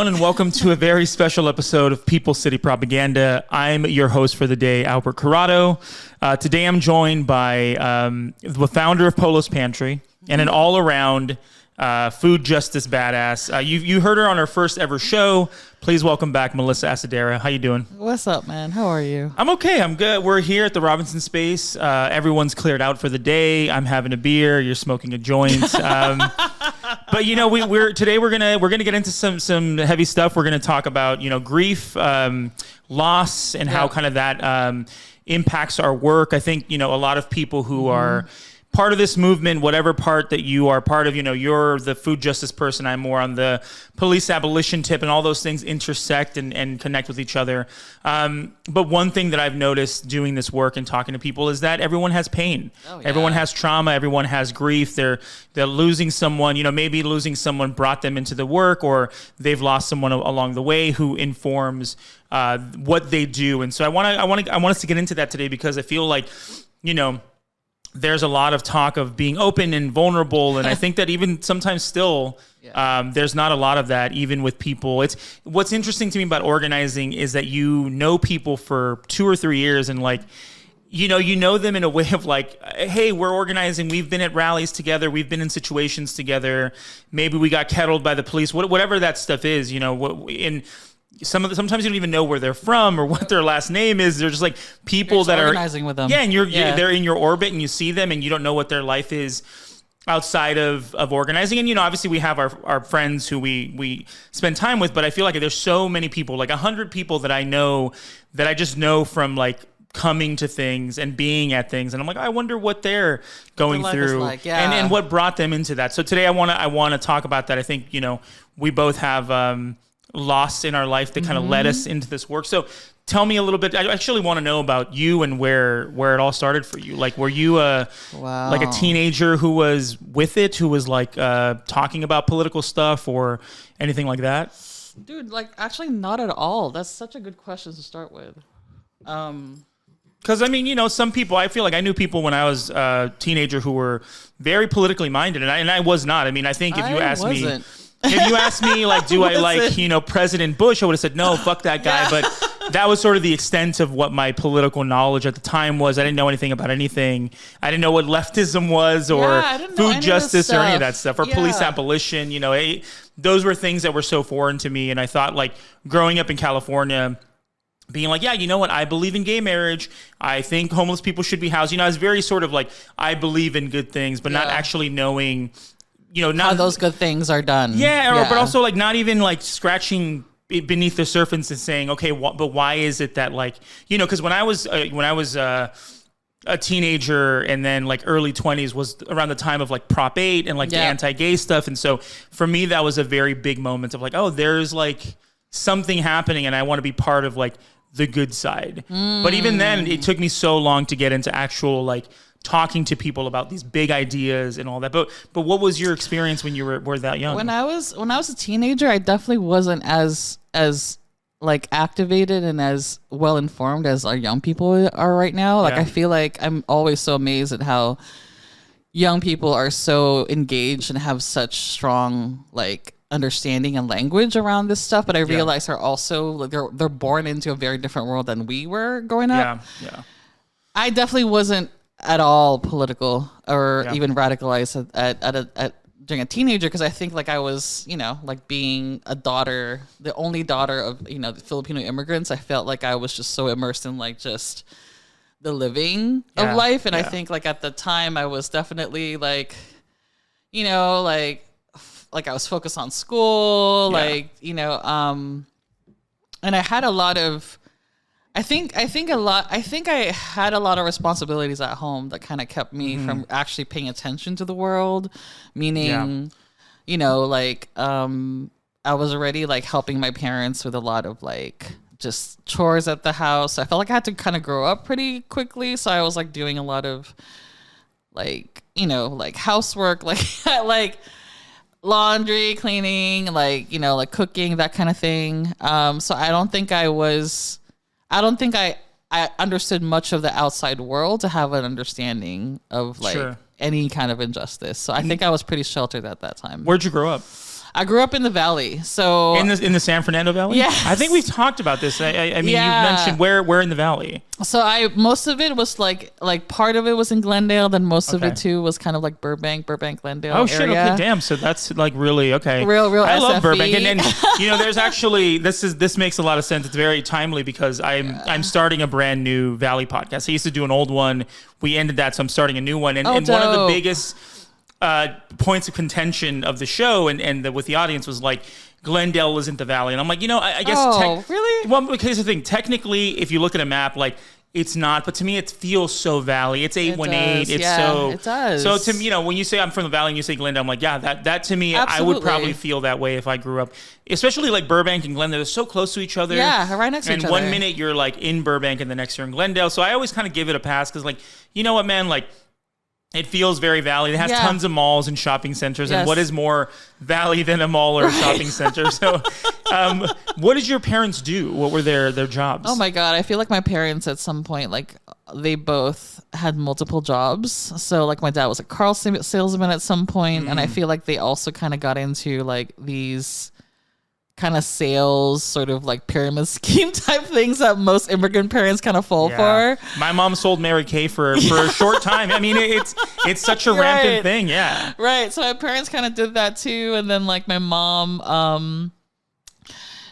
and welcome to a very special episode of People City Propaganda. I'm your host for the day, Albert Corado. Today I'm joined by the founder of Polo's Pantry and an all-around food justice badass. You heard her on her first ever show. Please welcome back Melissa Acedera. How you doing? What's up, man? How are you? I'm okay. I'm good. We're here at the Robinson Space. Everyone's cleared out for the day. I'm having a beer. You're smoking a joint. But you know, we're gonna get into some heavy stuff. We're gonna talk about grief, loss, and how kind of that impacts our work. I think a lot of people who are part of this movement, whatever part that you are part of, you're the food justice person. I'm more on the police abolition tip, and all those things intersect and connect with each other. But one thing that I've noticed doing this work and talking to people is that everyone has pain. Oh, yeah. Everyone has trauma. Everyone has grief. They're losing someone, maybe losing someone brought them into the work, or they've lost someone along the way who informs what they do. And so I want us to get into that today, because I feel like, there's a lot of talk of being open and vulnerable, and I think that even sometimes still, there's not a lot of that, even with people. It's what's interesting to me about organizing is that people for 2 or 3 years, and you know them in a way of hey, we're organizing. We've been at rallies together. We've been in situations together. Maybe we got kettled by the police. Whatever that stuff is, sometimes you don't even know where they're from or what their last name is. They're just people that are organizing with them. Yeah, and they're in your orbit, and you see them, and you don't know what their life is outside of organizing. And obviously we have our friends who we spend time with, but I feel like there's so many people, 100 people that I know, that I just know from coming to things and being at things, and I'm I wonder what they're going through, and what brought them into that. So today I want to talk about that. I think we both have loss in our life that kind of led us into this work. So tell me a little bit. I actually want to know about you and where it all started for you. Were you a teenager who was with it, who was talking about political stuff or anything like that? Dude, actually not at all. That's such a good question to start with. Because some people, I feel like I knew people when I was a teenager who were very politically minded, and I was not. I think if you asked me, do I like, President Bush, I would have said, no, fuck that guy. Yeah. But that was sort of the extent of what my political knowledge at the time was. I didn't know anything about anything. I didn't know what leftism was, or food justice, or any of that stuff, or police abolition. Those were things that were so foreign to me. And I thought, growing up in California, being you know what? I believe in gay marriage. I think homeless people should be housed. I was very sort of I believe in good things, but not actually knowing not how those good things are done. But also not even scratching beneath the surface and saying, okay, but why is it that because when I was a teenager, and then early 20s was around the time of Prop 8 and the anti-gay stuff, and so for me that was a very big moment of oh, there's something happening, and I want to be part of the good side. But even then, it took me so long to get into actual talking to people about these big ideas and all that. But what was your experience when you were that young? When I was a teenager, I definitely wasn't as activated and as well informed as our young people are right now. I feel I'm always so amazed at how young people are so engaged and have such strong understanding and language around this stuff. But I realize they're also they're born into a very different world than we were growing up. Yeah. I definitely wasn't at all political or even radicalized at during a teenager, because I think I was being a daughter, the only daughter of the Filipino immigrants. I felt I was just so immersed in just the living of life, and I think at the time I was definitely I was focused on school, and I had a lot of. I think I had a lot of responsibilities at home that kind of kept me from actually paying attention to the world. Meaning, I was already helping my parents with a lot of just chores at the house. I felt I had to kind of grow up pretty quickly, so I was doing a lot of housework, laundry, cleaning, cooking, that kind of thing. So I don't think I understood much of the outside world to have an understanding of any kind of injustice. So I think I was pretty sheltered at that time. Where'd you grow up? I grew up in the Valley, so in the San Fernando Valley. Yes. I think we've talked about this. I mean, Yeah. you mentioned where in the Valley. So most of it was like part of it was in Glendale, then most of Okay. it too was kind of like Burbank, Glendale. Oh shit! area. Okay, damn. So that's like really okay. Real I love SFE. Burbank, and there's actually this makes a lot of sense. It's very timely because I'm starting a brand new Valley podcast. I used to do an old one. We ended that, so I'm starting a new one. And one of the dope. biggest points of contention of the show and with the audience was like, Glendale isn't the Valley, and I'm like, I guess. Really? Well, because the thing, technically, if you look at a map, like. It's not, but to me, it feels so Valley. It's 818. It's so. It does. So to me, when you say I'm from the Valley and you say Glendale, I'm like, yeah, that to me, Absolutely. I would probably feel that way if I grew up, especially like Burbank and Glendale. They're so close to each other. Yeah, right next to each And other. 1 minute you're like in Burbank and the next you're in Glendale. So I always kind of give it a pass because, like, you know what, man, like. It feels very Valley. It has tons of malls and shopping centers. Yes. And what is more Valley than a mall or a shopping center? So, what did your parents do? What were their jobs? Oh my God. I feel like my parents at some point, like they both had multiple jobs. So like my dad was a car salesman at some point, and I feel like they also kind of got into like these kind of sales sort of like pyramid scheme type things that most immigrant parents kind of fall for. My mom sold Mary Kay for a short time. I mean, it's such a rampant thing. Yeah. Right. So my parents kind of did that too. And then like my mom,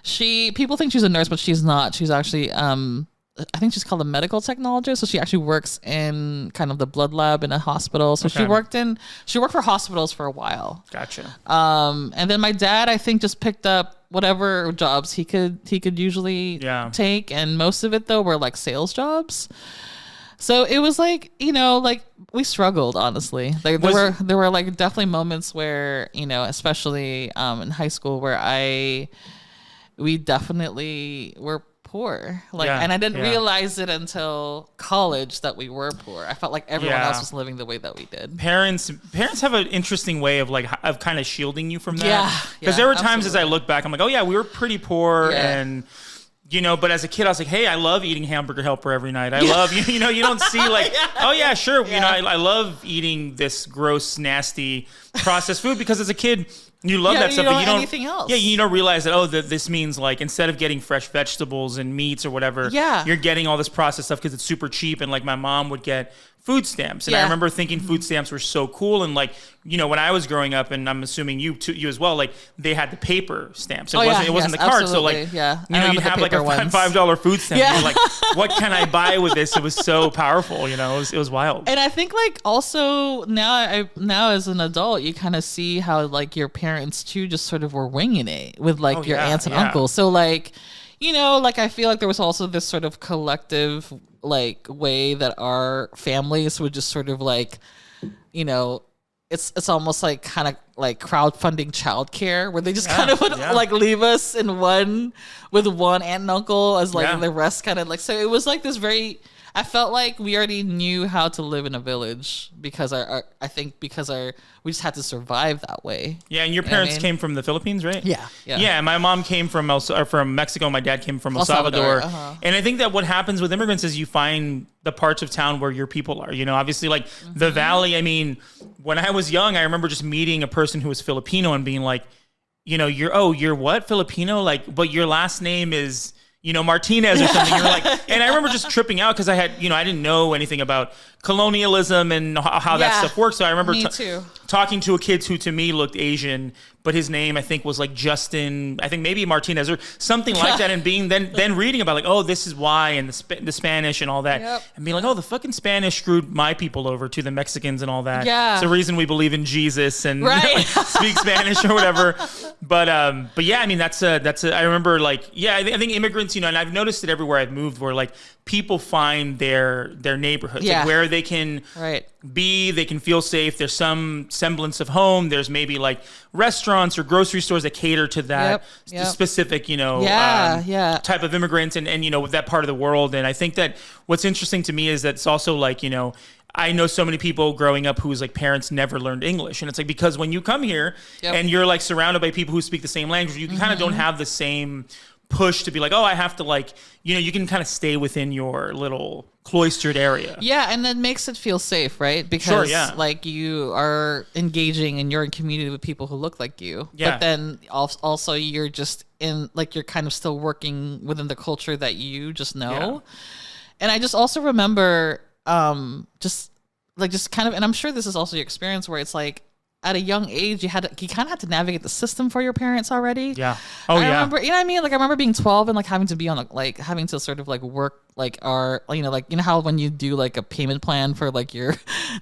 people think she's a nurse, but she's not. She's actually, I think she's called a medical technologist. So she actually works in kind of the blood lab in a hospital. So she worked for hospitals for a while. Gotcha. And then my dad, I think, just picked up whatever jobs he could usually take. And most of it though were like sales jobs. So it was like, like we struggled, honestly. Like there were like definitely moments where, especially in high school where we definitely were poor. And I didn't realize it until college that we were poor. I felt like everyone else was living the way that we did. Parents have an interesting way of of kind of shielding you from that. Yeah. Because there were times as I look back, I'm like, oh yeah, we were pretty poor and but as a kid, I was like, hey, I love eating Hamburger Helper every night. I love, you don't see like, oh yeah, sure. I love eating this gross, nasty processed food because as a kid, you love that stuff, but you don't anything else. Yeah, you don't realize that. This means like instead of getting fresh vegetables and meats or whatever, you're getting all this processed stuff because it's super cheap. And like my mom would get food stamps, and I remember thinking food stamps were so cool. And like when I was growing up, and I'm assuming you as well, like they had the paper stamps. It wasn't the card. Absolutely. So like you have like a $5 food stamp. And you're like, what can I buy with this? It was so powerful. It was wild. And I think like also now as an adult, you kind of see how like your parents too just sort of were winging it with like your aunts and uncles. So like, like I feel like there was also this sort of collective like way that our families would just sort of like, it's almost like kind of like crowdfunding childcare where they just kind of would like leave us with one aunt and uncle as like the rest kind of like, so it was like this I felt like we already knew how to live in a village because we just had to survive that way. Yeah, and your parents came from the Philippines, right? Yeah. My mom came from Mexico. My dad came from El Salvador. And I think that what happens with immigrants is you find the parts of town where your people are. Obviously, like the Valley. I mean, when I was young, I remember just meeting a person who was Filipino and being like, you're what, Filipino? Like, but your last name is Martinez or something. You're like, and I remember just tripping out because I had, I didn't know anything about colonialism and how that stuff works. So I remember talking to a kid who to me looked Asian, but his name I think was like Justin, I think maybe Martinez or something like that, and being then reading about like, oh, this is why, and the Spanish and all that, and being like, oh, the fucking Spanish screwed my people over to the Mexicans and all that. Yeah, it's the reason we believe in Jesus and speak Spanish or whatever. But yeah, I mean that's I remember like I think immigrants, and I've noticed it everywhere I've moved where like people find their neighborhoods, like where they can be, they can feel safe. There's some semblance of home. There's maybe like restaurants or grocery stores that cater to that specific, type of immigrants and with that part of the world. And I think that what's interesting to me is that it's also like, I know so many people growing up whose like parents never learned English. And it's like, because when you come here and you're like surrounded by people who speak the same language, you kind of don't have the same push to be like, oh, I have to like, you can kind of stay within your little cloistered area. Yeah, and that makes it feel safe, right? Because like you are engaging and you're in community with people who look like you. Yeah. But then also you're just in like you're kind of still working within the culture that you just know. Yeah. And I just also remember just kind of, and I'm sure this is also your experience where it's like at a young age, you kind of had to navigate the system for your parents already. Yeah. I remember, you know what I mean? Like I remember being 12 and like having to be on like having to sort of like work like our, how when you do like a payment plan for like your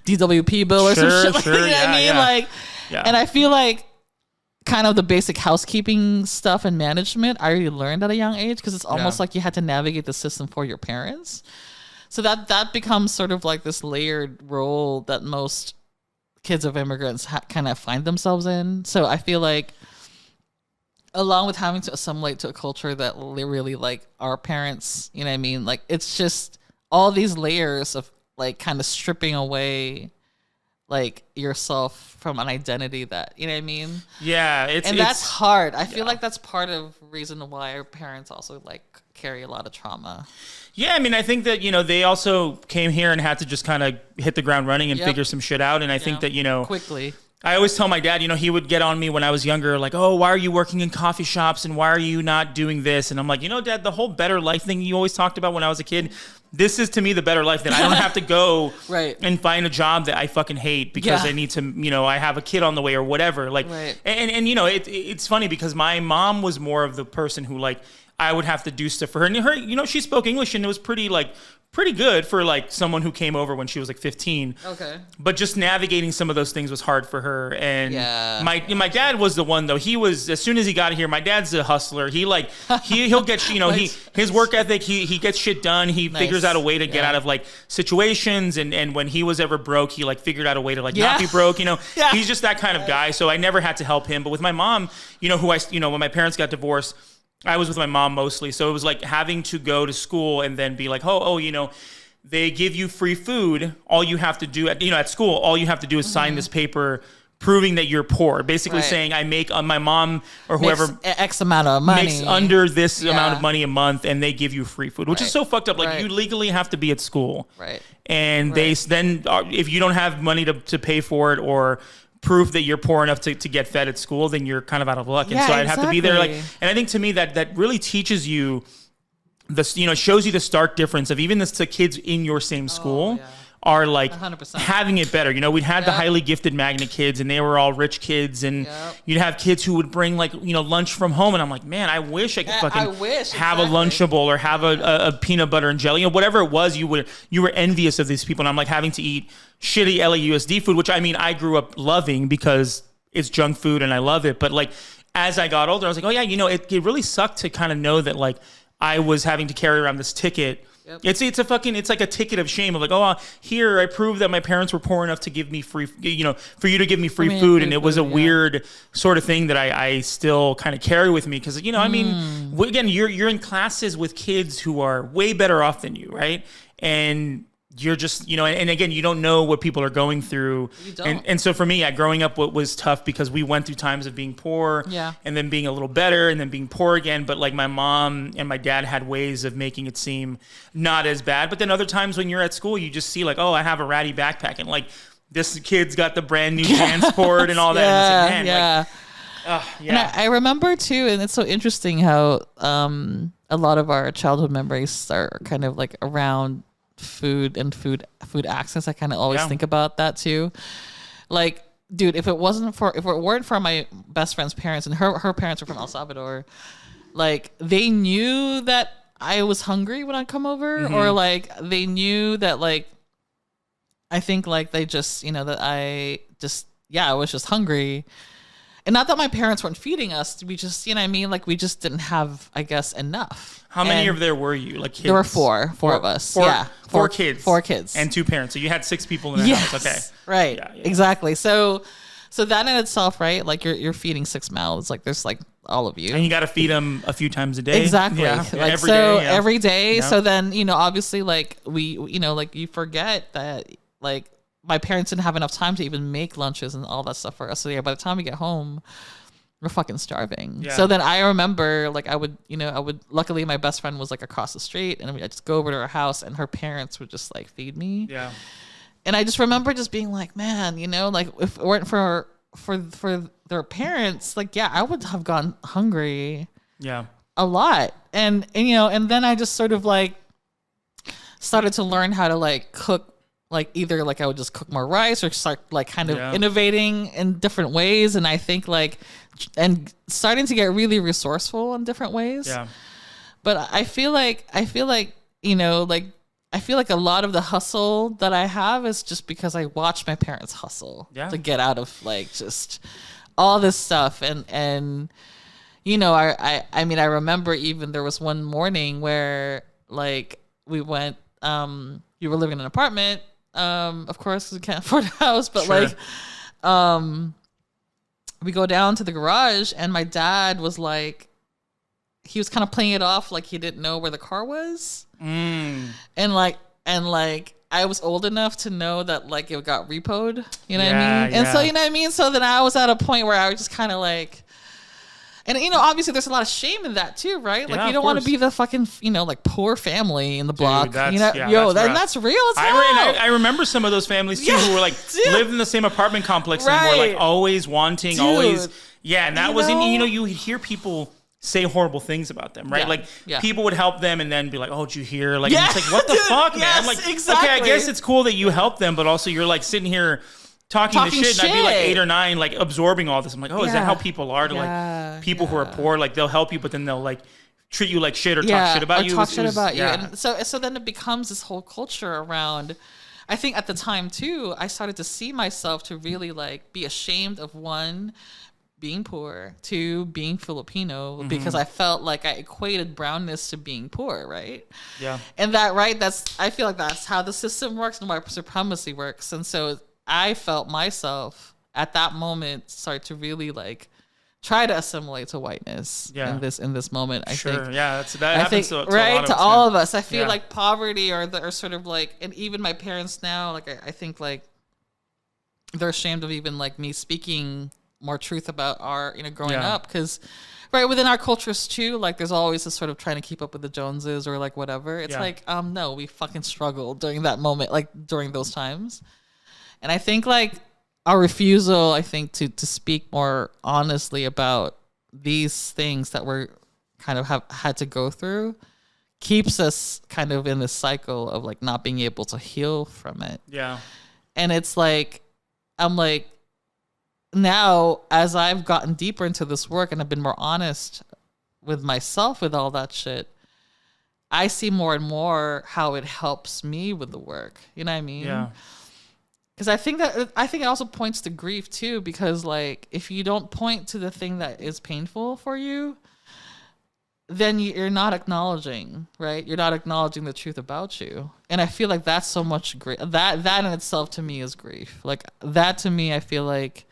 DWP bill or some shit. Like, you know what I mean? Like, and I feel like kind of the basic housekeeping stuff and management I already learned at a young age because it's almost like you had to navigate the system for your parents. So that becomes sort of like this layered role that most kids of immigrants kind of find themselves in. So I feel like along with having to assimilate to a culture that really like our parents, you know what I mean? Like it's just all these layers of like kind of stripping away like yourself from an identity that, you know what I mean? Yeah. That's hard. I feel like that's part of the reason why our parents also like carry a lot of trauma. Yeah, I mean, I think that, they also came here and had to just kind of hit the ground running and figure some shit out. And I think that, quickly. I always tell my dad, he would get on me when I was younger, like, oh, why are you working in coffee shops and why are you not doing this? And I'm like, Dad, the whole better life thing you always talked about when I was a kid, this is to me the better life, that I don't have to go and find a job that I fucking hate because I need to, I have a kid on the way or whatever. Like, and it's funny because my mom was more of the person who like, I would have to do stuff for her. And her, she spoke English and it was pretty good for like someone who came over when she was like 15. Okay. But just navigating some of those things was hard for her. And my dad was the one though. He was, as soon as he got here, my dad's a hustler. He like, he'll get, his work ethic, he gets shit done. He figures out a way to get out of like situations. And when he was ever broke, he like figured out a way to like not be broke, He's just that kind of guy. So I never had to help him. But with my mom, when my parents got divorced, I was with my mom mostly. So it was like having to go to school and then be like, they give you free food. All you have to do at school, all you have to do is sign this paper proving that you're poor. Basically saying I make my mom or whoever makes X amount of money. Makes under this amount of money a month and they give you free food, which is so fucked up. Like you legally have to be at school. Right. And they then, if you don't have money to pay for it or proof that you're poor enough to get fed at school, then you're kind of out of luck. And so I'd have to be there. Like, and I think to me that really teaches you this, shows you the stark difference of even the kids in your same school are like 100%. Having it better. We'd had the highly gifted magnet kids and they were all rich kids and you'd have kids who would bring like, lunch from home. And I'm like, man, I wish I could have a Lunchable or have a peanut butter and jelly, whatever it was, you were envious of these people. And I'm like having to eat shitty LAUSD food, which I mean, I grew up loving because it's junk food and I love it. But like, as I got older, I was like, oh yeah, it really sucked to kind of know that like I was having to carry around this ticket. Yep. It's like a ticket of shame of like, oh, here I proved that my parents were poor enough to give me free, for you to give me free food. And it was a weird sort of thing that I still kind of carry with me. Cause I mean, again, you're in classes with kids who are way better off than you. Right. And you're just, and again, you don't know what people are going through. You don't. And so for me, growing up, what was tough because we went through times of being poor and then being a little better and then being poor again. But like my mom and my dad had ways of making it seem not as bad. But then other times when you're at school, you just see like, oh, I have a ratty backpack and like this kid's got the brand new transport and all that. And it's like, man, And I remember too, and it's so interesting how a lot of our childhood memories are kind of like around food and food access. I kind of always think about that too. Like, dude, if it weren't for my best friend's parents, and her parents were from El Salvador, like they knew that I was hungry when I come over, or like they knew that like I think like they just that I was just hungry. And not that my parents weren't feeding us, we just, like we just didn't have, I guess, enough. How many of there were you? Like kids? There were four of us. Four kids. 4 kids. And 2 parents. So you had 6 people in the house. Okay. Right. Yeah. Exactly. So that in itself, right? Like you're feeding 6 mouths. Like there's like all of you. And you got to feed them a few times a day. Exactly. Yeah. Like every day. Every day. Yeah. So then, obviously like we, like you forget that like my parents didn't have enough time to even make lunches and all that stuff for us. So yeah, by the time we get home, we're fucking starving. Yeah. So then I remember like I would luckily my best friend was like across the street, and I'd just go over to her house, and her parents would just like feed me. Yeah. And I just remember just being like, man, like if it weren't for their parents, like, yeah, I would have gone hungry. Yeah. A lot. And then I just sort of like started to learn how to like cook, like either like I would just cook more rice or start like kind of innovating in different ways. And I think like, and starting to get really resourceful in different ways. Yeah. But I feel like, I feel like a lot of the hustle that I have is just because I watch my parents hustle to get out of like just all this stuff. And I mean, I remember even there was one morning where like we went, you were living in an apartment, of course, because we can't afford a house, but like, we go down to the garage, and my dad was like, he was kind of playing it off like he didn't know where the car was. And like I was old enough to know that like it got repoed, you know what I mean? And so, you know what I mean? So then I was at a point where I was just kind of like, and obviously there's a lot of shame in that too, right? Like you don't want to be the fucking, like poor family in the block. That's real as hell. I remember some of those families too who were like lived in the same apartment complex and were like always wanting, always. Yeah. And that was, you would hear people say horrible things about them, right? Like people would help them and then be like, "Oh, did you hear?" Like, and it's like, what the fuck, man? Like, exactly. Okay, I guess it's cool that you help them, but also you're like sitting here talking the shit, and I'd be like 8 or 9, like absorbing all this. I'm like, oh, is that how people are? To like people who are poor, like they'll help you, but then they'll like treat you like shit or talk shit about you. And so then it becomes this whole culture around. I think at the time too, I started to see myself to really like be ashamed of one, being poor, 2, being Filipino, because I felt like I equated brownness to being poor, right? Yeah. And I feel like that's how the system works and white supremacy works. And so I felt myself at that moment start to really like try to assimilate to whiteness in this moment. I think. Yeah, that happens to all of us. I feel like poverty or sort of like, and even my parents now, like I think like they're ashamed of even like me speaking more truth about our growing up, because within our cultures too, like there's always this sort of trying to keep up with the Joneses or like whatever. It's like no, we fucking struggled during that moment, like during those times. And I think like our refusal, I think, to speak more honestly about these things that we're kind of have had to go through keeps us kind of in this cycle of like not being able to heal from it. Yeah. And it's like, I'm like, now as I've gotten deeper into this work and I've been more honest with myself with all that shit, I see more and more how it helps me with the work. You know what I mean? Yeah. Because I think it also points to grief too, because like if you don't point to the thing that is painful for you, then you're not acknowledging, right? You're not acknowledging the truth about you. And I feel like that's so much grief. That in itself to me is grief. Like that to me, I feel like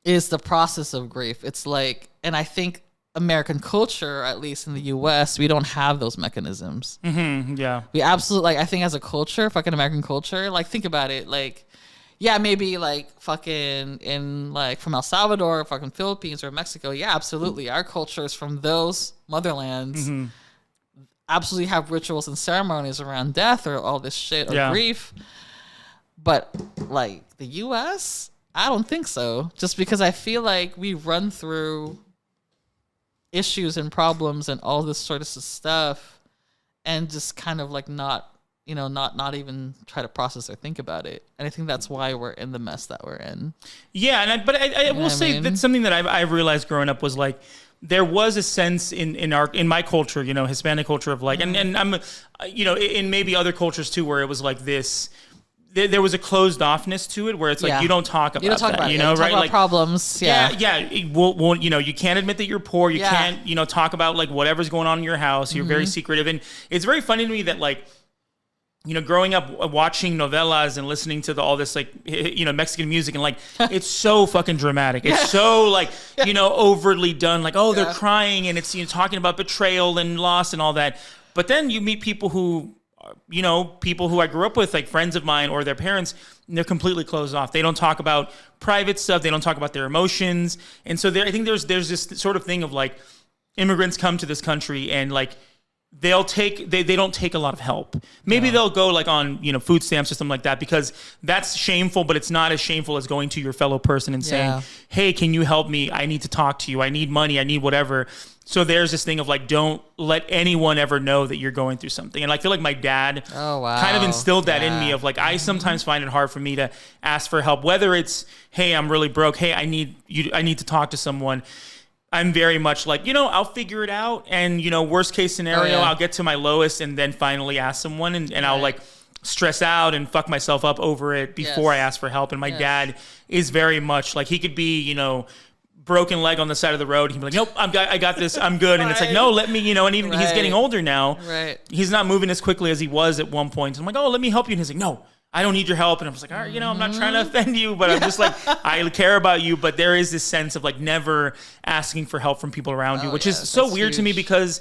is the process of grief. It's like, and I think American culture, at least in the US, we don't have those mechanisms. Yeah. We absolutely, like, I think as a culture, fucking American culture, like, think about it. Like, yeah, maybe like fucking in like from El Salvador, or fucking Philippines or Mexico. Yeah, absolutely. Our cultures from those motherlands absolutely have rituals and ceremonies around death or all this shit or grief. But like the US, I don't think so. Just because I feel like we run through issues and problems and all this sort of stuff and just kind of like not even try to process or think about it. And I think that's why we're in the mess that we're in. Yeah, and I will say that something that I've realized growing up was like there was a sense in my culture, Hispanic culture of like, and I'm, in maybe other cultures too, where it was like this. There was a closed offness to it where it's like you don't talk about that, right? Talk about like problems, Well, you can't admit that you're poor. You can't, talk about like whatever's going on in your house. You're very secretive, and it's very funny to me that like, growing up watching novelas and listening to all this like, Mexican music and like, it's so fucking dramatic. It's so like, overtly done. Like, oh, they're crying and it's talking about betrayal and loss and all that. But then you meet people who people who I grew up with, like friends of mine or their parents, they're completely closed off. They don't talk about private stuff. They don't talk about their emotions. And so I think there's this sort of thing of like immigrants come to this country and like they don't take a lot of help. Maybe they'll go like on, food stamps or something like that because that's shameful, but it's not as shameful as going to your fellow person and saying, hey, can you help me? I need to talk to you. I need money. I need whatever. So there's this thing of like, don't let anyone ever know that you're going through something. And I feel like my dad kind of instilled that in me of like, I sometimes find it hard for me to ask for help, whether it's, hey, I'm really broke. Hey, I need to talk to someone. I'm very much like, I'll figure it out. And, worst case scenario, I'll get to my lowest and then finally ask someone and I'll like stress out and fuck myself up over it before I ask for help. And my dad is very much like, he could be, broken leg on the side of the road. He'd be like, nope, I got this. I'm good. And it's like, no, let me, and even he's getting older now. Right. He's not moving as quickly as he was at one point. So I'm like, oh, let me help you. And he's like, no, I don't need your help. And I'm just like, all right, I'm not trying to offend you, but I'm just like, I care about you. But there is this sense of like never asking for help from people around you, which is so weird to me because,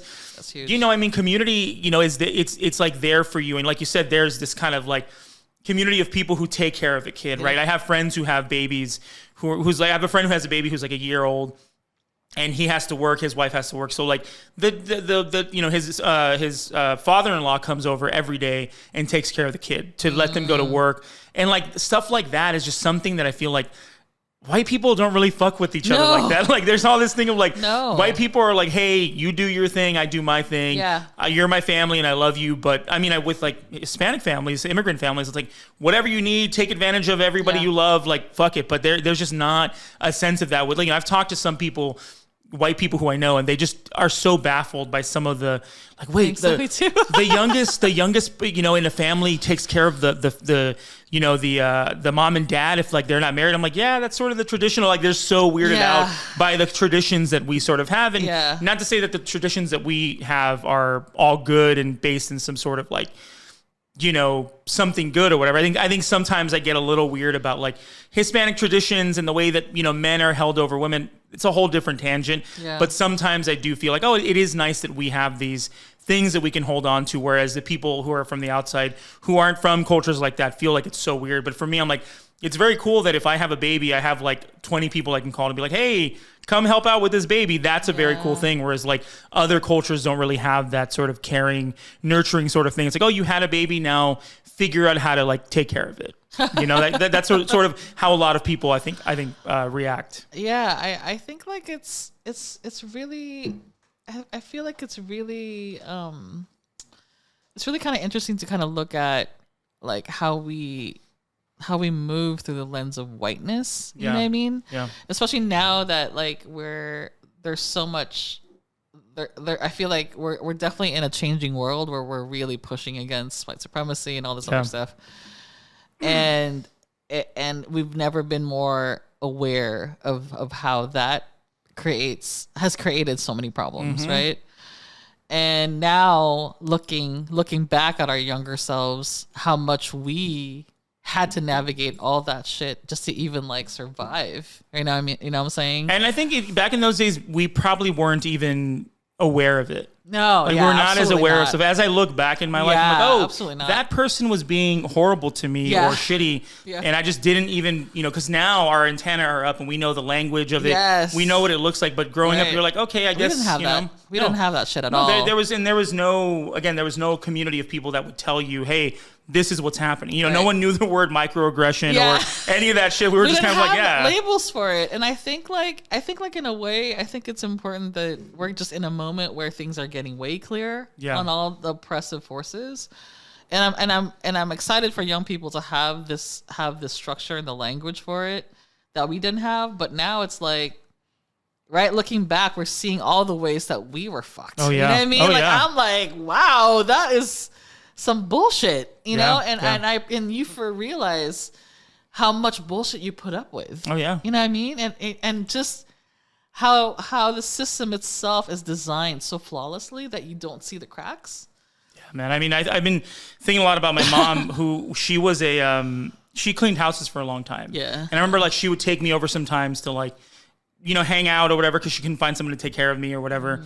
community, it's like there for you. And like you said, there's this kind of like community of people who take care of a kid, right? I have friends who have babies who's like, I have a friend who has a baby who's like a year old and he has to work, his wife has to work. So like his father-in-law comes over every day and takes care of the kid to let them go to work. And like stuff like that is just something that I feel like white people don't really fuck with each other like that. Like there's all this thing of like, white people are like, hey, you do your thing, I do my thing. Yeah. You're my family and I love you. But I mean, with like Hispanic families, immigrant families, it's like whatever you need, take advantage of everybody you love, like fuck it. But there's just not a sense of that. With like, I've talked to some people, white people who I know, and they just are so baffled by some of the like, wait, the youngest, in a family takes care of the mom and dad if like they're not married. I'm like, yeah, that's sort of the traditional, like they're so weirded out by the traditions that we sort of have. And not to say that the traditions that we have are all good and based in some sort of like, something good or whatever. I think sometimes I get a little weird about like Hispanic traditions and the way that, men are held over women. It's a whole different tangent. Yeah. But sometimes I do feel like, it is nice that we have these things that we can hold on to. Whereas the people who are from the outside, who aren't from cultures like that, feel like it's so weird. But for me, I'm like, it's very cool that if I have a baby, I have like 20 people I can call and be like, hey, come help out with this baby. That's a very cool thing. Whereas like other cultures don't really have that sort of caring, nurturing sort of thing. It's like, oh, you had a baby, now figure out how to like take care of it. That's sort of how a lot of people I think react. Yeah, I think like it's really, I feel like it's really kind of interesting to kind of look at like how we move through the lens of whiteness. You know what I mean? Yeah. Especially now that like there's so much there. I feel like we're definitely in a changing world where we're really pushing against white supremacy and all this other stuff. And we've never been more aware of how that has created so many problems, right? And now looking back at our younger selves, how much we had to navigate all that shit just to even like survive. You know what I mean? You know what I'm saying? And I think back in those days, we probably weren't even aware of it. No, like we're not as aware of stuff. As I look back in my life, I'm like, absolutely not. That person was being horrible to me or shitty, and I just didn't even, because now our antennae are up and we know the language of it. Yes. We know what it looks like. But growing up, you're like, okay, I guess we didn't have that. We didn't have that shit at all. There was no community of people that would tell you, hey, this is what's happening. No one knew the word microaggression or any of that shit. We were just kind of like, labels for it. And I think in a way, I think it's important that we're just in a moment where things are getting way clearer on all the oppressive forces. And I'm excited for young people to have this structure and the language for it that we didn't have. But now it's like, right, looking back, we're seeing all the ways that we were fucked. Oh, yeah. You know what I mean? I'm like, wow, that is some bullshit, you know? And you realize how much bullshit you put up with. Oh yeah. You know what I mean? And just how the system itself is designed so flawlessly that you don't see the cracks. Yeah, man. I mean, I've been thinking a lot about my mom, who she was she cleaned houses for a long time. Yeah. And I remember like she would take me over sometimes to like, hang out or whatever, because she couldn't find someone to take care of me or whatever.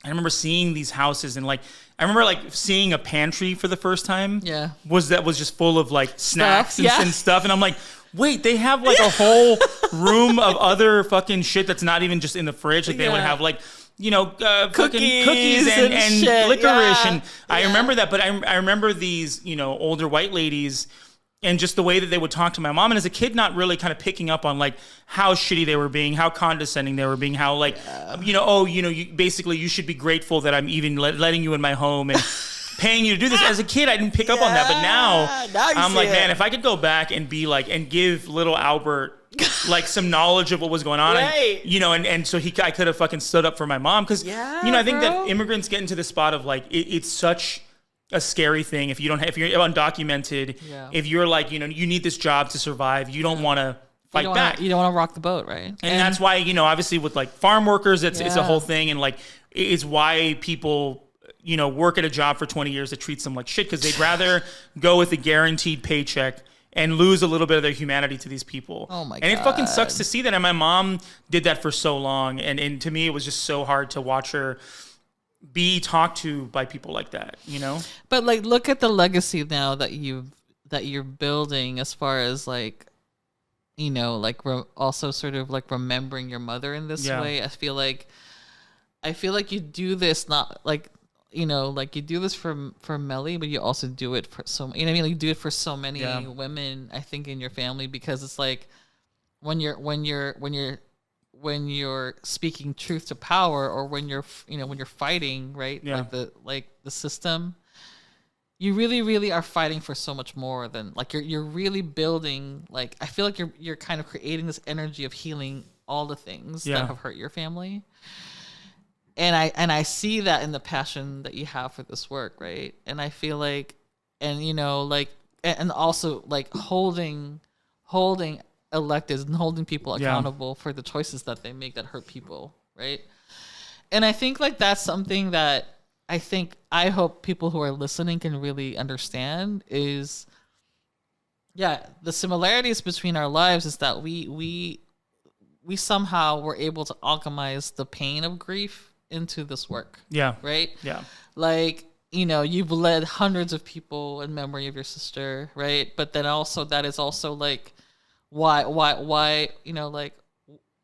I remember seeing these houses and like I remember like seeing a pantry for the first time. Yeah. Was just full of like snacks Stuff, and stuff. And I'm like, wait, they have like a whole room of other fucking shit that's not even just in the fridge. Like they would have like, fucking cookies and shit. licorice. Yeah. And I remember that, but I remember these, older white ladies and just the way that they would talk to my mom. And as a kid, not really kind of picking up on like how shitty they were being, how condescending they were being, how like, basically you should be grateful that I'm even letting you in my home and paying you to do this. As a kid, I didn't pick up on that. But now I'm like, man, if I could go back and be like, and give little Albert like some knowledge of what was going on, right. and so I could have fucking stood up for my mom. Cause I think that immigrants get into the spot of like, it's such a scary thing if you're undocumented, if you're like, you need this job to survive, you don't want to fight back. You don't want to rock the boat, right? And that's why, obviously with like farm workers, it's a whole thing. And like, it's why people, work at a job for 20 years that treats them like shit. Cause they'd rather go with a guaranteed paycheck and lose a little bit of their humanity to these people. Oh my God. And it fucking sucks to see that. And my mom did that for so long. And to me, it was just so hard to watch her be talked to by people like that, But like, look at the legacy now that you're building as far as like, also sort of like remembering your mother in this way. I feel like you do this not like, like you do this for Melly, but you also do it for you do it for so many women, I think, in your family, because it's like when you're speaking truth to power, or when you're fighting, right? Like the system, you really, really are fighting for so much more than like you're really building. Like, I feel like you're kind of creating this energy of healing all the things that have hurt your family. And I see that in the passion that you have for this work, right? And I feel like, and also like holding electeds and holding people accountable for the choices that they make that hurt people, right? And I think like that's something that I hope people who are listening can really understand is, the similarities between our lives is that we somehow were able to alchemize the pain of grief into this work. Yeah. Right? Yeah. Like, you've led hundreds of people in memory of your sister, right? But then also that is also like, why,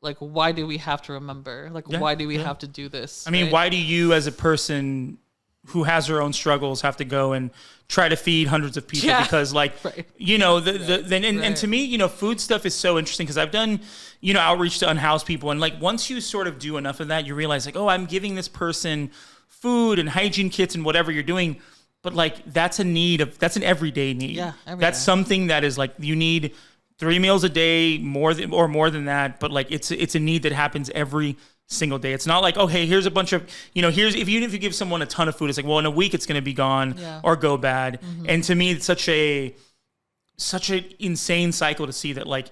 like why do we have to remember? Like, why do we have to do this? I mean, why do you as a person who has her own struggles have to go and try to feed hundreds of people? Because like, and to me, food stuff is so interesting because I've done, outreach to unhoused people. And like, once you sort of do enough of that, you realize like, oh, I'm giving this person food and hygiene kits and whatever you're doing. But like, that's an everyday need. Yeah. That's something that is like, you need 3 meals a day, more than that. But like, it's a need that happens every single day. It's not like, oh, hey, here's a bunch of, even if you give someone a ton of food, it's like, well, in a week it's going to be gone or go bad. Mm-hmm. And to me, it's such an insane cycle to see that like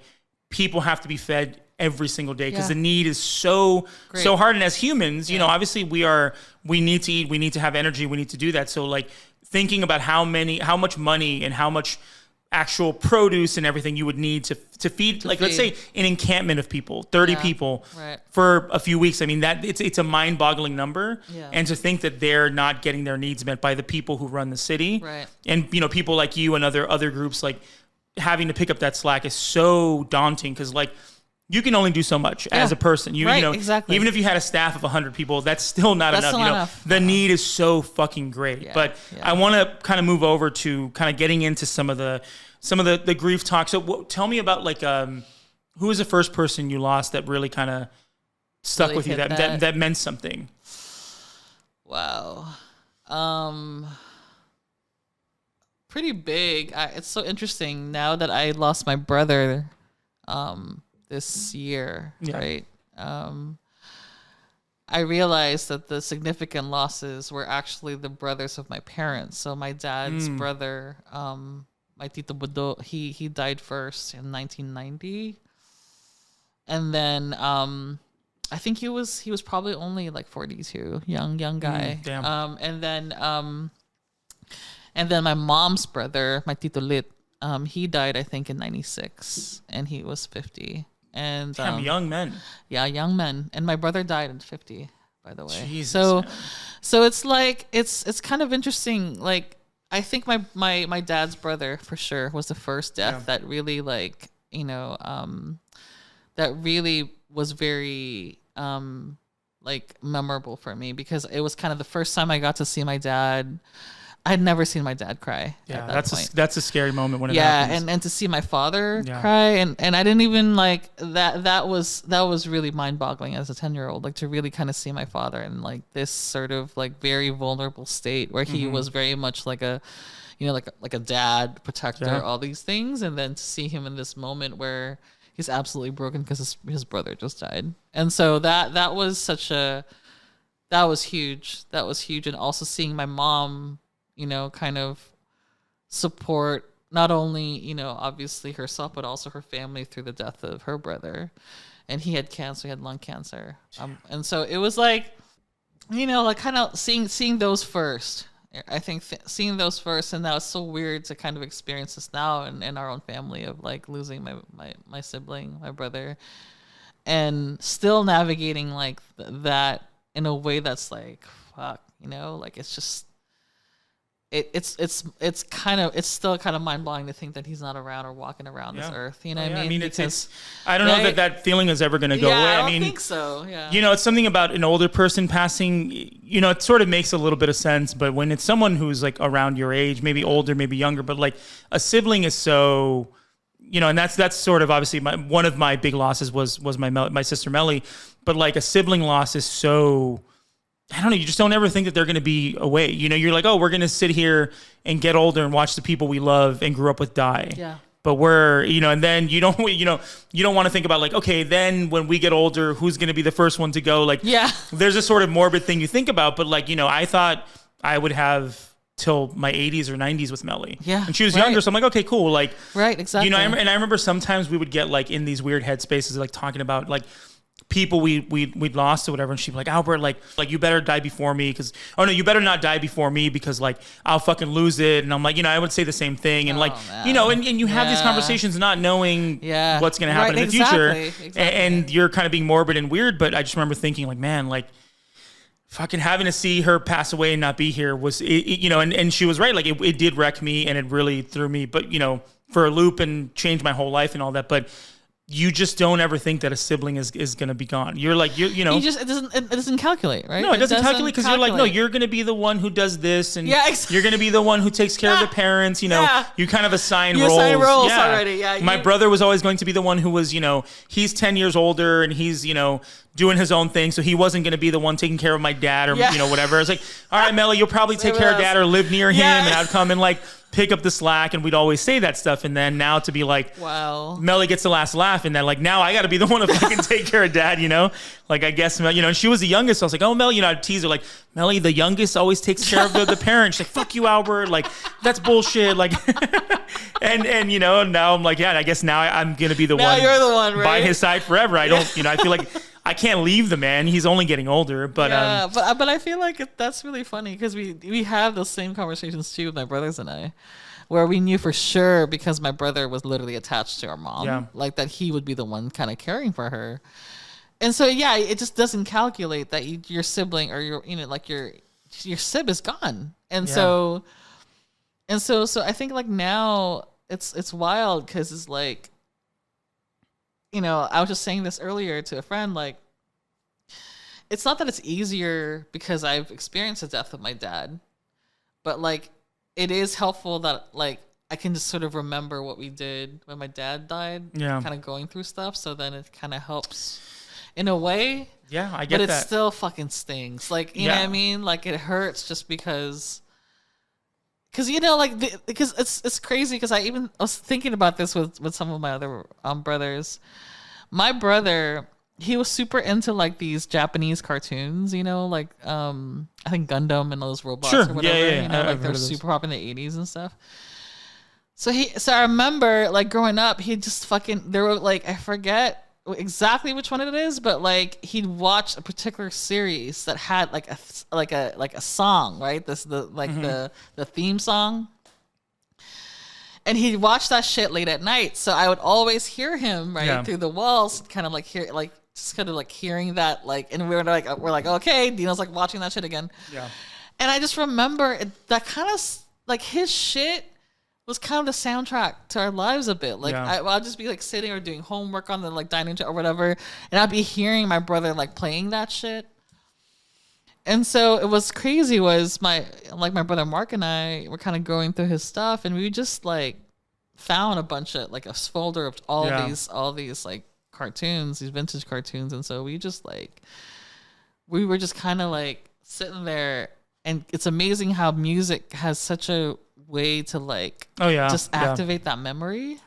people have to be fed every single day because the need is so hard. And as humans, obviously we need to eat, we need to have energy, we need to do that. So like thinking about how much money and how much actual produce and everything you would need to feed, let's say an encampment of people, 30 people for a few weeks. I mean, that it's a mind-boggling number. Yeah. And to think that they're not getting their needs met by the people who run the city. Right. And, people like you and other groups, like having to pick up that slack is so daunting because like you can only do so much as a person. Exactly. Even if you had a staff of 100 people, that's still not enough. The need is so fucking great. Yeah. But I want to kind of move over to kind of getting into some of the grief talk. So tell me about like who was the first person you lost that really kind of stuck really with you that meant something? Wow. Pretty big. It's so interesting now that I lost my brother this year, right? I realized that the significant losses were actually the brothers of my parents. So my dad's brother, my Tito Budo, he died first in 1990. And then I think he was probably only like 42, young guy. Damn. And then my mom's brother, my Tito Lit, he died I think in 96 and he was 50. And young men. Yeah, young men. And my brother died at 50. by the way. Jesus, so it's like it's kind of interesting. Like I think my dad's brother for sure was the first death that really like that really was very like memorable for me because it was kind of the first time I got to see my dad. I'd never seen my dad cry. Yeah, that's a scary moment when it happens. and to see my father cry and I didn't even like that was really mind-boggling as a 10-year-old, like to really kind of see my father in like this sort of like very vulnerable state where he was very much like a like a dad, protector, all these things, and then to see him in this moment where he's absolutely broken because his brother just died. And so that was huge. That was huge. And also seeing my mom, kind of support not only, obviously herself, but also her family through the death of her brother. And he had cancer, he had lung cancer. And so it was like, like kind of seeing those first. I think seeing those first, and now it's so weird to kind of experience this now in our own family of like losing my sibling, my brother, and still navigating like that in a way that's like, fuck, like it's just, it's still kind of mind blowing to think that he's not around or walking around this earth. You know what I mean? I mean, it's I don't know that feeling is ever going to go away. I don't think so. Yeah. It's something about an older person passing. It sort of makes a little bit of sense, but when it's someone who's like around your age, maybe older, maybe younger, but like a sibling is so. And that's sort of obviously one of my big losses was my sister Melly, but like a sibling loss is so. I don't know. You just don't ever think that they're going to be away. You're like, oh, we're going to sit here and get older and watch the people we love and grew up with die. Yeah. But we're, and then you don't want to think about like, okay, then when we get older, who's going to be the first one to go? Like, there's a sort of morbid thing you think about. But like, I thought I would have till my 80s or 90s with Melly. Yeah. And she was younger. So I'm like, okay, cool. Like, right. Exactly. And I remember sometimes we would get like in these weird headspaces, like talking about like, people we'd lost or whatever, and she'd be like, Albert, like you better die before me you better not die before me because like I'll fucking lose it. And I'm like, I would say the same thing, and and you have these conversations not knowing what's gonna happen in the future, and you're kind of being morbid and weird. But I just remember thinking like, man, like fucking having to see her pass away and not be here was and she was right, like it did wreck me and it really threw me but for a loop and changed my whole life and all that. But you just don't ever think that a sibling is going to be gone. You're like, you just, it doesn't calculate, right? No, it doesn't calculate because you're like, no, you're going to be the one who does this. And you're going to be the one who takes care of the parents. You kind of assign roles. Assign roles already. Yeah. My brother was always going to be the one who was, he's 10 years older and he's, doing his own thing. So he wasn't going to be the one taking care of my dad or, whatever. I was like, all right, Melly, you'll probably take care of dad or live near him. And I'd come and like pick up the slack, and we'd always say that stuff. And then now to be like, wow, Melly gets the last laugh, and then like now I got to be the one to fucking take care of dad, like I guess and she was the youngest. So I was like, oh, Melly, I'd tease her like, Melly, the youngest always takes care of the parents. She's like, fuck you, Albert, like that's bullshit, like and now I'm like, I guess now I'm gonna be the one. You're the one, right? By his side forever. I don't, I feel like I can't leave the man. He's only getting older, but but I feel like that's really funny because we have those same conversations too with my brothers and I, where we knew for sure because my brother was literally attached to our mom, like that he would be the one kind of caring for her, and so it just doesn't calculate that your sibling or your like your sib is gone, and so I think like now it's wild because it's like. I was just saying this earlier to a friend, like, it's not that it's easier because I've experienced the death of my dad, but, like, it is helpful that, like, I can just sort of remember what we did when my dad died, kind of going through stuff, so then it kind of helps in a way. Yeah, I get that. But it still fucking stings. Like, you know what I mean? Like, it hurts just because... Because because it's crazy. Because I was thinking about this with some of my other brothers. My brother, he was super into like these Japanese cartoons. Like I think Gundam and those robots or whatever. Yeah. Like they're super popular in the 80s and stuff. So I remember like growing up, he just there were like I forget exactly which one it is, but like he'd watch a particular series that had like a song, right? The theme song, and he'd watch that shit late at night. So I would always hear him through the walls, kind of like hear like just kind of like hearing that, like, and we're like, okay, Dino's like watching that shit again. Yeah. And I just remember that kind of like his shit was kind of the soundtrack to our lives a bit. Like I'll just be like sitting or doing homework on the like dining or whatever, and I'd be hearing my brother like playing that shit. And so it was crazy was my brother Mark and I were kind of going through his stuff, and we just like found a bunch of like a folder of all these like cartoons, these vintage cartoons. And so we just like, we were just kind of like sitting there, and it's amazing how music has such a way to like, just activate that memory.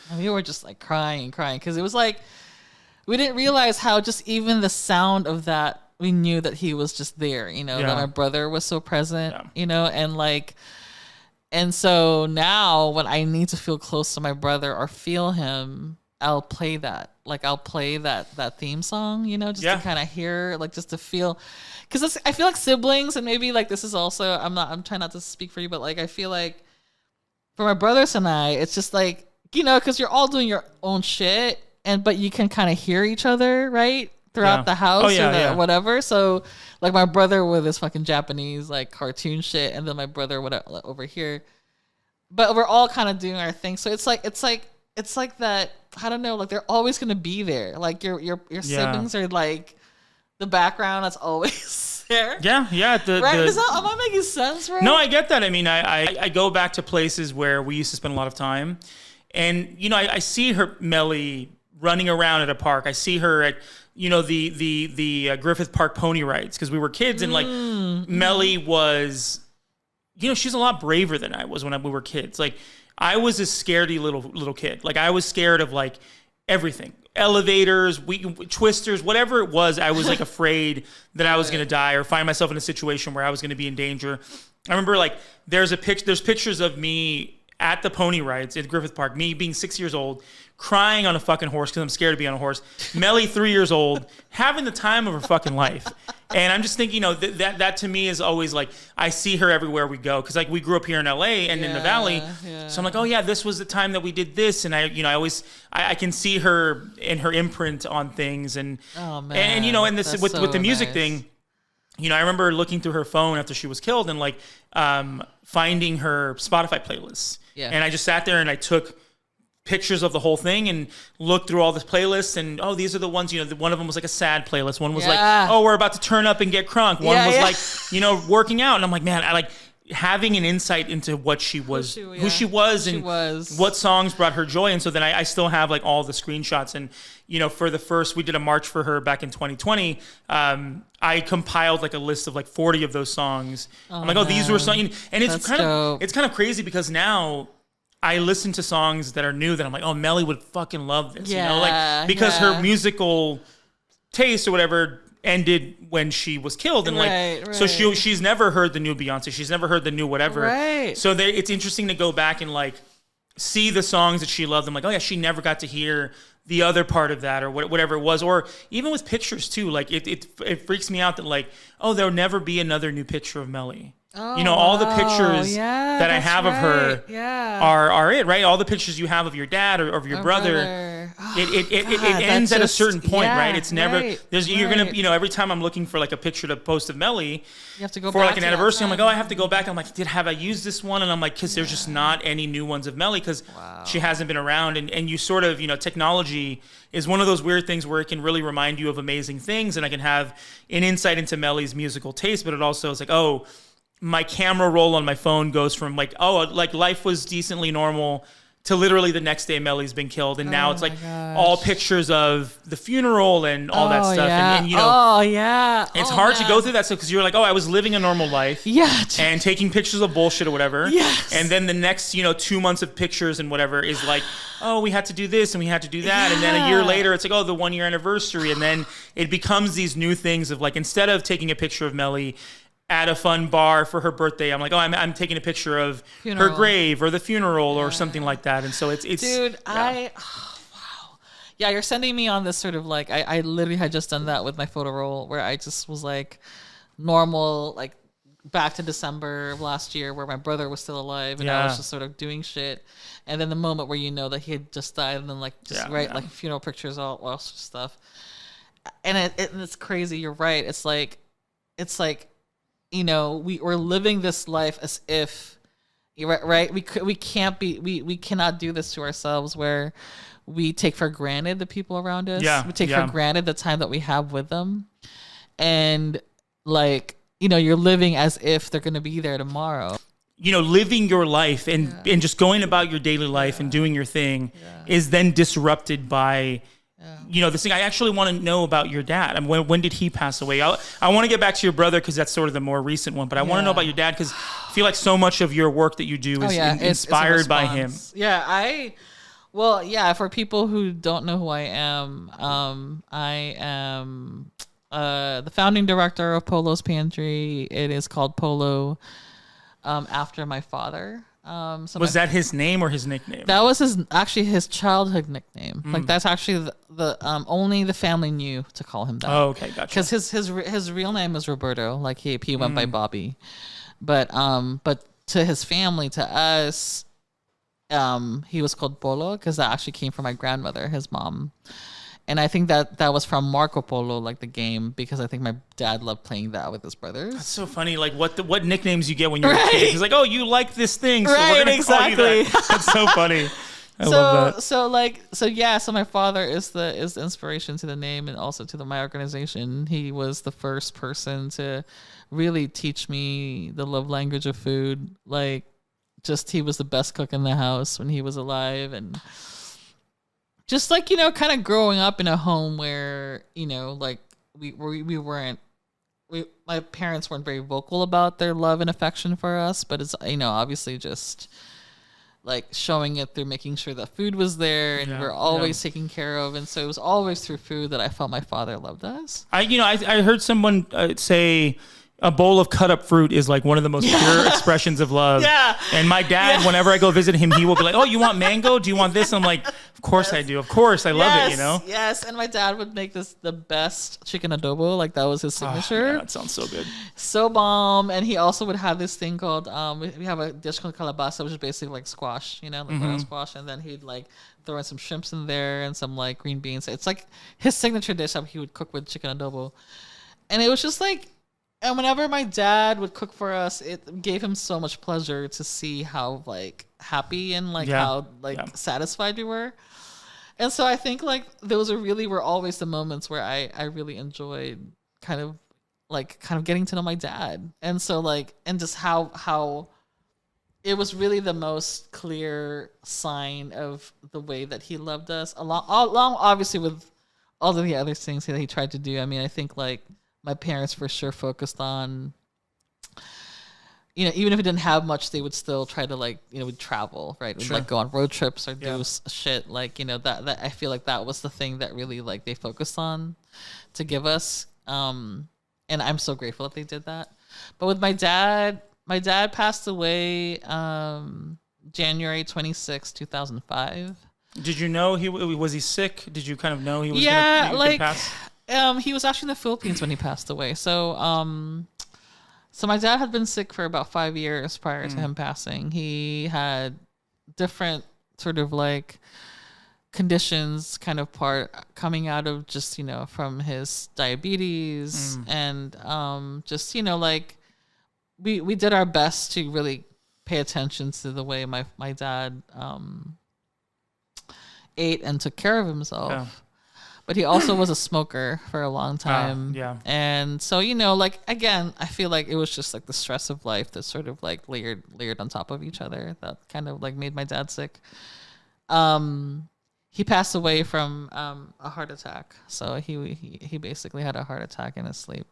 And we were just like crying because it was like, we didn't realize how just even the sound of that, we knew that he was just there, you know, that my brother was so present, you know, and like, and so now when I need to feel close to my brother or feel him, I'll play that. Like I'll play that theme song, you know, just to kind of hear, like just to feel, because I feel like siblings, and maybe like this is also, I'm trying not to speak for you, but like I feel like for my brothers and I, it's just like, you know, because you're all doing your own shit, but you can kind of hear each other, right? Throughout the house whatever. So like my brother with his fucking Japanese like cartoon shit, and then my brother over here, but we're all kind of doing our thing. So it's like that, I don't know, like they're always gonna be there. Like your siblings are like the background that's always there. Right? Am I making sense, right? No, I get that. I mean, I go back to places where we used to spend a lot of time, and you know, I see her Melly running around at a park. I see her at, you know, the Griffith Park pony rides, because we were kids, and like Melly was, you know, she's a lot braver than I was when we were kids. Like I was a scaredy little kid. Like I was scared of like everything, elevators, twisters, whatever it was. I was like afraid that I was gonna die or find myself in a situation where I was gonna be in danger. I remember like there's pictures of me at the pony rides at Griffith Park, me being 6 years old, crying on a fucking horse because I'm scared to be on a horse. Melly, 3 years old, having the time of her fucking life. And I'm just thinking, you know, that to me is always like, I see her everywhere we go. Because like we grew up here in LA and in the Valley. Yeah. So I'm like, oh yeah, this was the time that we did this. And I can see her and her imprint on things. And, and you know, and this with the music thing, you know, I remember looking through her phone after she was killed and like finding her Spotify playlists. Yeah. And I just sat there and I took pictures of the whole thing and looked through all the playlists, and these are the ones, you know, one of them was like a sad playlist, one was like, oh, we're about to turn up and get crunk, one was like, you know, working out, and I'm like, man, I like having an insight into what she was, who she was, and what songs brought her joy. And so then I still have like all the screenshots, and you know, for the first, we did a march for her back in 2020. I compiled like a list of like 40 of those songs. I'm like, these were songs, and it's kind of crazy because now I listen to songs that are new that I'm like, oh, Melly would fucking love this, you know, like because her musical taste or whatever ended when she was killed, and so she's never heard the new Beyonce, she's never heard the new whatever, so it's interesting to go back and like see the songs that she loved. I'm like, oh yeah, she never got to hear the other part of that or whatever it was, or even with pictures too. Like it freaks me out that like, oh, there'll never be another new picture of Melly. Oh, you know, all the pictures that I have of her are it, right? All the pictures you have of your dad or of your brother. It ends at a certain point, right? It's never you're gonna, you know, every time I'm looking for like a picture to post of Melly, you have to go for back like an anniversary. I'm like, oh, I have to go back. I'm like, have I used this one? And I'm like, because there's just not any new ones of Melly because she hasn't been around. And you sort of, you know, technology is one of those weird things where it can really remind you of amazing things, and I can have an insight into Melly's musical taste, but it also is like, oh, my camera roll on my phone goes from like, oh, like life was decently normal to literally the next day Melly's been killed, and now it's like all pictures of the funeral and all that stuff. And you know, it's hard to go through that stuff because you're like, oh, I was living a normal life, and taking pictures of bullshit or whatever, and then the next, you know, 2 months of pictures and whatever is like, oh, we had to do this and we had to do that, and then a year later it's like, oh, the 1 year anniversary, and then it becomes these new things of like, instead of taking a picture of Melly at a fun bar for her birthday, I'm like, oh, I'm taking a picture of her grave or the funeral or something like that. And so it's dude, wow. Yeah, you're sending me on this sort of like, I literally had just done that with my photo roll where I just was like normal, like back to December of last year where my brother was still alive and I was just sort of doing shit. And then the moment where you know that he had just died and then like just like funeral pictures, all sorts of stuff. And it's crazy. You're right. It's like, you know, we're living this life as if, right? We cannot do this to ourselves where we take for granted the people around us. We take for granted the time that we have with them. And like, you know, you're living as if they're going to be there tomorrow. You know, living your life and just going about your daily life and doing your thing is then disrupted by, you know, this thing. I actually want to know about your dad. I mean, when did he pass away? I want to get back to your brother because that's sort of the more recent one. But I want to know about your dad because I feel like so much of your work that you do is inspired by him. Yeah, for people who don't know who I am the founding director of Polo's Pantry. It is called Polo after my father. Was that his name or his nickname? That was his childhood nickname. Like that's actually the only the family knew to call him that. Oh, okay, gotcha. Because his real name is Roberto. Like he went by Bobby, but to his family, to us, he was called Polo because that actually came from my grandmother, his mom. And I think that was from Marco Polo, like the game, because I think my dad loved playing that with his brothers. That's so funny. Like what nicknames you get when you're a kid. He's like, oh, you like this thing, so we're gonna call you that. That's so funny. I love that. So my father is the inspiration to the name and also to my organization. He was the first person to really teach me the love language of food. Like, just he was the best cook in the house when he was alive, and just like, you know, kind of growing up in a home where, you know, like my parents weren't very vocal about their love and affection for us, but it's, you know, obviously just like showing it through making sure that food was there and we're always taken care of. And so it was always through food that I felt my father loved us. I heard someone say a bowl of cut up fruit is like one of the most pure expressions of love. Yeah. And my dad, whenever I go visit him, he will be like, oh, you want mango? Do you want this? And I'm like, of course I do. Of course. I love it, you know? Yes. And my dad would make the best chicken adobo. Like that was his signature. Man, that sounds so good. So bomb. And he also would have this thing called, we have a dish called calabasa, which is basically like squash, you know, like squash. And then he'd like throw in some shrimps in there and some like green beans. It's like his signature dish that he would cook with chicken adobo. And it was just like, and whenever my dad would cook for us, it gave him so much pleasure to see how like happy and like how like satisfied we were. And so I think like those were always the moments where I really enjoyed kind of getting to know my dad. And so like, and just how it was really the most clear sign of the way that he loved us, along obviously with all of the other things that he tried to do. I mean, I think like my parents for sure focused on, you know, even if it didn't have much, they would still try to like, you know, we'd travel, right? We'd like go on road trips or do shit. Like, you know, that I feel like that was the thing that really like they focused on to give us. And I'm so grateful that they did that. But with my dad passed away January 26, 2005. Did you know was he sick? Did you kind of know he was gonna pass? He was actually in the Philippines when he passed away. So my dad had been sick for about 5 years prior to him passing. He had different sort of like conditions coming out of just, you know, from his diabetes and just, you know, like we did our best to really pay attention to the way my dad ate and took care of himself. Yeah. But he also was a smoker for a long time. And so, you know, like, again, I feel like it was just like the stress of life that sort of like layered on top of each other that kind of like made my dad sick. He passed away from a heart attack. So he basically had a heart attack in his sleep.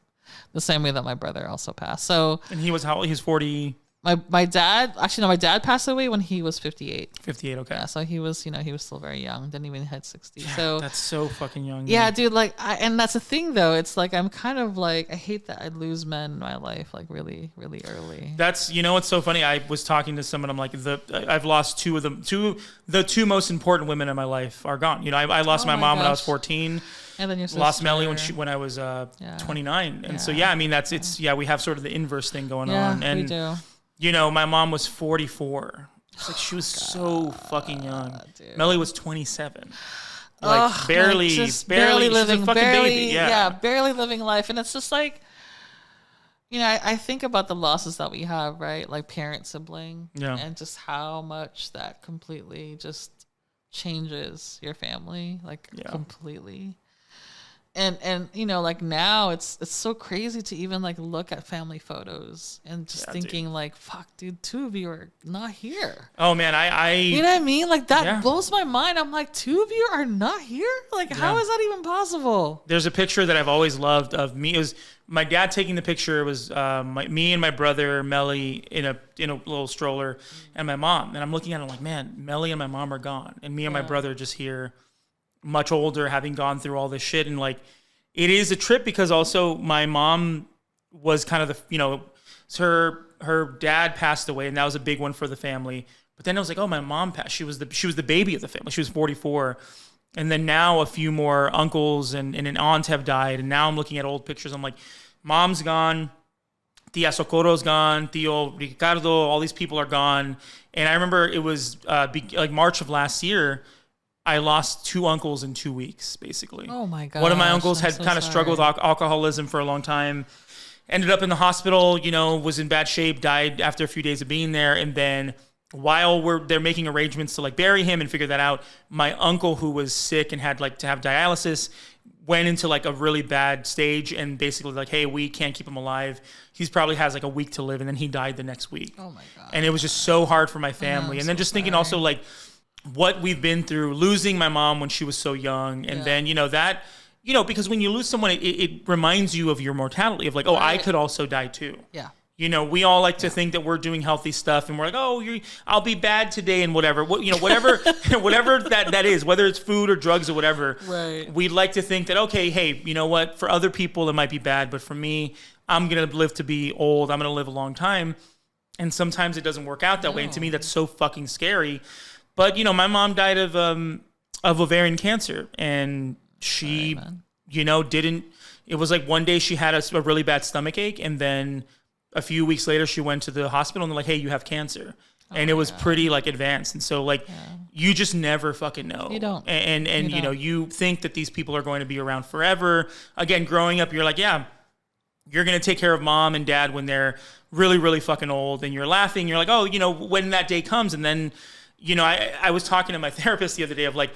The same way that my brother also passed. So, and he was how old? He was 40. my dad, actually, no, my dad passed away when he was 58. 58, okay. Yeah, so he was, he was still very young. Didn't even hit 60. So that's so fucking young. Yeah, dude, like, and that's the thing, though. It's like, I'm kind of like, I hate that I lose men in my life, like, really, really early. That's, what's so funny? I was talking to someone, I'm like, I've lost two of them. The two most important women in my life are gone. I lost my mom when I was 14. And then your sister. Lost Melly when I was 29. And so, I mean, we have sort of the inverse thing going on. And we do. My mom was 44. It's like she was so fucking young. Dude. Melly was 27. Like barely living, she's a fucking baby. Yeah, barely living life. And it's just like, I think about the losses that we have, right? Like parent, sibling, and just how much that completely just changes your family, like completely. And like now it's so crazy to even like look at family photos and just thinking like, fuck, dude, two of you are not here. Oh man, I you know what I mean? Like that blows my mind. I'm like, two of you are not here? Like how is that even possible? There's a picture that I've always loved of me. It was my dad taking the picture. It was me and my brother Melly in a little stroller, and my mom. And I'm looking at it, I'm like, man, Melly and my mom are gone, and me and my brother are just here, much older, having gone through all this shit. And like, it is a trip because also my mom was kind of her dad passed away, and that was a big one for the family. But then I was like, oh, my mom passed. She was the baby of the family. She was 44. And then now a few more uncles and an aunt have died. And now I'm looking at old pictures. I'm like, mom's gone. Tia Socorro's gone. Tio Ricardo, all these people are gone. And I remember it was like March of last year, I lost two uncles in 2 weeks, basically. Oh, my God. One of my uncles had kind of struggled with alcoholism for a long time. Ended up in the hospital, was in bad shape, died after a few days of being there. And then while they're making arrangements to like bury him and figure that out, my uncle who was sick and had like to have dialysis went into like a really bad stage and basically like, hey, we can't keep him alive. He's probably has like a week to live. And then he died the next week. Oh, my God. And it was just so hard for my family. And then just thinking also like, what we've been through, losing my mom when she was so young. And then, that, because when you lose someone, it reminds you of your mortality of like, oh, I could also die too. Yeah. We all like to think that we're doing healthy stuff and we're like, oh, I'll be bad today and whatever. Whatever, whatever that is, whether it's food or drugs or whatever. Right. We'd like to think that, okay, hey, you know what? For other people, it might be bad, but for me, I'm going to live to be old. I'm going to live a long time. And sometimes it doesn't work out that way. And to me, that's so fucking scary. But, my mom died of ovarian cancer, and she, didn't, it was like one day she had a really bad stomach ache, and then a few weeks later she went to the hospital and they're like, hey, you have cancer. And it was pretty like advanced. And so like, you just never fucking know. You don't. And you think that these people are going to be around forever. Again, growing up, you're like, yeah, you're going to take care of mom and dad when they're really, really fucking old. And you're laughing. You're like, oh, when that day comes. And then, I was talking to my therapist the other day of like,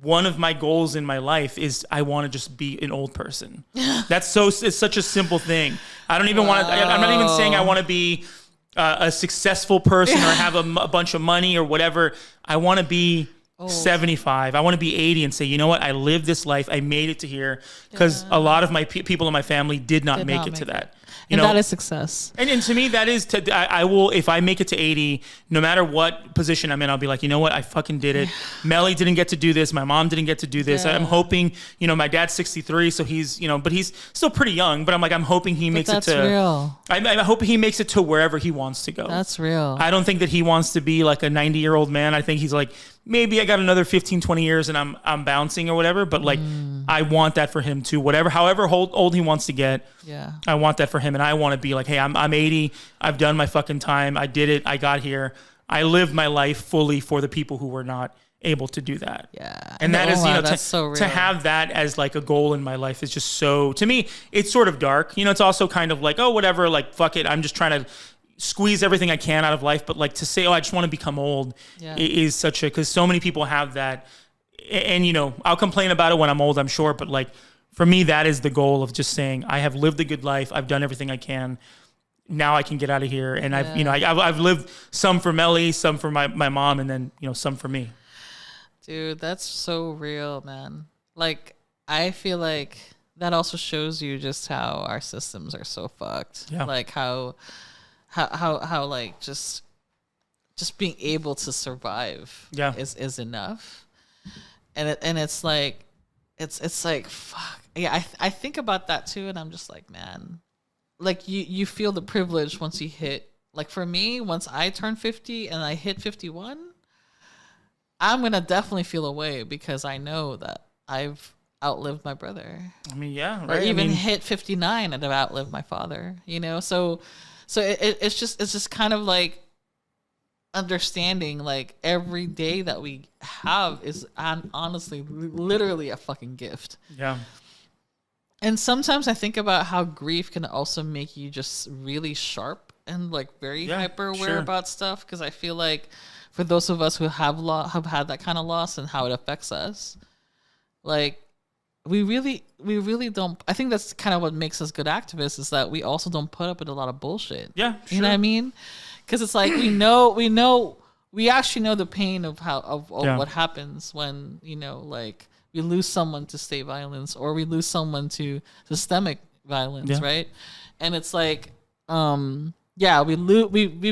one of my goals in my life is I want to just be an old person. It's such a simple thing. I don't even want to, I'm not even saying I want to be a successful person or have a bunch of money or whatever. I want to be 75. I want to be 80 and say, you know what? I lived this life. I made it to here because a lot of my people in my family did not make it to that. And that is success. And to me, that is, I will, if I make it to 80, no matter what position I'm in, I'll be like, you know what? I fucking did it. Melly didn't get to do this. My mom didn't get to do this. I'm hoping, my dad's 63, so he's, but he's still pretty young. But I'm like, I'm hoping he makes it to. That's real. I hope he makes it to wherever he wants to go. That's real. I don't think that he wants to be like a 90-year-old man. I think he's like, maybe I got another 15, 20 years and I'm bouncing or whatever. But like, I want that for him too. However old he wants to get. Yeah. I want that for him. And I want to be like, hey, I'm 80. I've done my fucking time. I did it. I got here. I lived my life fully for the people who were not able to do that. Yeah. And that is, that's so real. To have that as like a goal in my life is just so, to me, it's sort of dark. It's also kind of like, oh, whatever, like, fuck it. I'm just trying to squeeze everything I can out of life. But like to say, oh, I just want to become old is such a, because so many people have that. And, I'll complain about it when I'm old, I'm sure. But like, for me, that is the goal of just saying, I have lived a good life. I've done everything I can. Now I can get out of here. And I've lived some for Melly, some for my mom, and then, some for me. Dude, that's so real, man. Like, I feel like that also shows you just how our systems are so fucked. Yeah. Like how how like just being able to survive is enough. And it's like it's like fuck. Yeah, I think about that too, and I'm just like, man, like you feel the privilege once you hit, like for me, once I turn 50 and I hit 51, I'm gonna definitely feel away because I know that I've outlived my brother. I mean, yeah, right. Or even hit 59 and I've outlived my father, you know? So it's just kind of like understanding like every day that we have is honestly literally a fucking gift. Yeah. And sometimes I think about how grief can also make you just really sharp and like very hyper aware about stuff, because I feel like for those of us who have had that kind of loss and how it affects us, like we really don't. I think that's kind of what makes us good activists, is that we also don't put up with a lot of bullshit. Yeah, sure. You know what I mean? Because it's like we actually know the pain of what happens when, you know, like we lose someone to state violence or we lose someone to systemic violence, right? And it's like, we've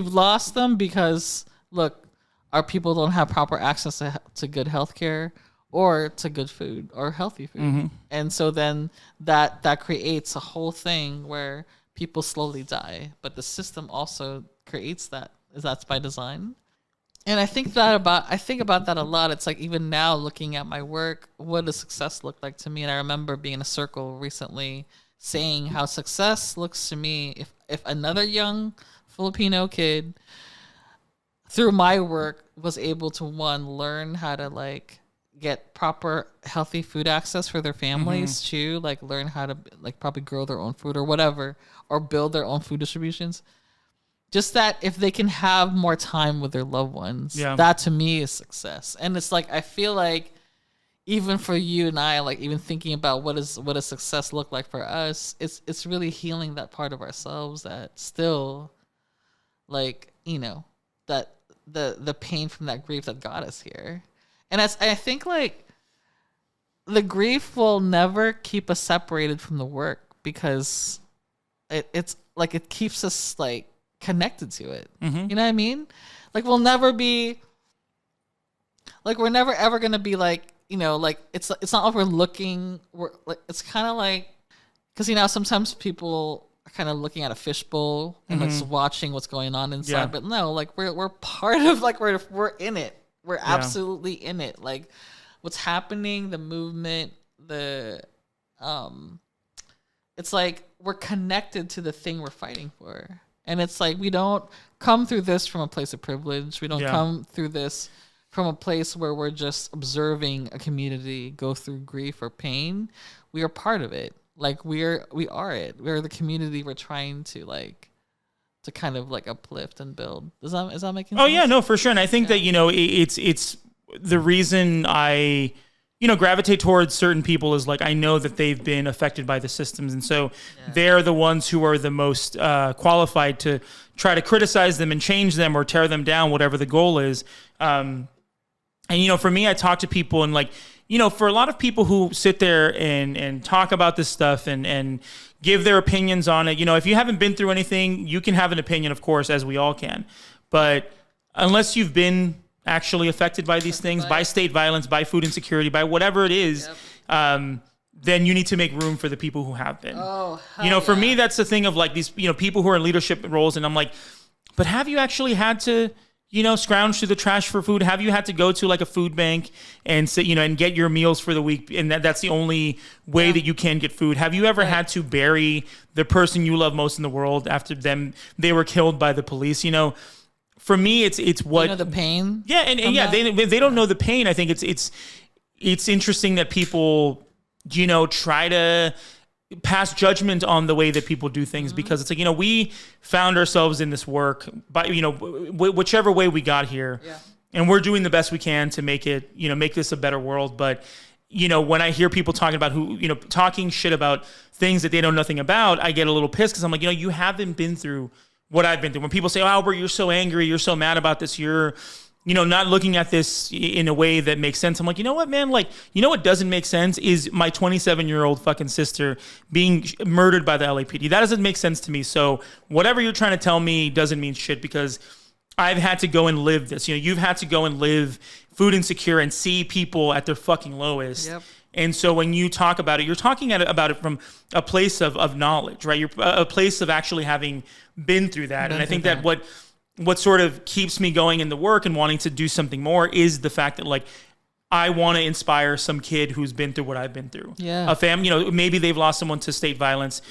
lost them because look, our people don't have proper access to good healthcare or to good food or healthy food. And so then that creates a whole thing where people slowly die, but the system also creates that. That's by design. And I think about that a lot. It's like, even now looking at my work, what does success look like to me? And I remember being in a circle recently saying how success looks to me if another young Filipino kid through my work was able to, one, learn how to like get proper healthy food access for their families, too, like learn how to like probably grow their own food or whatever, or build their own food distributions. Just that if they can have more time with their loved ones, that to me is success. And it's like, I feel like even for you and I, like even thinking about what does success look like for us, it's really healing that part of ourselves that still, like, you know, that the pain from that grief that got us here. And I think like the grief will never keep us separated from the work, because it's like it keeps us like connected to it. You know what I mean? Like we're never ever gonna be like, you know, like it's not like we're like, it's kind of like, because, you know, sometimes people are kind of looking at a fishbowl and like just watching what's going on inside, but no, like we're part of, like we're in it. We're absolutely in it. Like what's happening, the movement, it's like we're connected to the thing we're fighting for. And it's like, we don't come through this from a place of privilege. We don't come through this from a place where we're just observing a community go through grief or pain. We are part of it. Like we are it. We're the community we're trying to like, to kind of like uplift and build. Is that making sense? Oh yeah, no, for sure. And I think that, you know, it's the reason I, you know, gravitate towards certain people is like, I know that they've been affected by the systems. And so they're the ones who are the most qualified to try to criticize them and change them or tear them down, whatever the goal is. And, you know, for me, I talk to people and like, you know, for a lot of people who sit there and talk about this stuff and give their opinions on it, you know, if you haven't been through anything, you can have an opinion, of course, as we all can. But unless you've been actually affected by these things, by state violence, by food insecurity, by whatever it is, then you need to make room for the people who have been. You know, for me, that's the thing of like these, you know, people who are in leadership roles, and I'm like, but have you actually had to, you know, scrounge through the trash for food? Have you had to go to like a food bank and sit, you know, and get your meals for the week, and that's the only way that you can get food? Have you ever had to bury the person you love most in the world after they were killed by the police? You know, for me, it's what, you know, the pain. Yeah, and they don't know the pain. I think it's interesting that people, you know, try to pass judgment on the way that people do things, because it's like, you know, we found ourselves in this work by, you know, whichever way we got here, and we're doing the best we can to make it, you know, make this a better world. But, you know, when I hear people talking about talking shit about things that they know nothing about, I get a little pissed, because I'm like, you know, you haven't been through what I've been through. When people say, oh, Albert, you're so angry, you're so mad about this, you're not looking at this in a way that makes sense. I'm like, you know what, man? Like, what doesn't make sense is my 27-year-old fucking sister being murdered by the LAPD. That doesn't make sense to me. So whatever you're trying to tell me doesn't mean shit, because I've had to go and live this. You've had to go and live food insecure and see people at their fucking lowest. Yep. And so when you talk about it, you're talking about it from a place of knowledge, right? You're a place of actually having been through that. And I think that what sort of keeps me going in the work and wanting to do something more is the fact that, like, I want to inspire some kid who's been through what I've been through. Yeah. A family, maybe they've lost someone to state violence,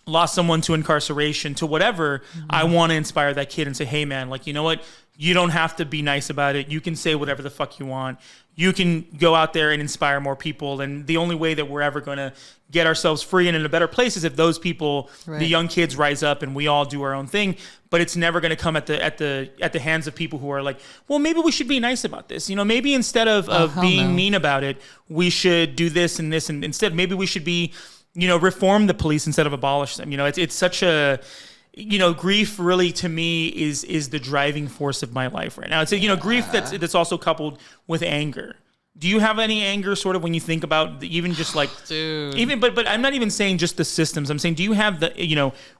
lost someone to incarceration, to whatever. Mm-hmm. I want to inspire that kid and say, hey, man, like, you know what? You don't have to be nice about it. You can say whatever the fuck you want. You can go out there and inspire more people. And the only way that we're ever going to get ourselves free and in a better place is if those people, right, the young kids, rise up and we all do our own thing. But it's never going to come at the hands of people who are like, well, maybe we should be nice about this. Maybe instead of being mean about it, we should do this and this. And instead, maybe we should be, reform the police instead of abolish them. It's such a... grief really to me is the driving force of my life right now. It's grief that's also coupled with anger. Do you have any anger sort of when you think about even just like, dude, even, but I'm not even saying just the systems. I'm saying, do you have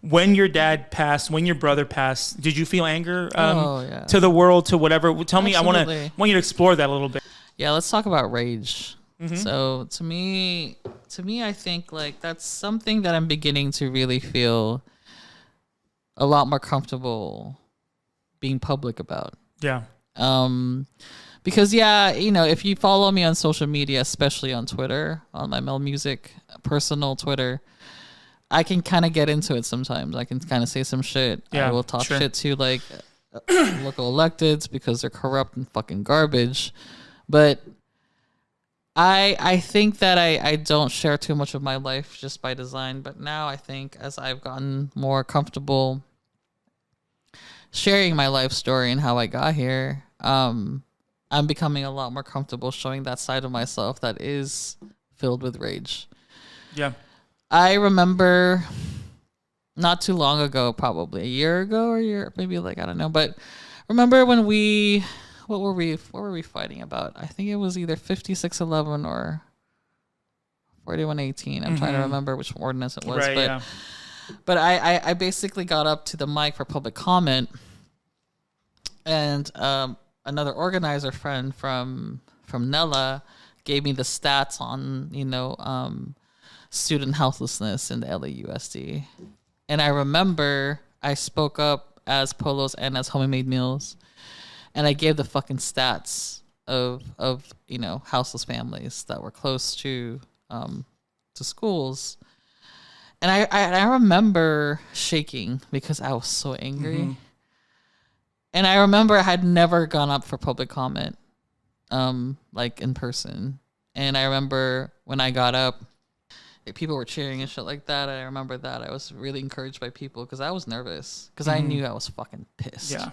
when your dad passed, when your brother passed, did you feel anger to the world, to whatever? Tell me, Absolutely. I want you to explore that a little bit. Yeah. Let's talk about rage. Mm-hmm. So to me, I think like that's something that I'm beginning to really feel a lot more comfortable being public about. Yeah. Because if you follow me on social media, especially on Twitter, on my Mel Music personal Twitter, I can kind of get into it sometimes. I can kind of say some shit. Yeah, I will talk shit to like local electeds because they're corrupt and fucking garbage. But I think that I don't share too much of my life just by design. But now I think as I've gotten more comfortable sharing my life story and how I got here, I'm becoming a lot more comfortable showing that side of myself that is filled with rage. Yeah. I remember not too long ago, probably a year ago or maybe like, I don't know, but remember when what were we fighting about? I think it was either 5611 or 4118. I'm trying to remember which ordinance it was, right, but I basically got up to the mic for public comment, and another organizer friend from Nella gave me the stats on student houselessness in the LAUSD, and I remember I spoke up as Polos and as Homemade Meals, and I gave the fucking stats of houseless families that were close to schools. And I remember shaking because I was so angry. Mm-hmm. And I remember I had never gone up for public comment, like in person. And I remember when I got up, people were cheering and shit like that. And I remember that I was really encouraged by people because I was nervous because I knew I was fucking pissed. Yeah.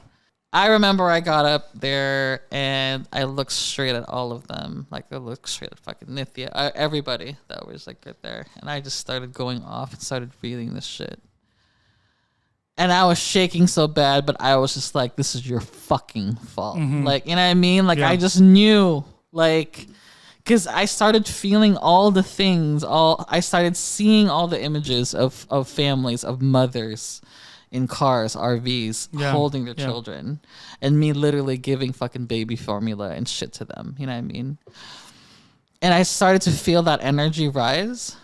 I remember I got up there and I looked straight at all of them. Like I looked straight at fucking Nithya, everybody that was like right there. And I just started going off and started feeling this shit. And I was shaking so bad, but I was just like, this is your fucking fault. Mm-hmm. Like, you know what I mean? Like I just knew, like, because I started feeling all the things, I started seeing all the images of families, of mothers in cars, RVs, holding their children, and me literally giving fucking baby formula and shit to them. You know what I mean? And I started to feel that energy rise,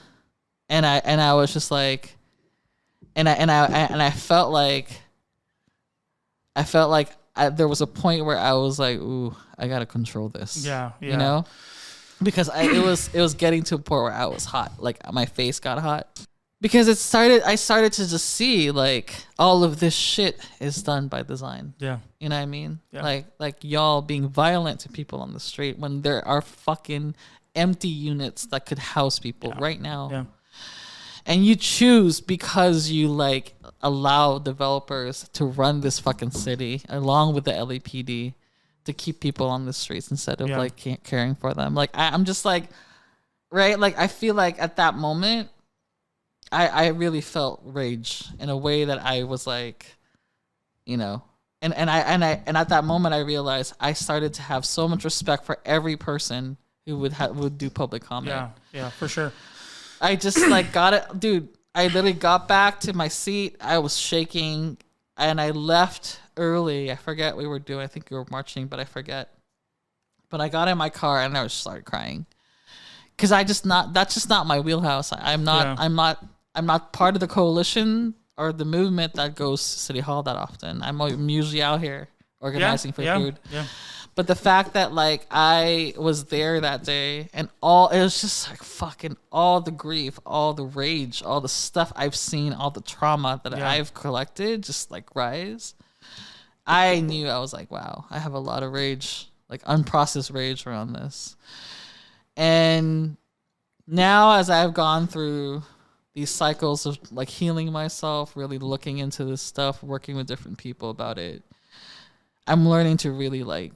and I was just like, and I felt like there was a point where I was like, ooh, I gotta control this. Yeah. You know, because it was getting to a point where I was hot, like my face got hot. Because I started to just see like all of this shit is done by design. Yeah. You know what I mean? Yeah. Like y'all being violent to people on the street when there are fucking empty units that could house people right now. Yeah. And you choose because you like allow developers to run this fucking city along with the LAPD to keep people on the streets instead of like caring for them. Like I'm just like, right? Like I feel like at that moment, I really felt rage in a way that I was like, And at that moment I realized I started to have so much respect for every person who would do public comment. Yeah, for sure. I just like got it, dude. I literally got back to my seat. I was shaking, and I left early. I forget what we were doing. I think we were marching, but I forget. But I got in my car and I just started crying because that's just not my wheelhouse. I'm not part of the coalition or the movement that goes to City Hall that often. I'm usually out here organizing for food. Yeah. But the fact that like I was there that day and it was just like fucking all the grief, all the rage, all the stuff I've seen, all the trauma that I've collected just like rise. I knew, I was like, wow, I have a lot of rage, like unprocessed rage around this. And now as I've gone through these cycles of like healing myself, really looking into this stuff, working with different people about it, I'm learning to really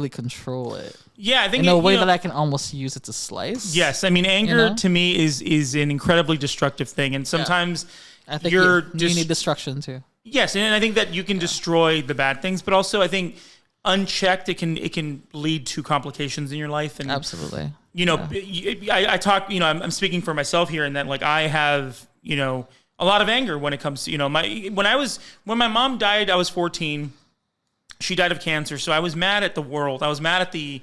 control it. Yeah, I think in a way that I can almost use it to slice. Yes, I mean anger to me is an incredibly destructive thing, and sometimes I think you need destruction too. Yes, and I think that you can destroy the bad things, but also I think unchecked it can lead to complications in your life. And absolutely, I talk. I'm speaking for myself here, and that like I have a lot of anger when it comes to when my mom died. I was 14. She died of cancer, so I was mad at the world. I was mad at the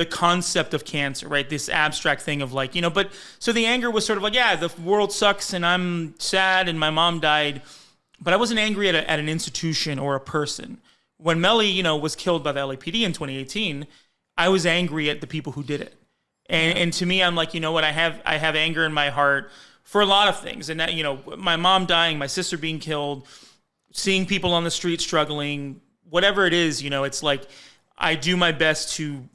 concept of cancer, right? This abstract thing of like, but so the anger was sort of like, yeah, the world sucks and I'm sad and my mom died, but I wasn't angry at an institution or a person. When Melly, was killed by the LAPD in 2018, I was angry at the people who did it. And to me, I'm like, you know what? I have anger in my heart for a lot of things. And that, my mom dying, my sister being killed, seeing people on the street struggling, whatever it is, it's like I do my best to,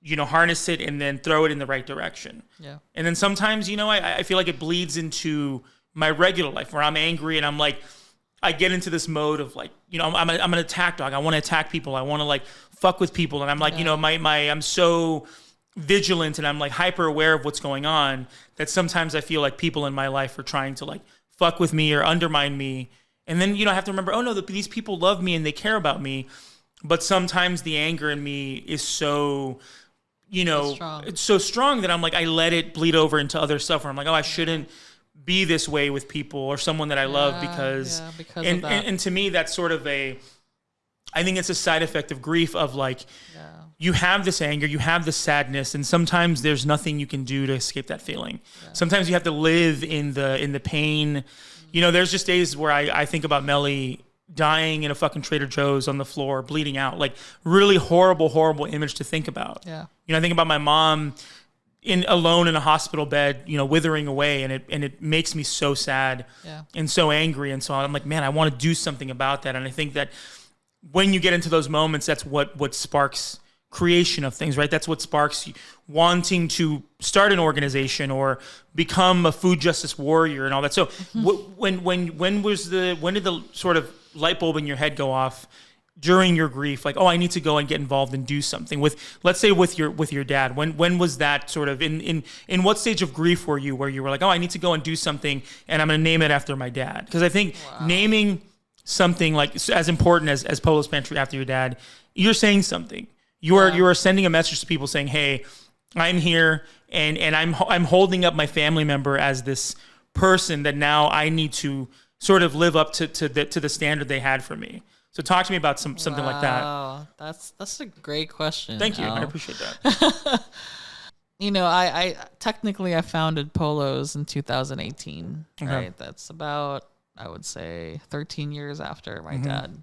harness it and then throw it in the right direction. Yeah. And then sometimes, I feel like it bleeds into my regular life where I'm angry and I'm like, I get into this mode of like, I'm an attack dog. I want to attack people. I want to like fuck with people. And I'm like, I'm so vigilant and I'm like hyper aware of what's going on that sometimes I feel like people in my life are trying to like fuck with me or undermine me. And then, I have to remember, these people love me and they care about me. But sometimes the anger in me is so, it's so strong that I'm like, I let it bleed over into other stuff where I'm like, I shouldn't be this way with people or someone that I love because of that. And to me, that's sort of I think it's a side effect of grief of like, you have this anger, you have this sadness, and sometimes there's nothing you can do to escape that feeling. Yeah. Sometimes you have to live in the pain. There's just days where I think about Melly dying in a fucking Trader Joe's on the floor, bleeding out. Like, really horrible, horrible image to think about. Yeah. I think about my mom alone in a hospital bed, withering away, and it makes me so sad and so angry. And so I'm like, man, I want to do something about that. And I think that when you get into those moments, that's what sparks creation of things, right? That's what sparks wanting to start an organization or become a food justice warrior and all that. So when did the sort of light bulb in your head go off during your grief? Like, I need to go and get involved and do something with, let's say with your dad. When was that sort of in what stage of grief were you where you were like, I need to go and do something and I'm going to name it after my dad? Because I think naming something like as important as Polo's Pantry after your dad, you're saying something. You are sending a message to people saying, "Hey, I'm here, and I'm holding up my family member as this person that now I need to sort of live up to the standard they had for me." So talk to me about something like that. Wow, that's a great question. Thank you. I appreciate that. I technically I founded Polo's in 2018. Okay. Right, that's about I would say 13 years after my dad.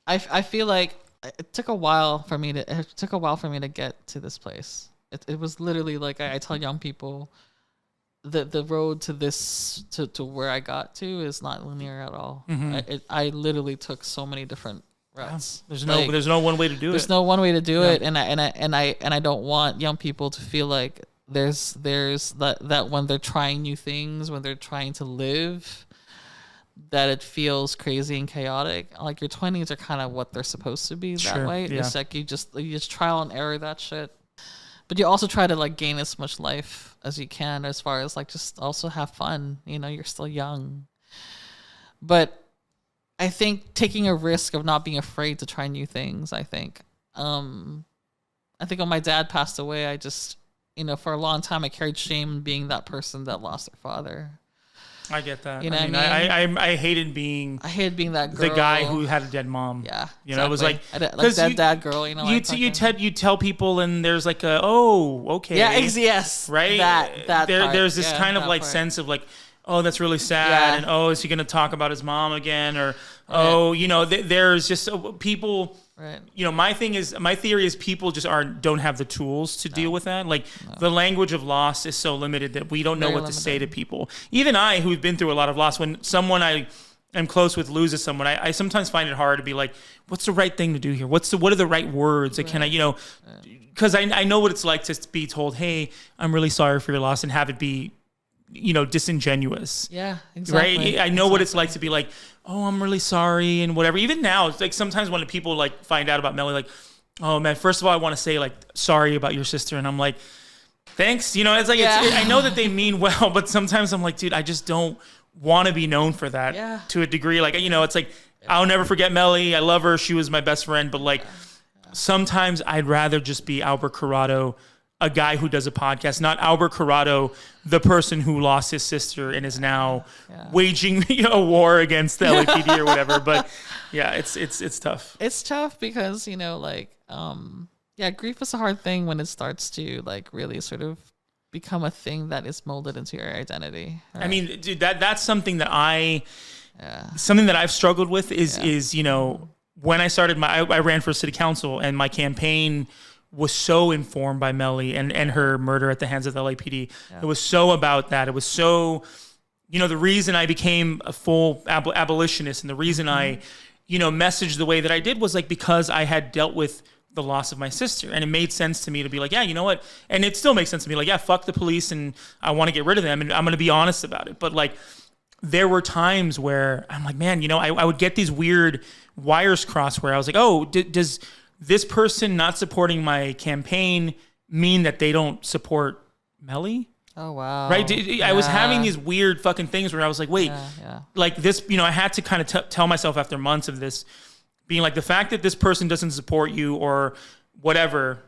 I feel like it took a while for me to get to this place. It was literally like I tell young people, the road to this to where I got to is not linear at all. Mm-hmm. I literally took so many different routes. There's no one way to do it. There's no one way to do it, and I don't want young people to feel like there's that when they're trying new things, when they're trying to live, that it feels crazy and chaotic. Like your 20s are kind of what they're supposed to be that way. Yeah. It's like you just trial and error that shit. But you also try to like gain as much life as you can as far as like just also have fun. You're still young. But I think taking a risk of not being afraid to try new things, I think when my dad passed away, I just, for a long time I carried shame being that person that lost their father. I get that. You know I hated being that girl. The guy who had a dead mom. Yeah. It was like that dad girl, you tell people and there's like okay. Yeah, yes. Right? There's this kind of like sense of like, oh, that's really sad, and is he going to talk about his mom again, or there's just people. Right. My theory is people just don't have the tools to deal with that. Like the language of loss is so limited that we don't know what to say to people. Even I, who've been through a lot of loss, when someone I am close with loses someone, I sometimes find it hard to be like, what's the right thing to do here? What are the right words? Right. Can I, because I know what it's like to be told, hey, I'm really sorry for your loss, and have it be, disingenuous. Yeah, exactly. Right? I know what it's like to be like, oh, I'm really sorry and whatever. Even now, it's like sometimes when people like find out about Melly, like, oh man, first of all, I want to say like sorry about your sister, and I'm like, thanks. It's like I know that they mean well, but sometimes I'm like, dude, I just don't want to be known for that to a degree. Like, it's like I'll never forget Melly. I love her. She was my best friend, but like sometimes I'd rather just be Albert Corado, a guy who does a podcast, not Albert Corado, the person who lost his sister and is now waging a war against the LAPD or whatever. But yeah, it's tough. It's tough because, grief is a hard thing when it starts to like really sort of become a thing that is molded into your identity. Right? I mean, dude, that's something that I've struggled with is when I started I ran for city council, and my campaign was so informed by Melly and her murder at the hands of the LAPD. Yeah. It was so about that. It was so, the reason I became a full abolitionist, and the reason I, messaged the way that I did was like because I had dealt with the loss of my sister, and it made sense to me to be like, yeah, you know what? And it still makes sense to me, like, yeah, fuck the police, and I want to get rid of them, and I'm going to be honest about it. But like, there were times where I'm like, man, I would get these weird wires crossed where I was like, oh, does this person not supporting my campaign mean that they don't support Melly? Oh, wow. Right? I was having these weird fucking things where I was like, wait, like this, I had to kind of tell myself after months of this being like, the fact that this person doesn't support you or whatever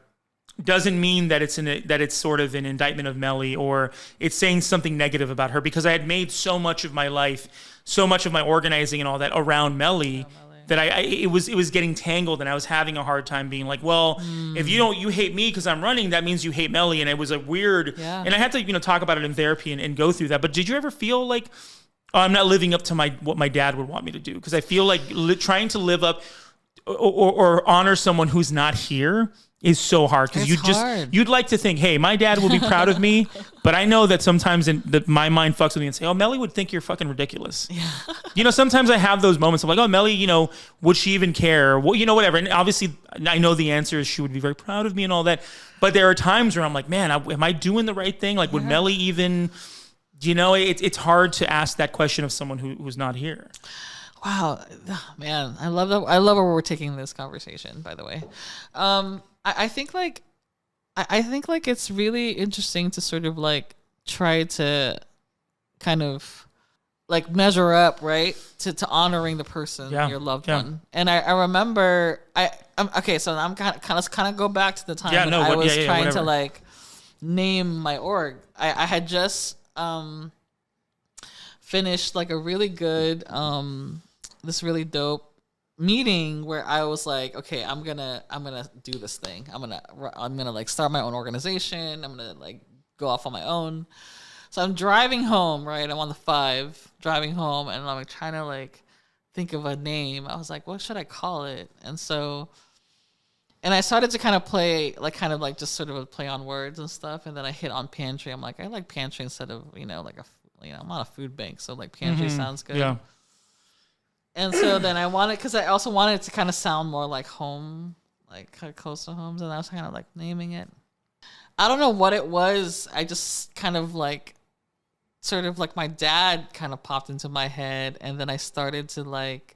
doesn't mean that it's sort of an indictment of Melly, or it's saying something negative about her, because I had made so much of my life, so much of my organizing and all that around Melly. That it was getting tangled, and I was having a hard time being like, well, if you hate me because I'm running, that means you hate Melly. And it was a weird, and I had to talk about it in therapy and go through that. But did you ever feel like, oh, I'm not living up to what my dad would want me to do? Because I feel like trying to live up or honor someone who's not here is so hard, because you'd like to think, hey, my dad will be proud of me, but I know that sometimes my mind fucks with me and say, oh, Melly would think you're fucking ridiculous. Yeah. Sometimes I have those moments of like, oh, Melly, would she even care? Well, whatever. And obviously I know the answer is she would be very proud of me and all that. But there are times where I'm like, man, am I doing the right thing? Like, would Melly even, it's hard to ask that question of someone who's not here. Wow, man, I love that. I love where we're taking this conversation, by the way. I think like it's really interesting to sort of like try to kind of like measure up, right, to honoring the person, your loved one. And I remember I'm okay, so I'm kind of go back to the time when I was trying to like name my org. I had just finished like a really good this really dope meeting where I was like, okay, I'm gonna do this thing. I'm gonna like start my own organization. I'm gonna like go off on my own. So I'm driving home, right? I'm on the 5 driving home, and I'm like trying to like think of a name. I was like, what should I call it? And I started to kind of play like just sort of a play on words and stuff. And then I hit on Pantry. I'm like, I like Pantry instead of like I'm not a food bank, so like Pantry sounds good. Yeah. And so then because I also wanted it to kind of sound more like home, like kind of close to homes, and I was kind of like naming it. I don't know what it was. I just kind of like, sort of like my dad kind of popped into my head, and then I started to like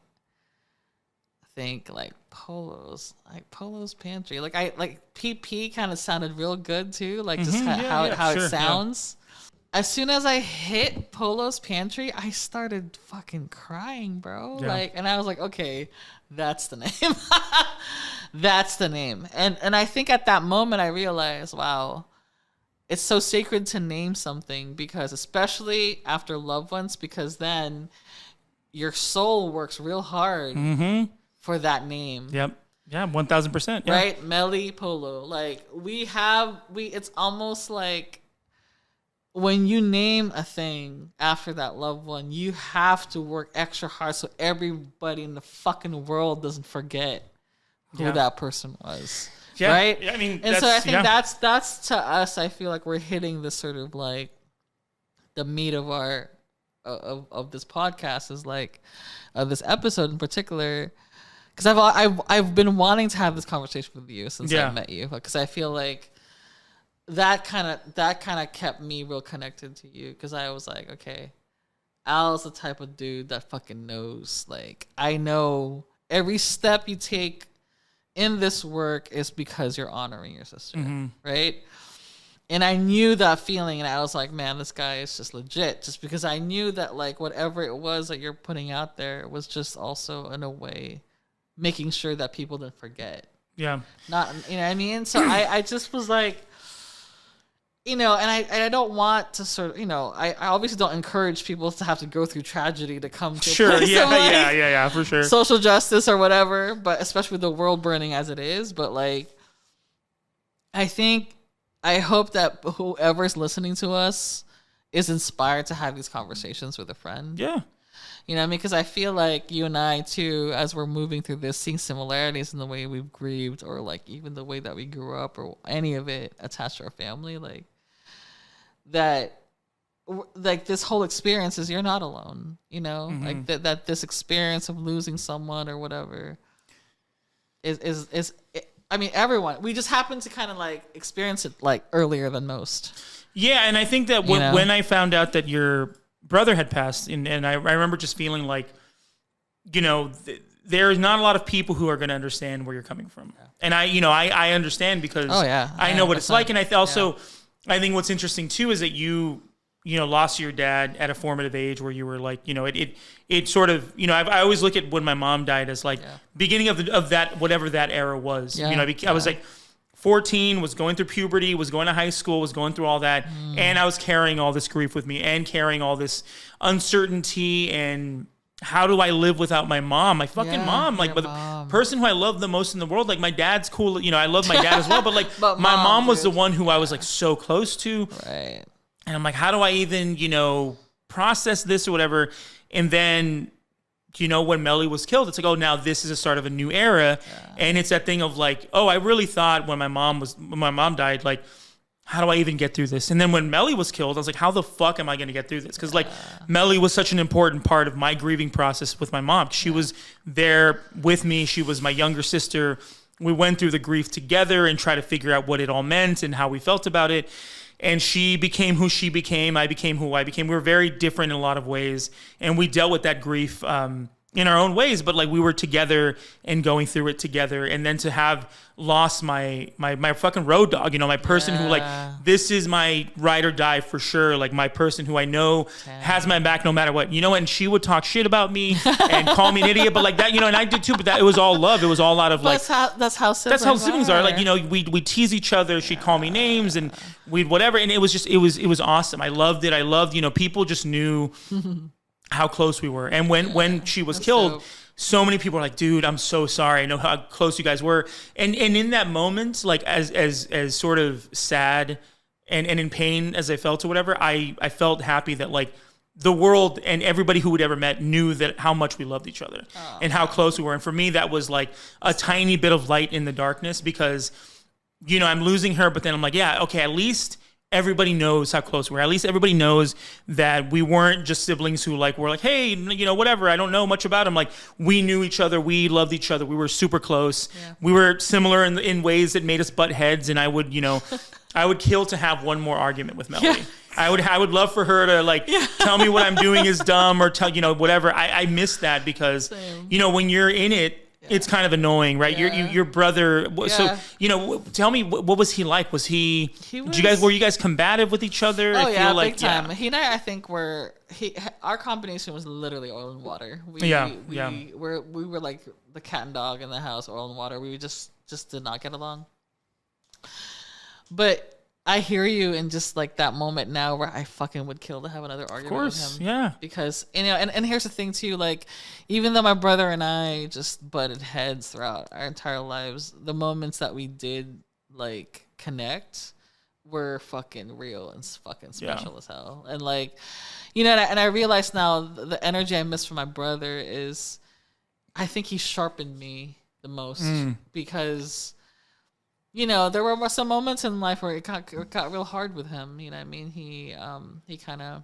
think like Polo's Pantry. Like PP kind of sounded real good too, like just how it sounds. as soon as I hit Polo's Pantry, I started fucking crying, bro. Yeah. And I was like, okay, that's the name. That's the name. And I think at that moment I realized, wow, it's so sacred to name something, because especially after loved ones, because then your soul works real hard for that name. Yep. Yeah, 1000%. Yeah. Right? Melly Polo. Like it's almost like when you name a thing after that loved one, you have to work extra hard so everybody in the fucking world doesn't forget who that person was. Yeah. Right? Yeah, I mean, and so I think that's to us, I feel like we're hitting this sort of like the meat of our of this podcast, is like this episode in particular, because I've been wanting to have this conversation with you since I met you, because I feel like that kind of kept me real connected to you, because I was like, okay, Al's the type of dude that fucking knows. Like, I know every step you take in this work is because you're honoring your sister, right? And I knew that feeling, and I was like, man, this guy is just legit. Just because I knew that, like, whatever it was that you're putting out there was just also, in a way, making sure that people didn't forget. Yeah. Not, you know what I mean? So I just was like, you know, and I don't want to sort of, you know, I obviously don't encourage people to have to go through tragedy to come to a place of, like, yeah, for sure, social justice or whatever, but especially with the world burning as it is. But like, I hope that whoever's listening to us is inspired to have these conversations with a friend. Yeah. You know what I mean? Because I feel like you and I, too, as we're moving through this, seeing similarities in the way we've grieved, or like even the way that we grew up, or any of it attached to our family, like that, like this whole experience is, you're not alone, you know, like that this experience of losing someone or whatever is I mean, everyone, we just happen to kind of like experience it like earlier than most. Yeah. And I think that when I found out that your brother had passed, and I remember just feeling like, you know, there's not a lot of people who are going to understand where you're coming from. Yeah. And I understand, because I know what it's like. And I think what's interesting too is that you lost your dad at a formative age where you were like, you know, it sort of, you know, I always look at when my mom died as like beginning of that, whatever that era was. Yeah. You know, I was like 14, was going through puberty, was going to high school, was going through all that. And I was carrying all this grief with me, and carrying all this uncertainty, and how do I live without my mom? My fucking mom, like, but the person who I love the most in the world. Like, my dad's cool, you know, I love my dad as well, but like, my mom was the one who I was like so close to. Right. And I'm like, how do I even, you know, process this or whatever? And then, you know, when Melly was killed, it's like, oh, now this is a start of a new era. Yeah. And it's that thing of like, oh, I really thought when my mom died, like, how do I even get through this? And then when Melly was killed, I was like, how the fuck am I going to get through this? Because like, Melly was such an important part of my grieving process with my mom. She was there with me. She was my younger sister. We went through the grief together and tried to figure out what it all meant and how we felt about it. And she became who she became. I became who I became. We were very different in a lot of ways. And we dealt with that grief in our own ways, but like, we were together and going through it together. And then to have lost my fucking road dog, you know, my person who like, this is my ride or die for sure. Like, my person who I know has my back no matter what, you know, and she would talk shit about me and call me an idiot, but like that, you know, and I did too, but that, it was all love. It was all out of like, that's how siblings are. Like, you know, we tease each other. She'd call me names and we'd whatever. And it was just, it was awesome. I loved it. I loved, you know, people just knew how close we were. And when she was killed, so many people were like, dude, I'm so sorry. I know how close you guys were. And in that moment, like, as sort of sad and in pain as I felt or whatever, I felt happy that like the world and everybody who would ever met knew that how much we loved each other and how close we were. And for me, that was like a tiny bit of light in the darkness, because, you know, I'm losing her, but then I'm like, yeah, okay, at least everybody knows how close we were. At least everybody knows that we weren't just siblings who like were like, hey, you know, whatever, I don't know much about him. Like, we knew each other, we loved each other, we were super close. Yeah. We were similar in ways that made us butt heads, and I would, you know, I would kill to have one more argument with Melody. Yeah. I would love for her to like tell me what I'm doing is dumb, or tell, you know, whatever. I miss that, because you know, when you're in it, it's kind of annoying, right? Your brother. So tell me, what was he like? Was he? Were you guys combative with each other? Oh yeah, big time. He and I think our combination was literally oil and water. We were like the cat and dog in the house, oil and water. We just did not get along. But I hear you in just like that moment now where I fucking would kill to have another argument with him. Yeah. Because, and here's the thing too, like, even though my brother and I just butted heads throughout our entire lives, the moments that we did like connect were fucking real and fucking special as hell. And like, and I realize now the energy I miss from my brother is, I think he sharpened me the most because there were some moments in life where it got real hard with him. You know what I mean? He kind of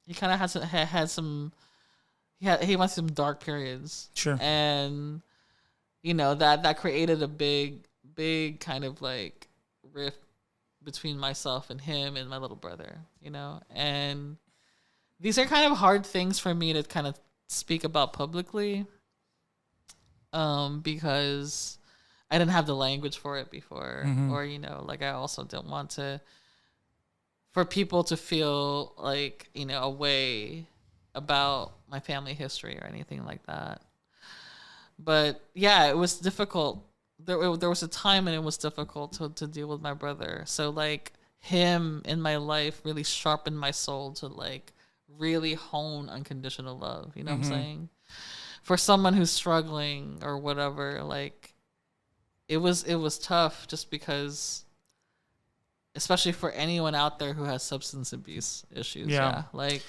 he went through some dark periods. Sure. And that created a big kind of like rift between myself and him and my little brother, And these are kind of hard things for me to kind of speak about publicly. Because I didn't have the language for it before, or like I also didn't want for people to feel like a way about my family history or anything like that. But yeah, it was difficult. There was a time when it was difficult to deal with my brother. So like him in my life really sharpened my soul to like really hone unconditional love. You know what I'm saying? For someone who's struggling or whatever, like. It was tough just because, especially for anyone out there who has substance abuse issues. Yeah. Like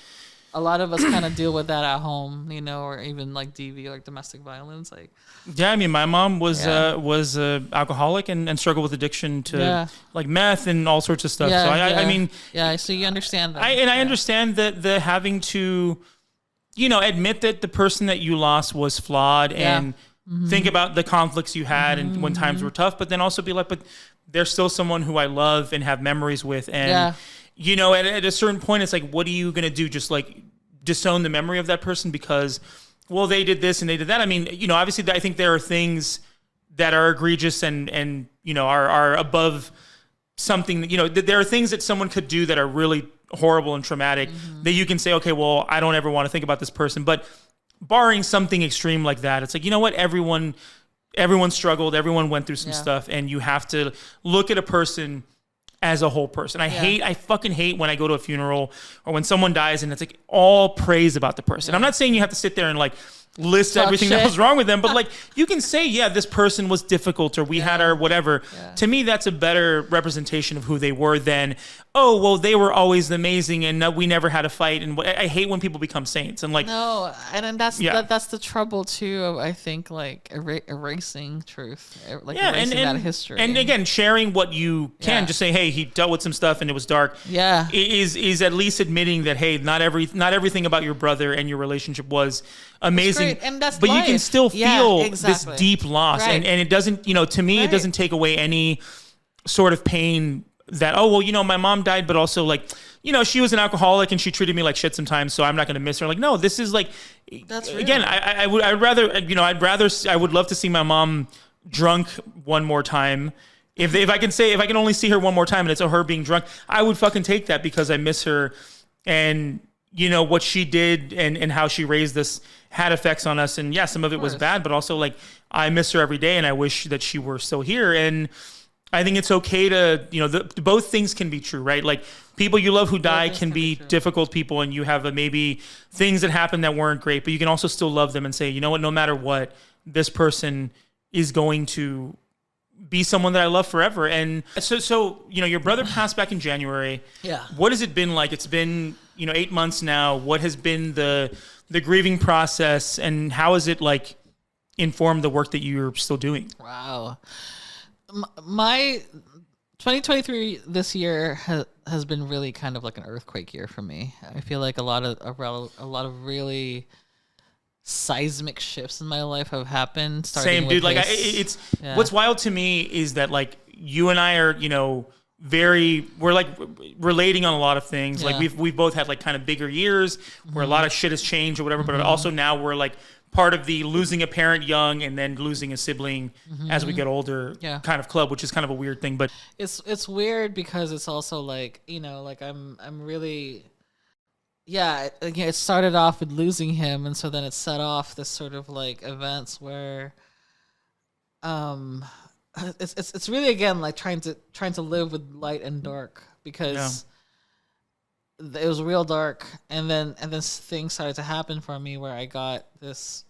a lot of us kind of deal with that at home, or even like DV, like domestic violence. Like, yeah, I mean, my mom was alcoholic and struggled with addiction to like meth and all sorts of stuff. So I mean, so you understand that. I understand that the having to, admit that the person that you lost was flawed and. Think about the conflicts you had and when times were tough, but then also be like, but there's still someone who I love and have memories with. And, at a certain point, it's like, what are you going to do? Just like disown the memory of that person because, well, they did this and they did that. I mean, obviously I think there are things that are egregious and are above something, there are things that someone could do that are really horrible and traumatic that you can say, okay, well, I don't ever want to think about this person. But barring something extreme like that, it's like, what? Everyone struggled. Everyone went through some stuff. And you have to look at a person as a whole person. I fucking hate when I go to a funeral or when someone dies and it's like all praise about the person. I'm not saying you have to sit there and like list everything that was wrong with them, but like you can say, this person was difficult or we had our whatever. To me, that's a better representation of who they were than, oh, well, they were always amazing and we never had a fight. And I hate when people become saints and like, no, and that's the trouble too of, I think, like erasing truth, like erasing that history. And again, sharing what you can, just say, hey, he dealt with some stuff and it was dark. Yeah, is at least admitting that, hey, not everything about your brother and your relationship was amazing, and that's but life. You can still feel this deep loss, and it doesn't, to me, it doesn't take away any sort of pain that, oh, well, my mom died, but also like, she was an alcoholic and she treated me like shit sometimes, so I'm not going to miss her. Like, no, this is like, that's real. Again, I would love to see my mom drunk one more time. If I can only see her one more time and it's her being drunk, I would fucking take that because I miss her. And what she did and how she raised us had effects on us. And some of it was bad, but also like I miss her every day and I wish that she were still here. And I think it's okay to, both things can be true, right? Like people you love who die can be difficult people and you have maybe things that happened that weren't great, but you can also still love them and say, you know what, no matter what, this person is going to be someone that I love forever. And so your brother passed back in January. Yeah. What has it been like? It's been, 8 months now. What has been the grieving process and how has it like informed the work that you're still doing? Wow. My 2023 this year has been really kind of like an earthquake year for me. I feel like a lot of really seismic shifts in my life have happened. Same, dude. Like it's what's wild to me is that like you and I are, we're like relating on a lot of things. Yeah. Like we've both had like kind of bigger years where a lot of shit has changed or whatever, but also now we're like part of the losing a parent young and then losing a sibling as we get older kind of club, which is kind of a weird thing. But it's weird because it's also like, you know, like I'm really, it started off with losing him, and so then it set off this sort of like events where it's really again like trying to live with light and dark, because it was real dark, and then things started to happen for me where I got this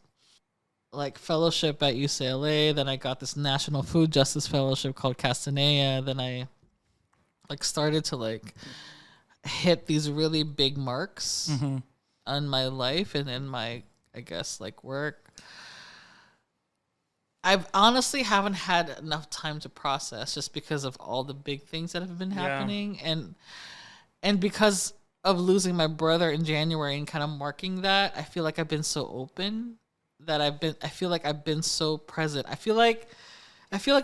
like fellowship at UCLA, then I got this National Food Justice Fellowship called Castanea, then I like started to like hit these really big marks on my life and in my, I guess, like work. I honestly haven't had enough time to process just because of all the big things that have been happening, and because of losing my brother in January and kind of marking that, I feel like I've been so open that I feel like I've been so present. I feel like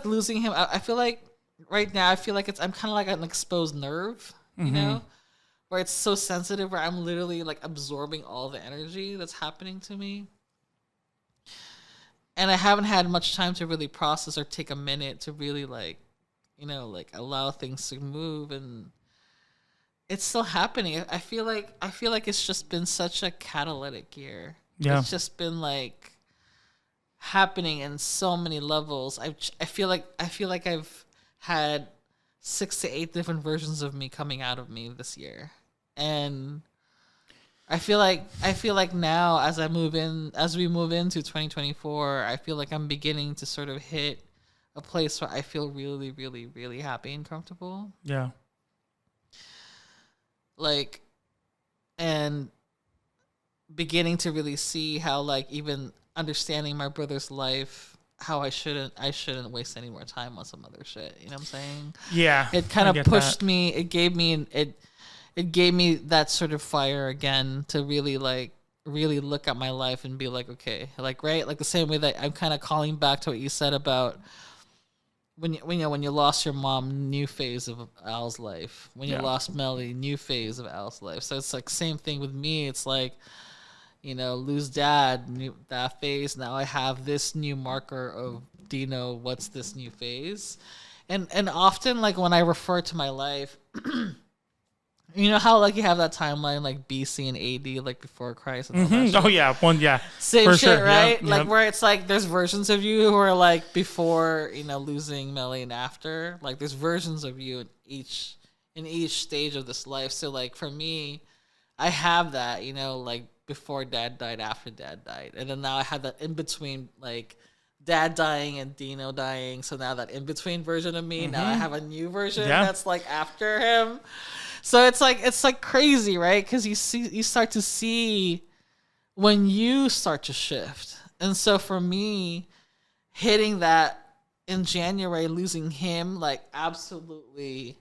losing him, I feel like right now I'm kind of like an exposed nerve, you know, where it's so sensitive, where I'm literally like absorbing all the energy that's happening to me. And I haven't had much time to really process or take a minute to really like, you know, like allow things to move, and it's still happening. I feel like it's just been such a catalytic year. Yeah. It's just been like happening in so many levels. I feel like I've had 6 to 8 different versions of me coming out of me this year. And I feel like now as we move into 2024, I feel like I'm beginning to sort of hit a place where I feel really, really, really happy and comfortable. Yeah. Like, and beginning to really see how, like, even understanding my brother's life, how I shouldn't waste any more time on some other shit. You know what I'm saying? Yeah. It kind of pushed me. It gave me that sort of fire again to really look at my life and be like, okay, like, right, like the same way that I'm kind of calling back to what you said about when you lost your mom, new phase of Al's life. When you lost Melly, new phase of Al's life. So it's like same thing with me. It's like, you know, lose dad, that phase. Now I have this new marker of, do you know what's this new phase? And often, like, when I refer to my life, you know how, like, you have that timeline, like, BC and AD, like, before Christ and all that shit? Oh, yeah. Same for shit, sure. right? Yeah. Like, where it's, like, there's versions of you who are, like, before, you know, losing Melly and after. Like, there's versions of you in each stage of this life. So, like, for me, I have that, you know, like, before dad died, after dad died. And then now I have that in-between, like, dad dying and Dino dying. So now that in-between version of me, now I have a new version that's, like, after him. So it's like crazy, right? Because you start to see when you start to shift. And so for me, hitting that in January, losing him, like, absolutely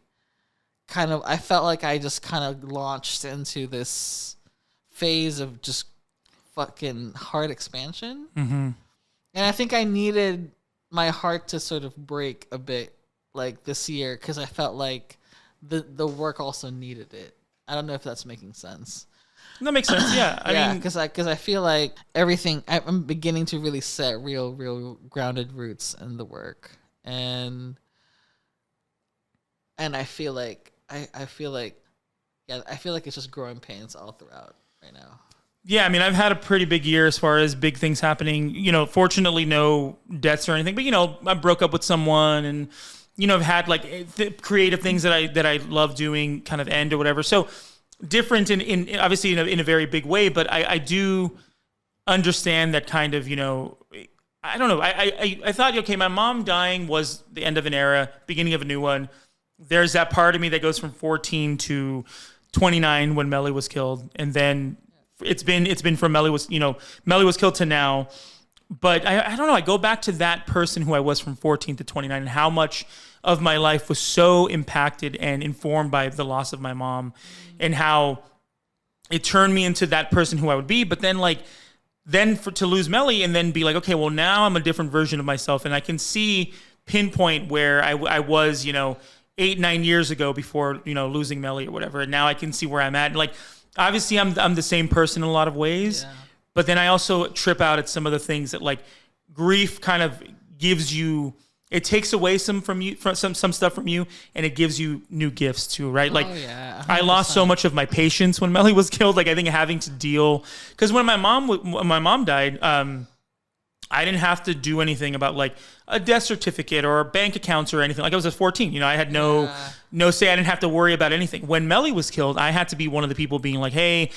kind of, I felt like I just kind of launched into this phase of just fucking heart expansion. And I think I needed my heart to sort of break a bit, like, this year, because I felt like the work also needed it. I don't know if that's making sense. That makes sense. Yeah. I mean, because I feel like everything, I'm beginning to really set real grounded roots in the work, and I feel like I feel like it's just growing pains all throughout right now. Yeah, I mean, I've had a pretty big year as far as big things happening. You know, fortunately, no deaths or anything. But, you know, I broke up with someone, and, you know, I've had, like, creative things that I love doing kind of end or whatever. So different in obviously in a very big way. But I do understand that kind of, you know, I don't know. I thought, okay, my mom dying was the end of an era, beginning of a new one. There's that part of me that goes from 14 to 29 when Melly was killed, and then it's been from Melly was killed to now. But I don't know. I go back to that person who I was from 14 to 29, and how much of my life was so impacted and informed by the loss of my mom, and how it turned me into that person who I would be. But then, to lose Melly and then be like, okay, well, now I'm a different version of myself, and I can pinpoint where I was, you know, 8-9 years ago before, losing Melly or whatever. And now I can see where I'm at. And like, obviously I'm the same person in a lot of ways, but then I also trip out at some of the things that like grief kind of gives you. It takes away some stuff from you, and it gives you new gifts too, right? Like, I lost so much of my patience when Melly was killed. Like, I think having to deal, because when my mom died, I didn't have to do anything about like a death certificate or bank accounts or anything. Like, I was at 14, I had no say. I didn't have to worry about anything. When Melly was killed, I had to be one of the people being like, hey,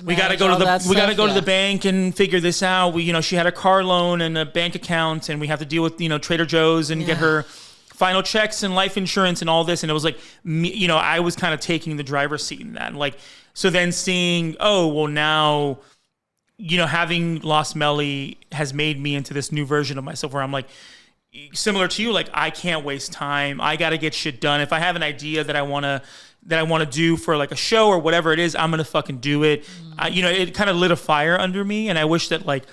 we got to go to the bank and figure this out. She had a car loan and a bank account, and we have to deal with, Trader Joe's and get her final checks and life insurance and all this. And it was like, me, I was kind of taking the driver's seat in that. And like, so then seeing, oh, well now, having lost Melly has made me into this new version of myself where I'm like, similar to you, like, I can't waste time. I got to get shit done. If I have an idea that I want to do for like a show or whatever it is, I'm going to fucking do it. It kind of lit a fire under me. And I wish that like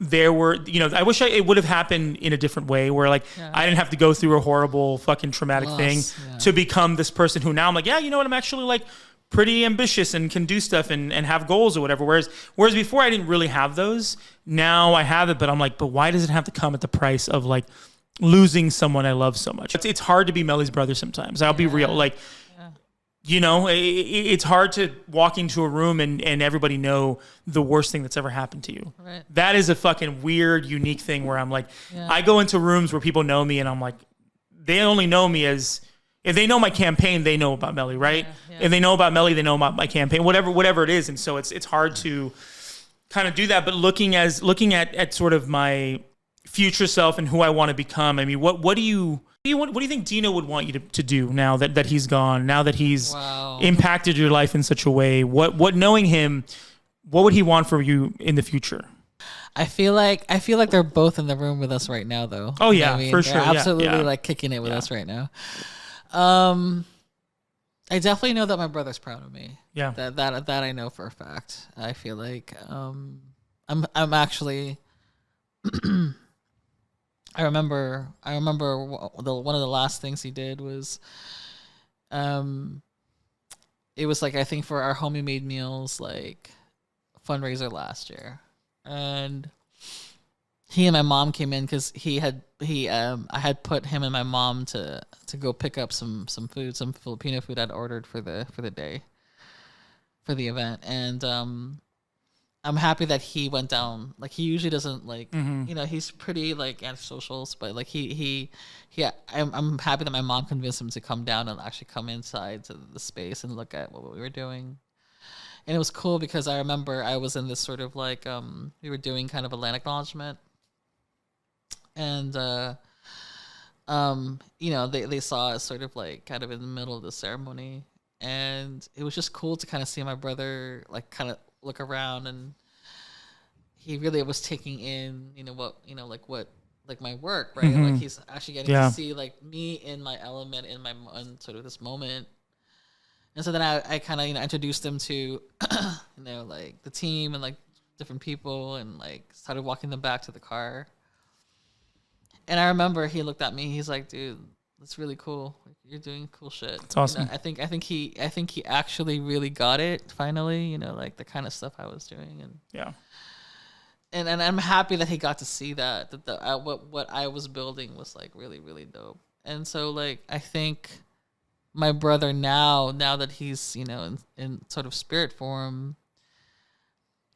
there were, I wish it would have happened in a different way where like I didn't have to go through a horrible fucking traumatic thing to become this person who now I'm like, I'm actually like pretty ambitious and can do stuff and have goals or whatever. Whereas before I didn't really have those. Now I have it, but I'm like, but why does it have to come at the price of like losing someone I love so much? It's hard to be Melly's brother sometimes. I'll be real. Like, it's hard to walk into a room and everybody know the worst thing that's ever happened to you. Right. That is a fucking weird, unique thing where I'm like, I go into rooms where people know me and I'm like, they only know me as, if they know my campaign, they know about Melly, right? If they know about Melly, they know about my campaign, whatever it is. And so it's hard to kind of do that. But looking at sort of my future self and who I want to become, I mean, what do you think Dino would want you to do now that he's gone, now that he's impacted your life in such a way? What knowing him, what would he want for you in the future? I feel like they're both in the room with us right now, though. Oh yeah, for sure. They're absolutely like kicking it with us right now. I definitely know that my brother's proud of me. Yeah, that I know for a fact. I feel like I'm actually. I remember one of the last things he did was, it was like, I think for our Homie Made Meals like fundraiser last year, and he and my mom came in because I had put him and my mom to go pick up some food, some Filipino food I'd ordered for the day, for the event, and I'm happy that he went down. Like, he usually doesn't like, he's pretty like antisocials, but like I'm happy that my mom convinced him to come down and actually come inside to the space and look at what we were doing. And it was cool because I remember I was in this sort of like, we were doing kind of a land acknowledgement, and they saw us sort of like kind of in the middle of the ceremony, and it was just cool to kind of see my brother like kind of look around, and he really was taking in like my work, right? Like, he's actually getting to see like me in my element, in sort of this moment. And so then I kind of introduced him to like the team and like different people, and like started walking them back to the car. And I remember he looked at me, he's like, dude, that's really cool. Like, you're doing cool shit. It's awesome. I think he actually really got it finally, like the kind of stuff I was doing. And I'm happy that he got to see that what I was building was like really, really dope. And so like, I think my brother now that he's, in sort of spirit form,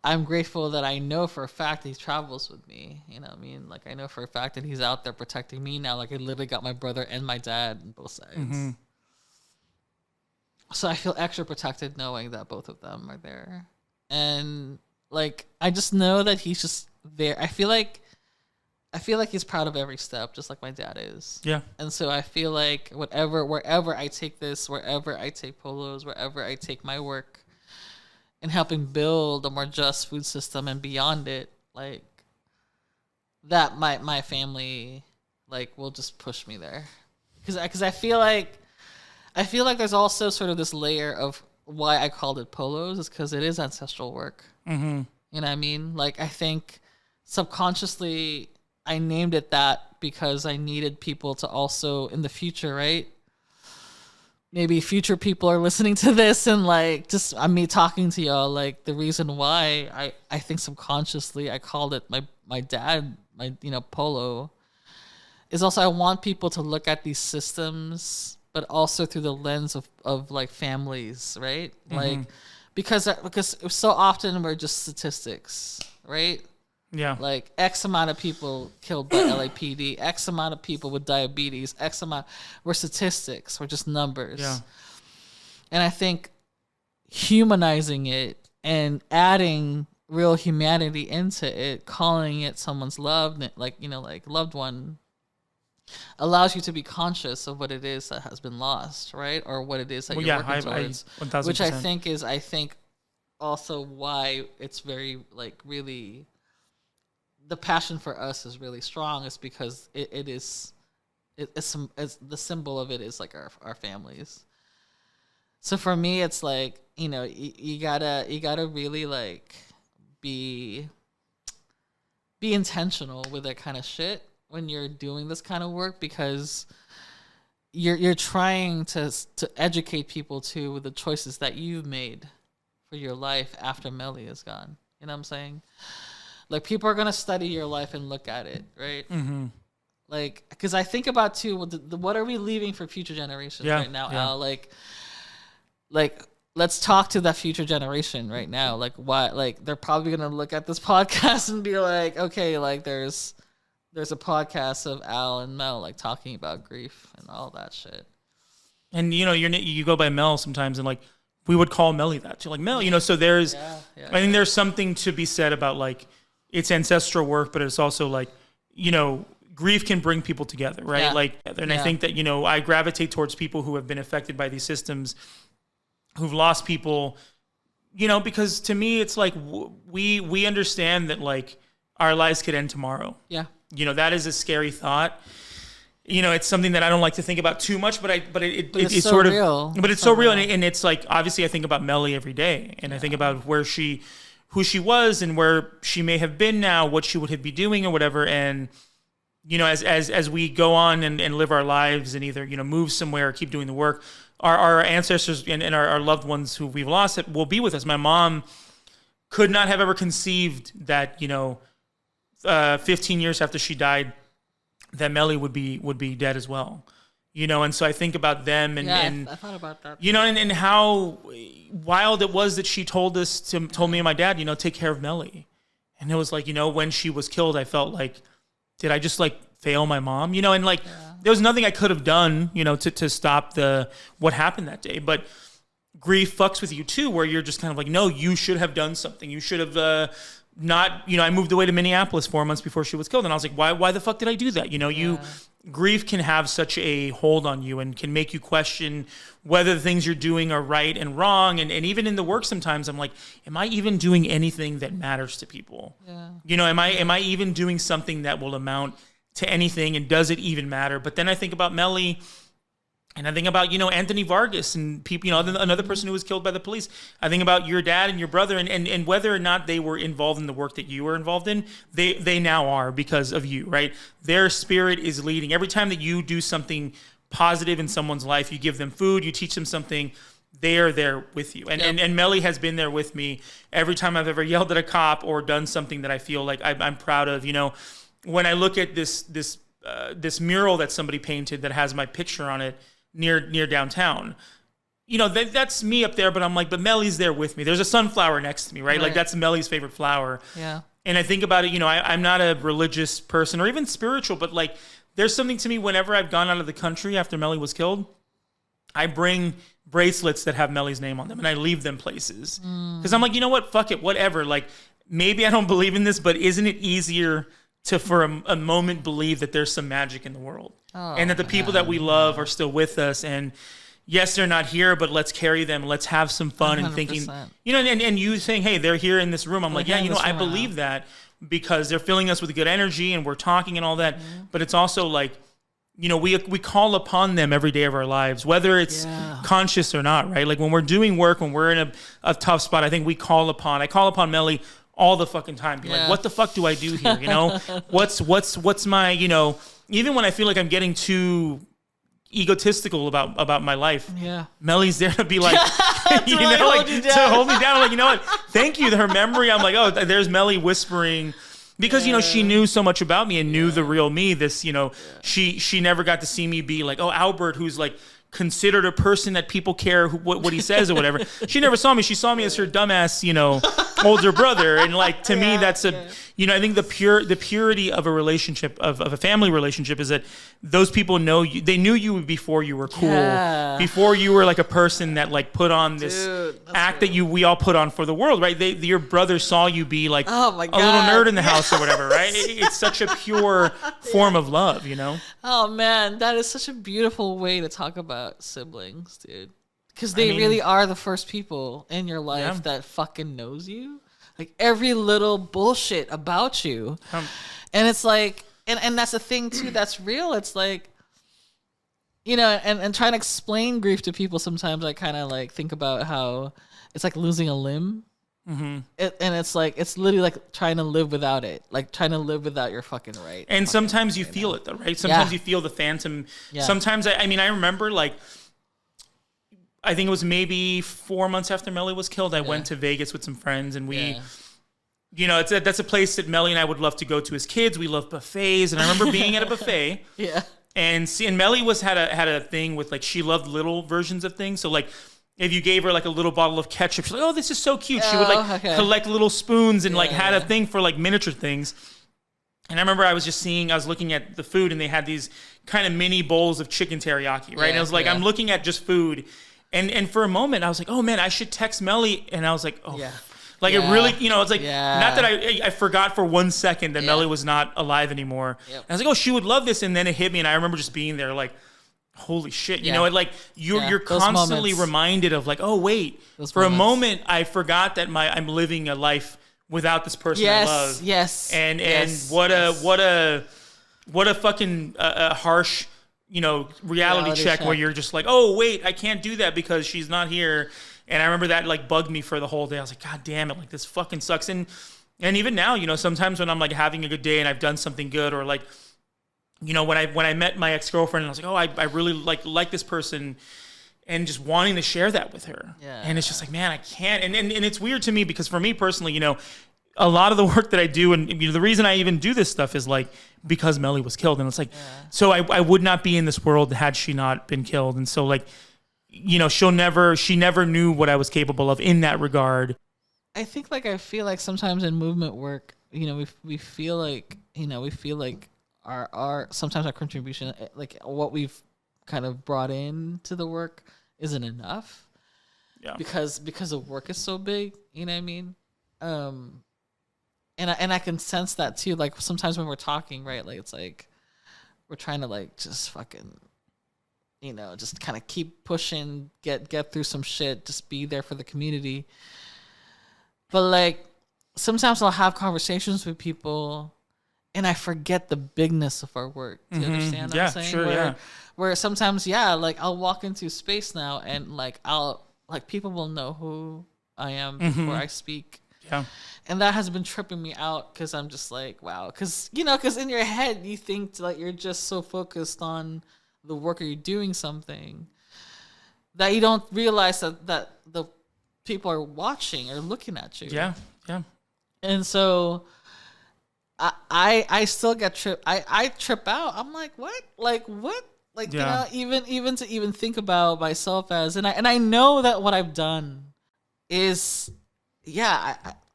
I'm grateful that I know for a fact that he travels with me. You know what I mean? Like, I know for a fact that he's out there protecting me now. Like, I literally got my brother and my dad on both sides. So I feel extra protected knowing that both of them are there. And like, I just know that he's just there. I feel like he's proud of every step, just like my dad is. Yeah. And so I feel like wherever I take this, wherever I take Polos, wherever I take my work, and helping build a more just food system and beyond it, like, that my family like will just push me there, because I feel like there's also sort of this layer of why I called it Polos is because it is ancestral work. You know what I mean? Like, I think subconsciously I named it that because I needed people to also in the future, right? maybe future people are listening to this and like just me talking to y'all, like the reason why I think subconsciously I called it my dad, Polo, is also I want people to look at these systems, but also through the lens of like families, right? Like because so often we're just statistics, right? Yeah. Like X amount of people killed by LAPD, X amount of people with diabetes, X amount. We're statistics. We're just numbers. Yeah. And I think humanizing it and adding real humanity into it, calling it someone's loved, like loved one, allows you to be conscious of what it is that has been lost, right? Or what it is that you're working towards. 1000%. Which I think also why it's very like really. The passion for us is really strong is because it's the symbol of it is like our families. So for me, it's like, you gotta really like be intentional with that kind of shit when you're doing this kind of work, because you're trying to educate people too with the choices that you've made for your life after Melly is gone. You know what I'm saying? Like, people are going to study your life and look at it, right? Mm-hmm. Like, because I think about, too, what are we leaving for future generations right now, Al? Like, let's talk to that future generation right now. Like, why? Like, they're probably going to look at this podcast and be like, okay, like, there's a podcast of Al and Mel, like, talking about grief and all that shit. And, you go by Mel sometimes, and, like, we would call Melly that. You're like, Mel, so there's, I think there's something to be said about, like, it's ancestral work, but it's also like, grief can bring people together, right? Yeah. Like, and I think that, I gravitate towards people who have been affected by these systems, who've lost people, because to me, it's like, we understand that, like, our lives could end tomorrow. Yeah. That is a scary thought. It's something that I don't like to think about too much, but it's so sort of real. But it's so real, and it's like, obviously I think about Melly every day, and I think about who she was and where she may have been now, what she would be doing or whatever. And, as we go on and live our lives and either, move somewhere or keep doing the work, our ancestors and our loved ones who we've lost will be with us. My mom could not have ever conceived that, 15 years after she died, that Melly would be dead as well. And so I think about them and I thought about that. And how wild it was that she told me and my dad, take care of Melly. And it was like, when she was killed, I felt like, did I just like fail my mom? And like, there was nothing I could have done, to stop what happened that day. But grief fucks with you too, where you're just kind of like, no, you should have done something. You should have, not, I moved away to Minneapolis 4 months before she was killed. And I was like, why the fuck did I do that? Grief can have such a hold on you and can make you question whether the things you're doing are right and wrong. And even in the work, sometimes I'm like, am I even doing anything that matters to people? Yeah. Am I even doing something that will amount to anything? And does it even matter? But then I think about Melly, and I think about, Anthony Vargas and people, another person who was killed by the police. I think about your dad and your brother and whether or not they were involved in the work that you were involved in, they now are because of you, right? Their spirit is leading. Every time that you do something positive in someone's life, you give them food, you teach them something, they are there with you. And Melly has been there with me every time I've ever yelled at a cop or done something that I feel like I'm proud of. When I look at this mural that somebody painted that has my picture on it, near downtown, that's me up there, but I'm like, but Melly's there with me. There's a sunflower next to me, right? Like, that's Melly's favorite flower. Yeah. And I think about it, I'm not a religious person or even spiritual, but like, there's something to me whenever I've gone out of the country after Melly was killed, I bring bracelets that have Melly's name on them and I leave them places. Because I'm like, you know what? Fuck it, whatever. Like, maybe I don't believe in this, but isn't it easier to, for a moment, believe that there's some magic in the world? And that the people that we love are still with us. And yes, they're not here, but let's carry them. Let's have some fun 100%. And thinking, and you saying, hey, they're here in this room. I'm like, yeah, I believe that because they're filling us with good energy and we're talking and all that. Mm-hmm. But it's also like, we call upon them every day of our lives, whether it's conscious or not, right? Like when we're doing work, when we're in a tough spot, I think I call upon Melly all the fucking time. Be like, what the fuck do I do here? What's my, even when I feel like I'm getting too egotistical about my life. Yeah. Melly's there to be like, To hold me down. I'm like, you know what? Thank you. Her memory. I'm like, oh, there's Melly whispering. Because, she knew so much about me and knew the real me. This, she never got to see me be like, oh, Albert, who's like considered a person that people care what he says or whatever. She never saw me. She saw me as her dumbass, older brother. And like, to me, that's I think the purity of a relationship, of a family relationship, is that those people know you. They knew you before you were cool, before you were like a person that like put on this act that we all put on for the world, right? Your brother saw you be like a little nerd in the house or whatever, right? It's such a pure form of love, Oh man, that is such a beautiful way to talk about siblings, dude. Because they really are the first people in your life that fucking knows you. Like every little bullshit about you. And it's like, and that's the thing too, that's real. It's like, and trying to explain grief to people, sometimes I kind of like think about how it's like losing a limb. Mm-hmm. And it's like, it's literally like trying to live without it, like trying to live without your fucking right. And sometimes you feel it though, right? Sometimes you feel the phantom. Yeah. Sometimes, I remember like, I think it was maybe 4 months after Melly was killed, I went to Vegas with some friends, and we, that's a place that Melly and I would love to go to as kids. We love buffets, and I remember being at a buffet. And Melly had a thing with like, she loved little versions of things. So like, if you gave her like a little bottle of ketchup, she's like, oh, this is so cute. She would like collect little spoons and like had a thing for like miniature things. And I remember I was looking at the food, and they had these kind of mini bowls of chicken teriyaki, right? And I was like, I'm looking at just food. And for a moment, I was like, oh man, I should text Melly. And I was like, oh, like it really, it's like, not that I forgot for 1 second that Melly was not alive anymore. And I was like, oh, she would love this. And then it hit me, and I remember just being there like, holy shit, like you're constantly reminded of like, oh wait, for a moment I forgot that I'm living a life without this person I love. And what a fucking harsh, reality check where you're just like, oh wait, I can't do that because she's not here. And I remember that like bugged me for the whole day. I was like, God damn it, like this fucking sucks. And even now, sometimes when I'm like having a good day and I've done something good, or like, when I met my ex-girlfriend, and I was like, oh, I really like this person, and just wanting to share that with her. And it's just like, man, I can't. And it's weird to me because for me personally, a lot of the work that I do, and the reason I even do this stuff is like because Melly was killed. And it's like, so I would not be in this world had she not been killed. And so like, she never knew what I was capable of in that regard. I feel like sometimes in movement work, we feel like our sometimes our contribution, like what we've kind of brought in to the work, isn't enough. Because the work is so big, you know what I mean? And I can sense that too. Like sometimes when we're talking, right? Like it's like we're trying to like just fucking, just kind of keep pushing, get through some shit, just be there for the community. But like sometimes I'll have conversations with people, and I forget the bigness of our work. Do you understand what I'm saying? Sure, where sometimes, like I'll walk into space now, and like people will know who I am before I speak. And that has been tripping me out, because I'm just like, wow. Because in your head, you think like you're just so focused on the work, or you're doing something, that you don't realize that the people are watching or looking at you. And so I still get tripped. I trip out. I'm like, what? Like what? Like even to think about myself as, and I know that what I've done is,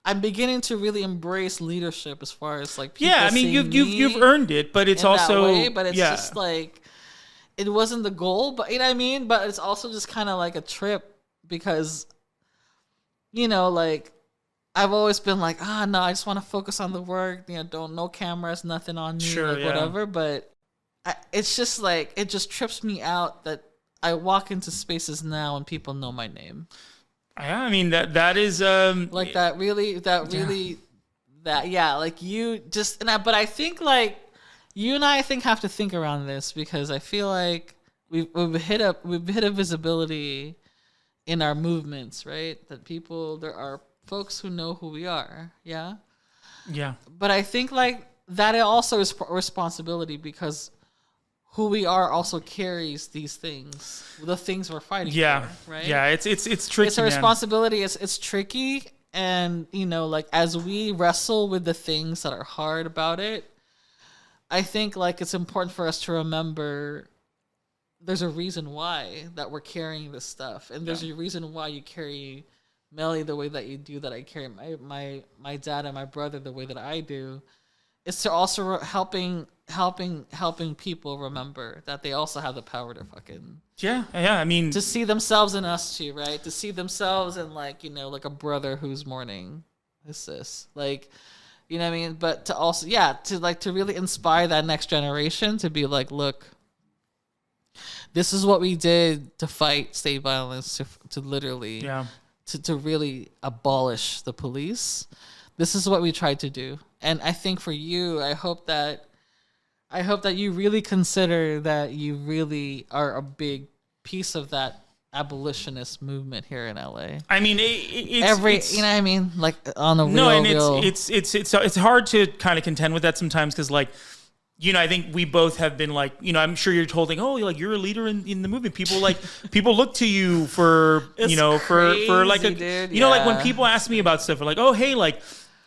I'm beginning to really embrace leadership as far as like people. You've earned it, but it's also just like, it wasn't the goal, but you know what I mean. But it's also just kind of like a trip, because like I've always been like, no, I just want to focus on the work. No cameras, nothing on me, whatever. But it's just like, it just trips me out that I walk into spaces now and people know my name. I mean that is like that really like you just, but I think like you and I think have to think around this, because I feel like we've hit a visibility in our movements, right? That there are folks who know who we are. But I think like that also is responsibility, because who we are also carries these things, the things we're fighting Yeah. for, right? Yeah, it's tricky, It's a responsibility. It's tricky. And, you know, like, as we wrestle with the things that are hard about it, I think, like, it's important for us to remember there's a reason why that we're carrying this stuff. And there's a reason why you carry Melly the way that you do, that I carry my dad and my brother the way that I do. It's to also helping people remember that they also have the power to fucking I mean, to see themselves in us too, right? To see themselves in, like, you know, like a brother who's mourning his sis, like, you know what I mean? But to also to really inspire that next generation to be like, look, this is what we did to fight state violence, to literally to really abolish the police. This is what we tried to do. And I think for you, I hope that you really consider that you really are a big piece of that abolitionist movement here in LA. I mean, it's you know what I mean? Like, on a it's hard to kind of contend with that sometimes, because, like, you know, I think we both have been, like, you know, I'm sure you're told, like, oh, you're a leader in the movement. People look to you for, you know, crazy, for like a, dude. you know, like, when people ask me about stuff, they're like, oh, hey, like,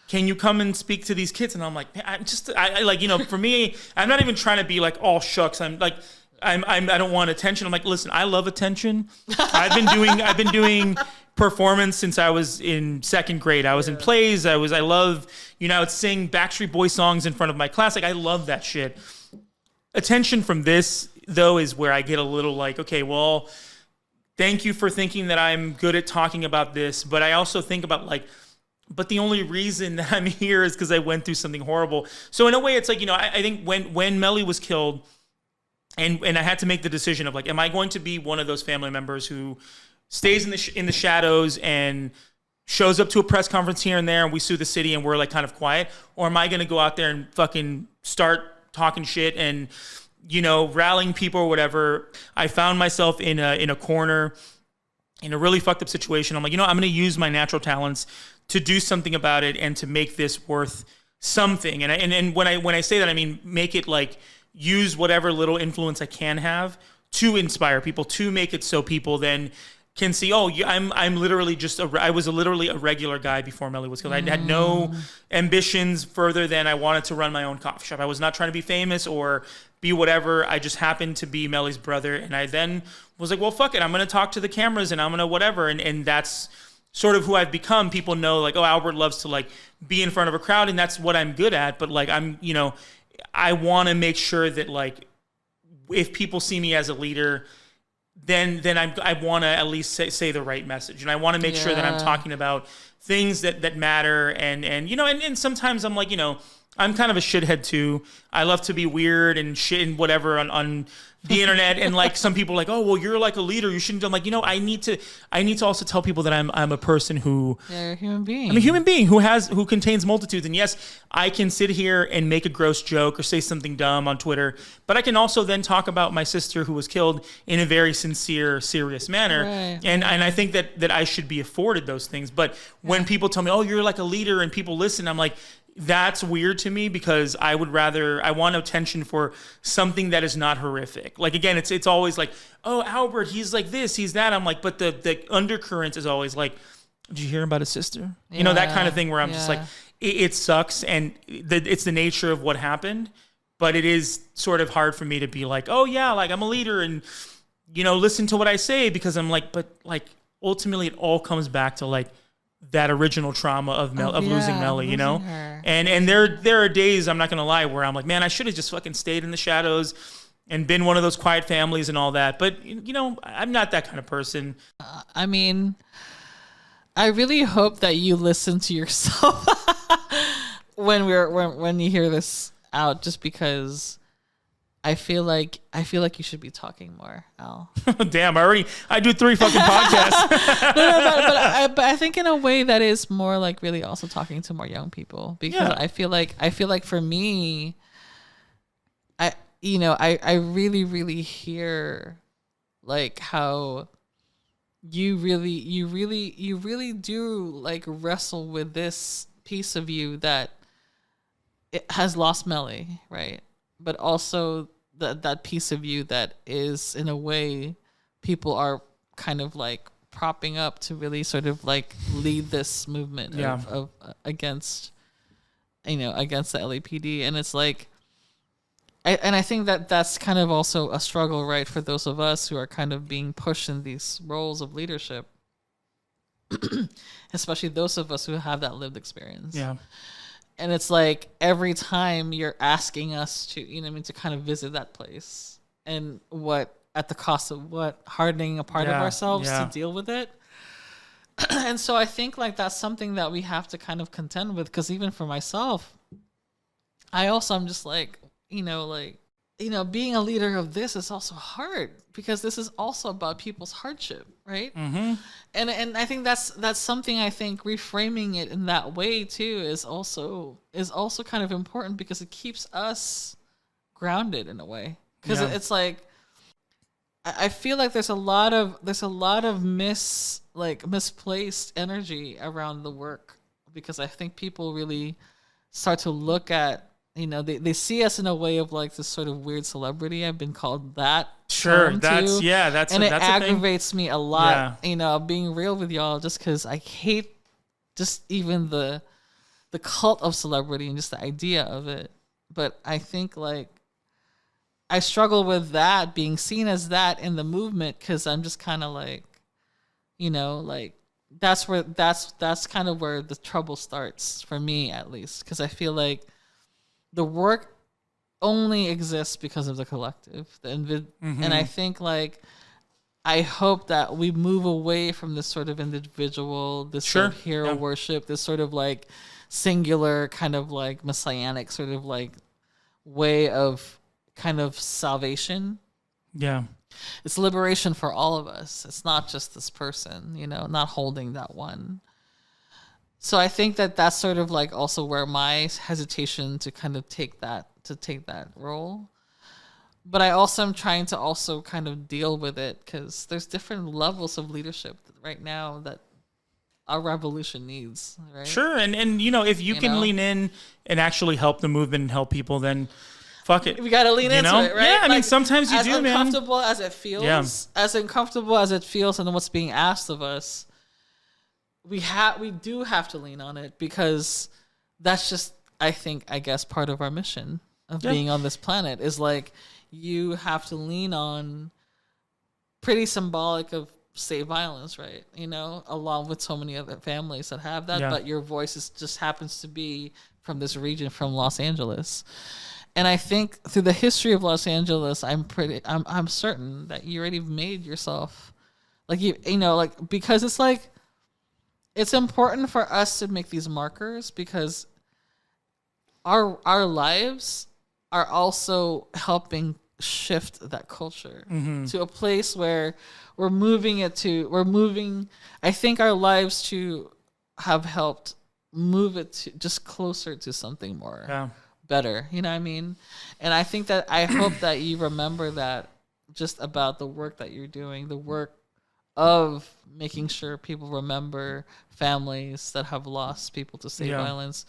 can you come and speak to these kids? And I'm like, man, I like, you know, for me, I'm not even trying to be like, all shucks. I'm like, I don't want attention. I'm like, listen, I love attention. I've been doing performance since I was in second grade. I was in plays. I love, you know, I would sing Backstreet Boy songs in front of my class. Like, I love that shit. Attention from this, though, is where I get a little like, okay, well, thank you for thinking that I'm good at talking about this. But I also think about, like, but the only reason that I'm here is because I went through something horrible. So in a way, it's like, you know, I think when Melly was killed, and I had to make the decision of, like, am I going to be one of those family members who stays in the shadows and shows up to a press conference here and there, and we sue the city and we're, like, kind of quiet, or am I going to go out there and fucking start talking shit and, you know, rallying people or whatever? I found myself in a corner in a really fucked up situation. I'm like, you know, I'm going to use my natural talents to do something about it and to make this worth something. And when I say that, I mean, make it, like, use whatever little influence I can have to inspire people, to make it so people then can see, oh, I'm literally I was literally a regular guy before Melly was killed. I had no ambitions further than I wanted to run my own coffee shop. I was not trying to be famous or be whatever. I just happened to be Melly's brother. And I then was like, well, fuck it. I'm going to talk to the cameras and I'm going to whatever. And that's sort of who I've become. People know, like, oh, Albert loves to, like, be in front of a crowd, and that's what I'm good at. But, like, I'm, you know, I want to make sure that, like, if people see me as a leader, then I want to at least say the right message. And I want to make sure that I'm talking about things that matter. And you know, and sometimes I'm like, you know, I'm kind of a shithead too. I love to be weird and shit and whatever on the internet. And, like, some people are like, oh, well, you're like a leader, you shouldn't. I'm like, you know, I need to also tell people that I'm a person who, you're a human being. I'm a human being who contains multitudes. And yes, I can sit here and make a gross joke or say something dumb on Twitter, but I can also then talk about my sister who was killed in a very sincere, serious manner. Right. And I think that I should be afforded those things. But when people tell me, oh, you're like a leader, and people listen, I'm like, that's weird to me, because I want attention for something that is not horrific. Like, again, it's always like, oh, Albert, he's like this, he's that. I'm like, but the undercurrent is always like, did you hear about his sister? You know, that kind of thing, where I'm just like, it sucks, and it's the nature of what happened. But it is sort of hard for me to be like, oh yeah, like, I'm a leader, and, you know, listen to what I say, because I'm like, but, like, ultimately it all comes back to, like, that original trauma of losing Melly, you know? Her. And there are days, I'm not going to lie, where I'm like, man, I should have just fucking stayed in the shadows and been one of those quiet families and all that. But, you know, I'm not that kind of person. I mean, I really hope that you listen to yourself when you hear this out, just because I feel like you should be talking more, Al. Damn, I do 3 fucking podcasts. but I think in a way that is more like really also talking to more young people, because I feel like for me, I really, really hear, like, how you really do, like, wrestle with this piece of you that it has lost Melly, right? But also that piece of you that is, in a way, people are kind of like propping up to really sort of like lead this movement of against, against the LAPD. And it's like, I think that that's kind of also a struggle, right, for those of us who are kind of being pushed in these roles of leadership, especially those of us who have that lived experience. Yeah. And it's like every time you're asking us to, to kind of visit that place, and what at the cost of what hardening a part of ourselves to deal with it. And so I think like that's something that we have to kind of contend with, because even for myself, I'm just like, being a leader of this is also hard, because this is also about people's hardship, right? Mm-hmm. And I think that's something, I think reframing it in that way too is also kind of important, because it keeps us grounded in a way. Because it's like, I feel like there's a lot of misplaced energy around the work, because I think people really start to look at, they see us in a way of like this sort of weird celebrity. I've been called that. Sure, and it aggravates me a lot. Being real with y'all, just because I hate just even the cult of celebrity and just the idea of it. But I think like I struggle with that, being seen as that in the movement, because I'm just kind of like, that's kind of where the trouble starts for me, at least, because I feel like the work only exists because of the collective, and I think like I hope that we move away from this sort of individual, this sort of hero worship, this sort of like singular kind of like messianic sort of like way of kind of salvation. Yeah. It's liberation for all of us. It's not just this person, not holding that one. So I think that that's sort of like also where my hesitation to kind of take that role. But I also am trying to also kind of deal with it, because there's different levels of leadership right now that our revolution needs, right? Sure. And if you can lean in and actually help the movement and help people, then fuck it. We got to lean into it, right? Yeah, I mean, sometimes you do, man. As uncomfortable as it feels, and what's being asked of us, we do have to lean on it, because that's just, I guess part of our mission of being on this planet is like, you have to lean on, pretty symbolic of save violence, right? Along with so many other families that have that, but your voice just happens to be from this region, from Los Angeles. And I think through the history of Los Angeles, I'm certain that you already made yourself, like, because it's like, it's important for us to make these markers, because our lives are also helping shift that culture to a place where we're moving, I think our lives to have helped move it to just closer to something more better. You know what I mean? And I think that I hope that you remember that, just about the work that you're doing, the work of making sure people remember families that have lost people to state violence,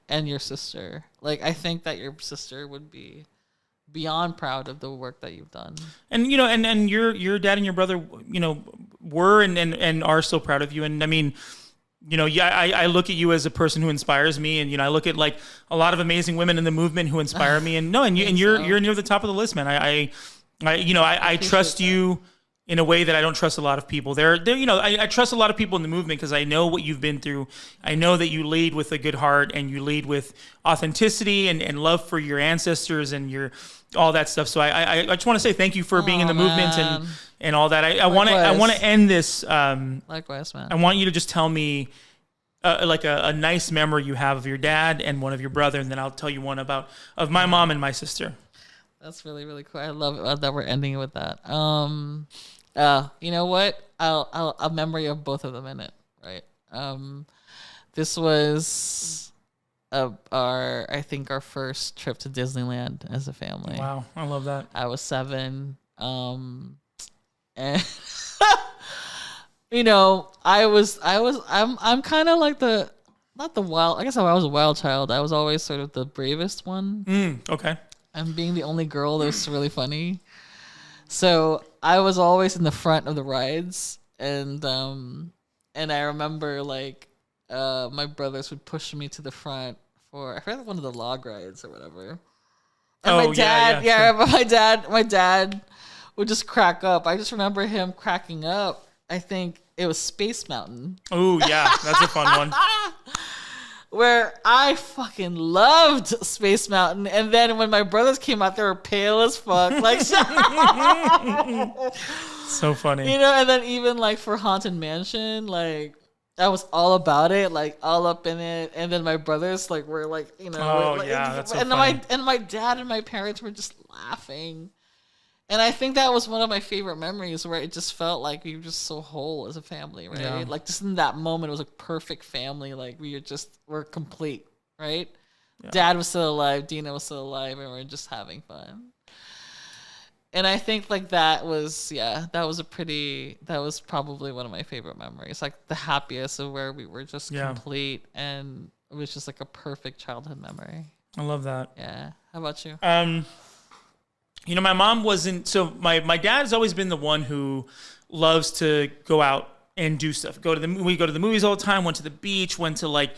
and your sister. Like, I think that your sister would be beyond proud of the work that you've done. And and your dad and your brother, were and are still proud of you. And I mean, I look at you as a person who inspires me, and I look at like a lot of amazing women in the movement who inspire me. And you're near the top of the list, man. I trust you in a way that I don't trust a lot of people. I trust a lot of people in the movement, because I know what you've been through. I know that you lead with a good heart, and you lead with authenticity and love for your ancestors and your all that stuff. So I just want to say thank you for being in the movement and all that. I want to end this. Likewise, man. I want you to just tell me like a nice memory you have of your dad and one of your brother, and then I'll tell you one of my mom and my sister. That's really, really cool. I love it that we're ending it with that. You know what? I'll a memory of both of them in it, right? This was our first trip to Disneyland as a family. Wow, I love that. I was 7, and I'm kind of like not the wild. I guess I was a wild child. I was always sort of the bravest one. Okay. I'm being the only girl. That was really funny. So I was always in the front of the rides, and I remember like my brothers would push me to the front for I forgot one of the log rides or whatever. And my dad, sure. my dad would just crack up. I just remember him cracking up. I think it was Space Mountain. Oh yeah, that's a fun one. Where I fucking loved Space Mountain, and then when my brothers came out, they were pale as fuck, like so funny, you know. And then even like for Haunted Mansion, like I was all about it, like all up in it. And then my brothers like were like, you know, that's so funny. My dad and my parents were just laughing. And I think that was one of my favorite memories where it just felt like we were just so whole as a family, right? Yeah. Like just in that moment, it was a perfect family. Like we're complete, right? Yeah. Dad was still alive, Dina was still alive, and we were just having fun. And I think like that was probably one of my favorite memories. Like the happiest of where we were just complete, and it was just like a perfect childhood memory. I love that. Yeah. How about you? You know, my mom wasn't, so my dad has always been the one who loves to go out and do stuff. We go to the movies all the time, went to the beach, went to like,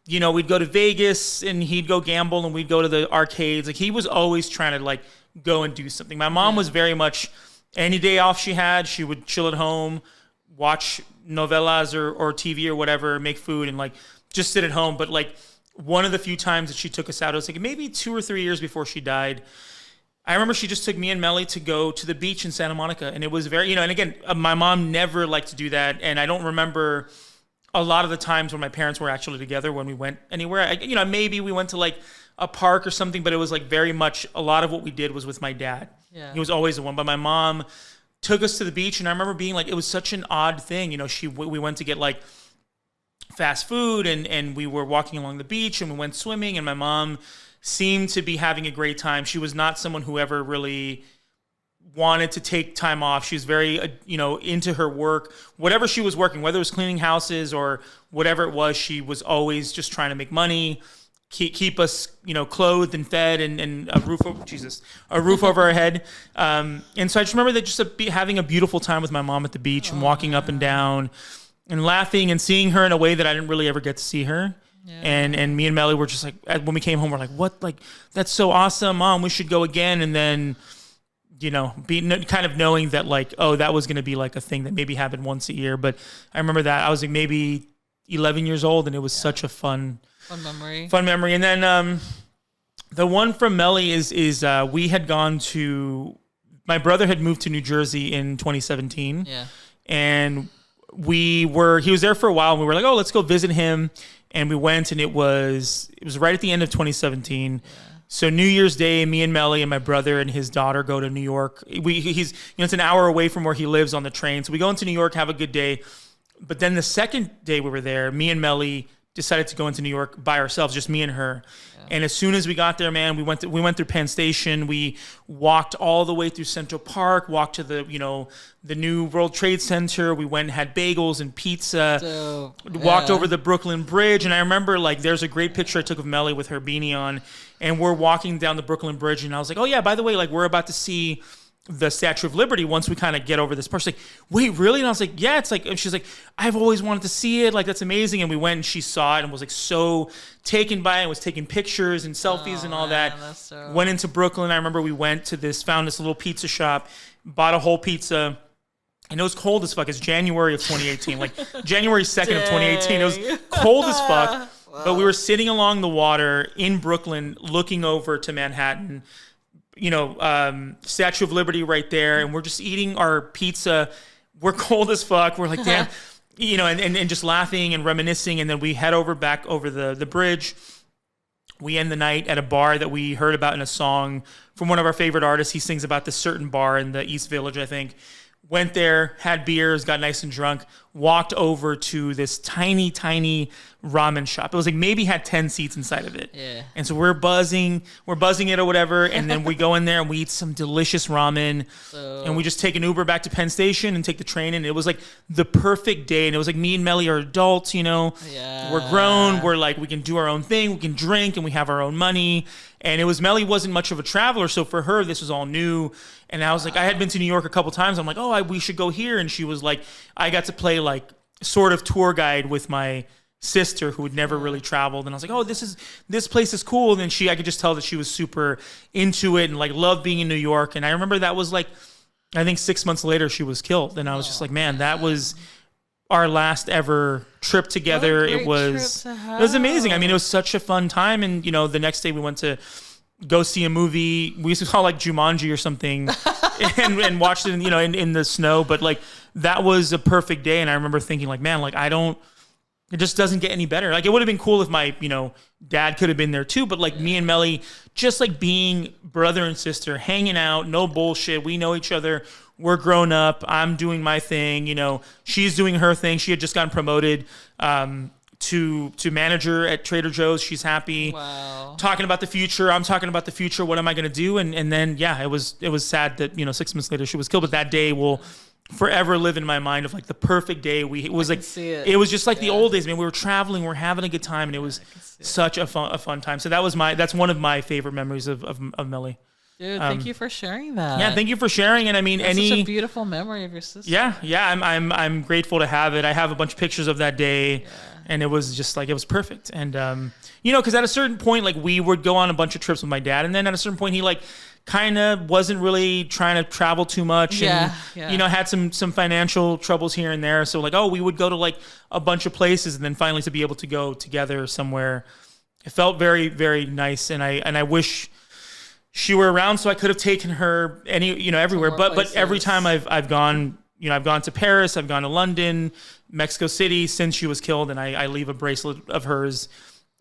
you know, we'd go to Vegas and he'd go gamble and we'd go to the arcades. Like he was always trying to like go and do something. My mom was very much, any day off she had, she would chill at home, watch novelas or TV or whatever, make food and like just sit at home. But like one of the few times that she took us out, it was like maybe 2 or 3 years before she died. I remember she just took me and Melly to go to the beach in Santa Monica. And it was very, you know, and again, my mom never liked to do that. And I don't remember a lot of the times when my parents were actually together when we went anywhere. You know, maybe we went to like a park or something, but it was like very much a lot of what we did was with my dad. Yeah. He was always the one. But my mom took us to the beach. And I remember being like, it was such an odd thing. You know, we went to get like fast food and we were walking along the beach and we went swimming and my mom seemed to be having a great time. She was not someone who ever really wanted to take time off. She was very, you know, into her work. Whatever she was working, whether it was cleaning houses or whatever it was, she was always just trying to make money, keep us, you know, clothed and fed and a roof over our head. And so I just remember that just having a beautiful time with my mom at the beach and walking up and down and laughing and seeing her in a way that I didn't really ever get to see her. Yeah. And me and Melly were just like, when we came home, we're like, what? Like, that's so awesome, Mom. We should go again. And then, you know, kind of knowing that like, oh, that was going to be like a thing that maybe happened once a year. But I remember that I was like maybe 11 years old and it was such a fun memory. And then the one from Melly is we had gone to, my brother had moved to New Jersey in 2017. Yeah. And he was there for a while and we were like, oh, let's go visit him. And we went, and it was right at the end of 2017. Yeah. So New Year's Day, me and Melly and my brother and his daughter go to New York. It's an hour away from where he lives on the train. So we go into New York, have a good day. But then the second day we were there, me and Melly decided to go into New York by ourselves, just me and her. Yeah. And as soon as we got there, man, we went through Penn Station. We walked all the way through Central Park, walked to the new World Trade Center. We went and had bagels and pizza, walked over the Brooklyn Bridge. And I remember like there's a great picture I took of Melly with her beanie on. And we're walking down the Brooklyn Bridge. And I was like, oh yeah, by the way, like we're about to see the Statue of Liberty once we kind of get over this part. She's like, wait, really? And I was like, yeah. It's like, and she's like, I've always wanted to see it. Like, that's amazing. And we went and she saw it and was like so taken by it and was taking pictures and selfies and all that. Went into Brooklyn. I remember we found this little pizza shop, bought a whole pizza. And it was cold as fuck. It's January of 2018, like January 2nd of 2018. It was cold as fuck. Wow. But we were sitting along the water in Brooklyn looking over to Manhattan, you know, Statue of Liberty right there, and we're just eating our pizza. We're cold as fuck. We're like, damn, you know, and just laughing and reminiscing. And then we head back over the bridge. We end the night at a bar that we heard about in a song from one of our favorite artists. He sings about this certain bar in the East Village, I think. Went there, had beers, got nice and drunk, walked over to this tiny, tiny ramen shop. It was like maybe had 10 seats inside of it. Yeah. And so we're buzzing it or whatever. And then we go in there and we eat some delicious ramen. And we just take an Uber back to Penn Station and take the train. And it was like the perfect day. And it was like me and Melly are adults, you know. Yeah. We're grown. We're like, we can do our own thing. We can drink and we have our own money. And it was Melly wasn't much of a traveler, so for her this was all new. And I was like, I had been to New York a couple times. I'm like, oh, we should go here. And she was like, I got to play like sort of tour guide with my sister who had never really traveled, and I was like, oh, this place is cool. And then I could just tell that she was super into it and like loved being in New York. And I remember that was like, I think 6 months later she was killed, and I was just like, man, that was our last ever trip together. It was amazing. I mean, it was such a fun time. And the next day we went to go see a movie. We used to call like Jumanji or something, and watched it in the snow. But like that was a perfect day. And I remember thinking like, man, like it just doesn't get any better. Like it would have been cool if my, dad could have been there too. But like me and Melly, just like being brother and sister, hanging out, no bullshit. We know each other. We're grown up. I'm doing my thing. She's doing her thing. She had just gotten promoted to manager at Trader Joe's. She's happy. Wow. Talking about the future. I'm talking about the future. What am I going to do? And then, yeah, it was sad that, 6 months later she was killed. But that day will forever live in my mind of like the perfect day. It was just like the old days, man. We were traveling, we were having a good time, and it was such a fun time. So that's one of my favorite memories of Melly. Dude, thank you for sharing that. Yeah, thank you for sharing. And I mean, such a beautiful memory of your sister. Yeah, I'm grateful to have it. I have a bunch of pictures of that day, and it was just like it was perfect. And because at a certain point, like we would go on a bunch of trips with my dad, and then at a certain point, he like kind of wasn't really trying to travel too much, and had some financial troubles here and there. So like, we would go to like a bunch of places, and then finally to be able to go together somewhere, it felt very, very nice. And I wish she were around so I could have taken her everywhere. But every time I've gone, I've gone to Paris, I've gone to London, Mexico City since she was killed, and I leave a bracelet of hers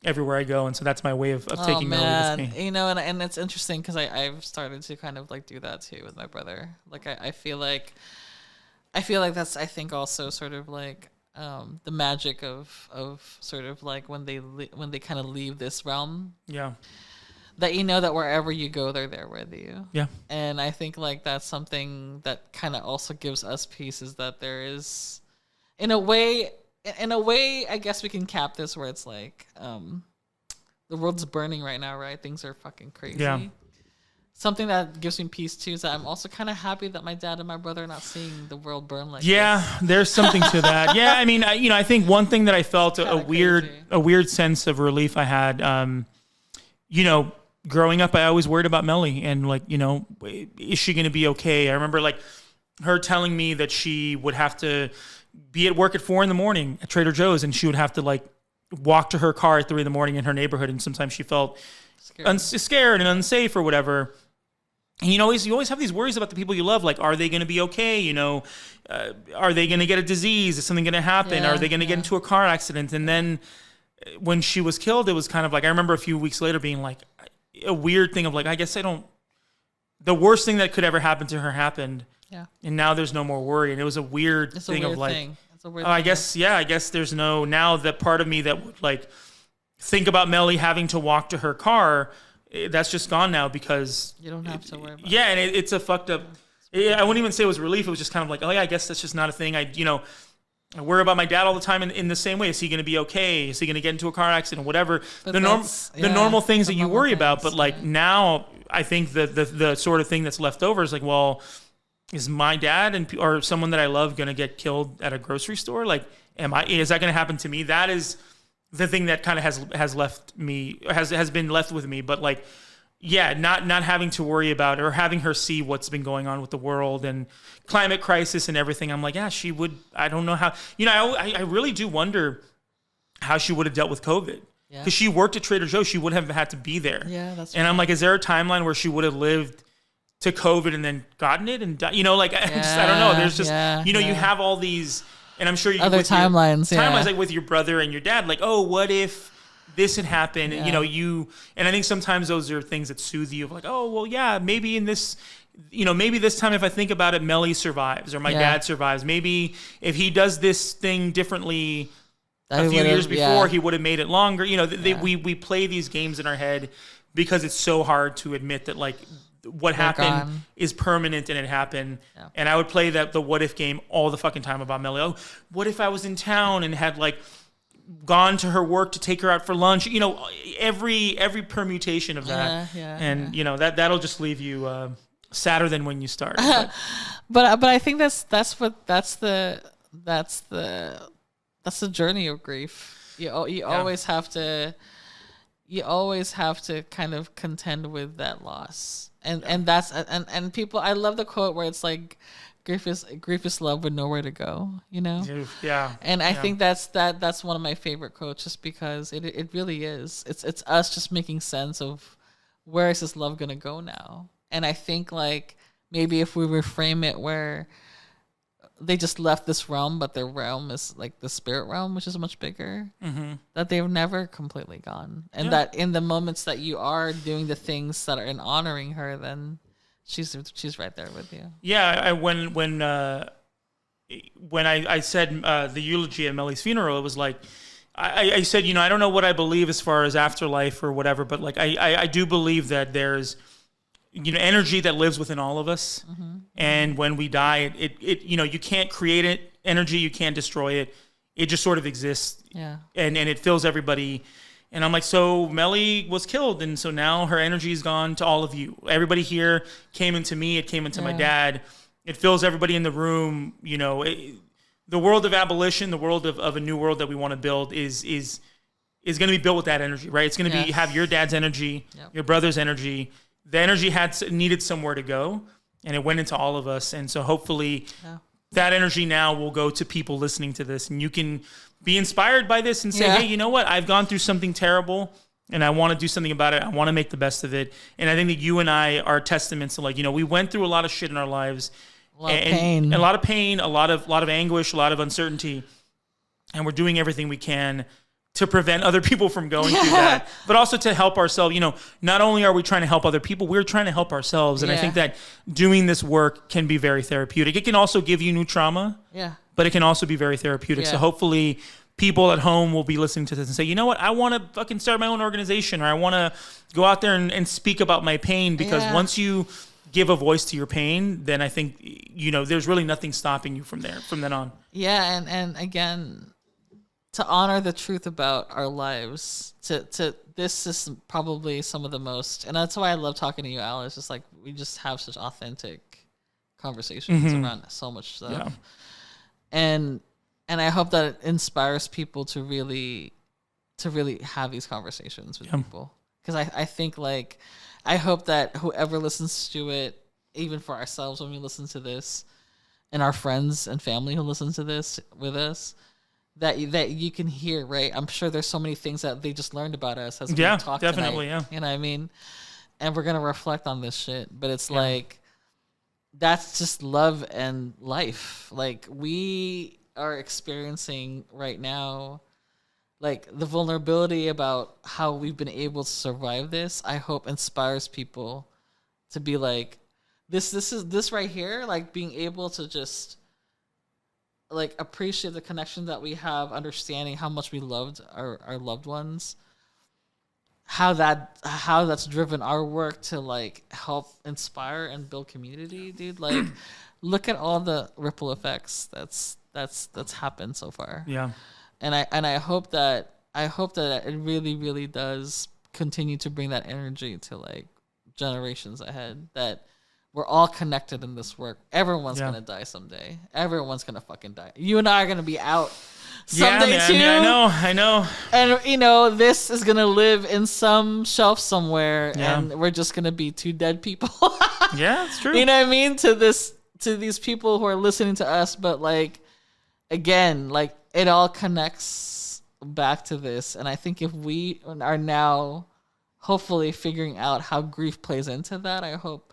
everywhere I go. And so that's my way of taking Melly with me. And it's interesting because I've started to kind of like do that too with my brother. Like I feel like that's, I think, also sort of like the magic of sort of like when they kind of leave this realm. Yeah. That that wherever you go, they're there with you. Yeah. And I think like that's something that kind of also gives us peace, is that there is, in a way, I guess we can cap this where it's like, the world's burning right now, right? Things are fucking crazy. Yeah. Something that gives me peace too is that I'm also kind of happy that my dad and my brother are not seeing the world burn like this. Yeah, there's something to that. Yeah, I mean, I think one thing that I felt a weird sense of relief I had, growing up, I always worried about Melly and like, is she going to be okay? I remember like her telling me that she would have to be at work at 4 a.m. at Trader Joe's, and she would have to like walk to her car at 3 a.m. in her neighborhood. And sometimes she felt scared and unsafe or whatever. And you always have these worries about the people you love. Like, are they going to be okay? Are they going to get a disease? Is something going to happen? Are they going to get into a car accident? And then when she was killed, it was kind of like, I remember a few weeks later being like a weird thing of like, I guess the worst thing that could ever happen to her happened. Yeah. And now there's no more worry. And it was a weird thing of like, I guess there's no, now that part of me that would like think about Melly having to walk to her car, that's just gone now because you don't have to worry about it. Yeah. And it's a fucked up, I wouldn't even say it was relief. It was just kind of like, I guess that's just not a thing. I worry about my dad all the time in the same way. Is he going to be okay? Is he going to get into a car accident? Whatever. The normal things that you worry about. But like now, I think the sort of thing that's left over is like, well, is my dad or someone that I love going to get killed at a grocery store? Like, is that going to happen to me? That is the thing that kind of has been left with me. But like, yeah, not having to worry about or having her see what's been going on with the world and climate crisis and everything. I'm like, yeah, she would. I don't know how. I really do wonder how she would have dealt with COVID. Because she worked at Trader Joe's, she would have had to be there. Yeah, that's. And I'm like, is there a timeline where she would have lived to COVID and then gotten it and died? I don't know. There's just you have all these, and I'm sure you other timelines. Timelines like with your brother and your dad. Like, oh, what if this had happened? Yeah. And I think sometimes those are things that soothe you. Of like, oh, well, yeah, maybe in this. Maybe this time if I think about it, Melly survives or my dad survives. Maybe if he does this thing differently a few years before, he would have made it longer. We play these games in our head because it's so hard to admit that like what happened is permanent and it happened. Yeah. And I would play the what if game all the fucking time about Melly. Oh, what if I was in town and had like gone to her work to take her out for lunch. You know, every permutation of that. And you know, that'll just leave you sadder than when you started. But I think that's the journey of grief. You always have to kind of contend with that loss. And that's and people, I love the quote where it's like, grief is love with nowhere to go, you know? Yeah. And I think that's one of my favorite quotes, just because it really is. It's us just making sense of where is this love gonna go now. And I think like maybe if we reframe it where they just left this realm, but their realm is like the spirit realm, which is much bigger, that they've never completely gone. And that in the moments that you are doing the things that are in honoring her, then she's right there with you. Yeah, when I said the eulogy at Melly's funeral, it was like I said, you know, I don't know what I believe as far as afterlife or whatever, but like I do believe that there's, you know, energy that lives within all of us, and when we die, it you know, you can't create it, energy, you can't destroy it. It just sort of exists, and it fills everybody. And I'm like, so Melly was killed, and so now her energy is gone to all of you. Everybody here came into me. It came into my dad. It fills everybody in the room. You know, the world of abolition, the world of a new world that we want to build is going to be built with that energy, right? It's going to be have your dad's energy, your brother's energy. The energy needed somewhere to go, and it went into all of us. And so hopefully that energy now will go to people listening to this, and you can be inspired by this and say, hey, you know what? I've gone through something terrible and I want to do something about it. I want to make the best of it. And I think that you and I are testaments to, like, you know, we went through a lot of shit in our lives, a lot of pain, a lot of anguish, a lot of uncertainty. And we're doing everything we can to prevent other people from going through that, but also to help ourselves. You know, not only are we trying to help other people, we're trying to help ourselves. And I think that doing this work can be very therapeutic. It can also give you new trauma. But it can also be very therapeutic. So hopefully people at home will be listening to this and say, you know what, I want to fucking start my own organization, or I want to go out there and speak about my pain, because once you give a voice to your pain, then I think, you know, there's really nothing stopping you from then on. Yeah. And again, to honor the truth about our lives, this is probably some of the most, and that's why I love talking to you, Al. It's just like, we just have such authentic conversations around so much stuff. And I hope that it inspires people to really have these conversations with people. Because I think, like, I hope that whoever listens to it, even for ourselves when we listen to this, and our friends and family who listen to this with us, that you can hear, right? I'm sure there's so many things that they just learned about us as we talk definitely, tonight. You know what I mean? And we're going to reflect on this shit. But it's like, that's just love and life. Like, we are experiencing right now, like, the vulnerability about how we've been able to survive this, I hope inspires people to be like, this right here, like, being able to just, like, appreciate the connection that we have, understanding how much we loved our loved ones, how that's driven our work to, like, help inspire and build community, dude. Like, look at all the ripple effects that's happened so far. And I hope that it really, really does continue to bring that energy to, like, generations ahead, that we're all connected in this work. Everyone's gonna die someday. Everyone's gonna fucking die. You and I are gonna be out someday too. I know. And, you know, this is gonna live in some shelf somewhere, and we're just gonna be two dead people. It's true. You know what I mean? To these people who are listening to us, but, like, again, like, it all connects back to this. And I think if we are now hopefully figuring out how grief plays into that, I hope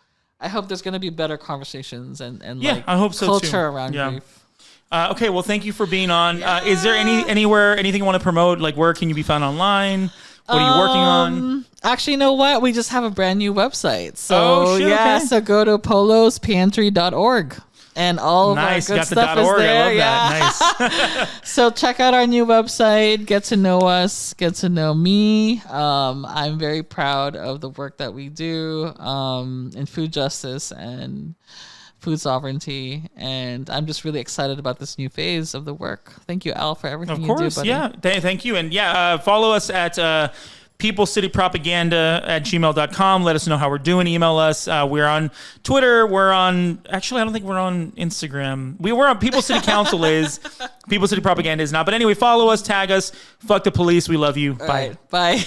there's going to be better conversations and like, I hope so culture too. Around grief. Okay, well, thank you for being on. Is there anything you want to promote? Like, where can you be found online? What are you working on? Actually, you know what? We just have a brand new website. So so go to polospantry.org. And all of our good stuff is there. I love that. Nice. So check out our new website. Get to know us. Get to know me. I'm very proud of the work that we do in food justice and food sovereignty, and I'm just really excited about this new phase of the work. Thank you, Al, for everything you do, buddy. Yeah. Thank you. And follow us at peoplecitypropaganda@gmail.com. Let us know how we're doing. Email us. We're on Twitter. Actually, I don't think we're on Instagram. We're on People City Council is. People City Propaganda is not. But anyway, follow us, tag us. Fuck the police. We love you. Bye. Bye.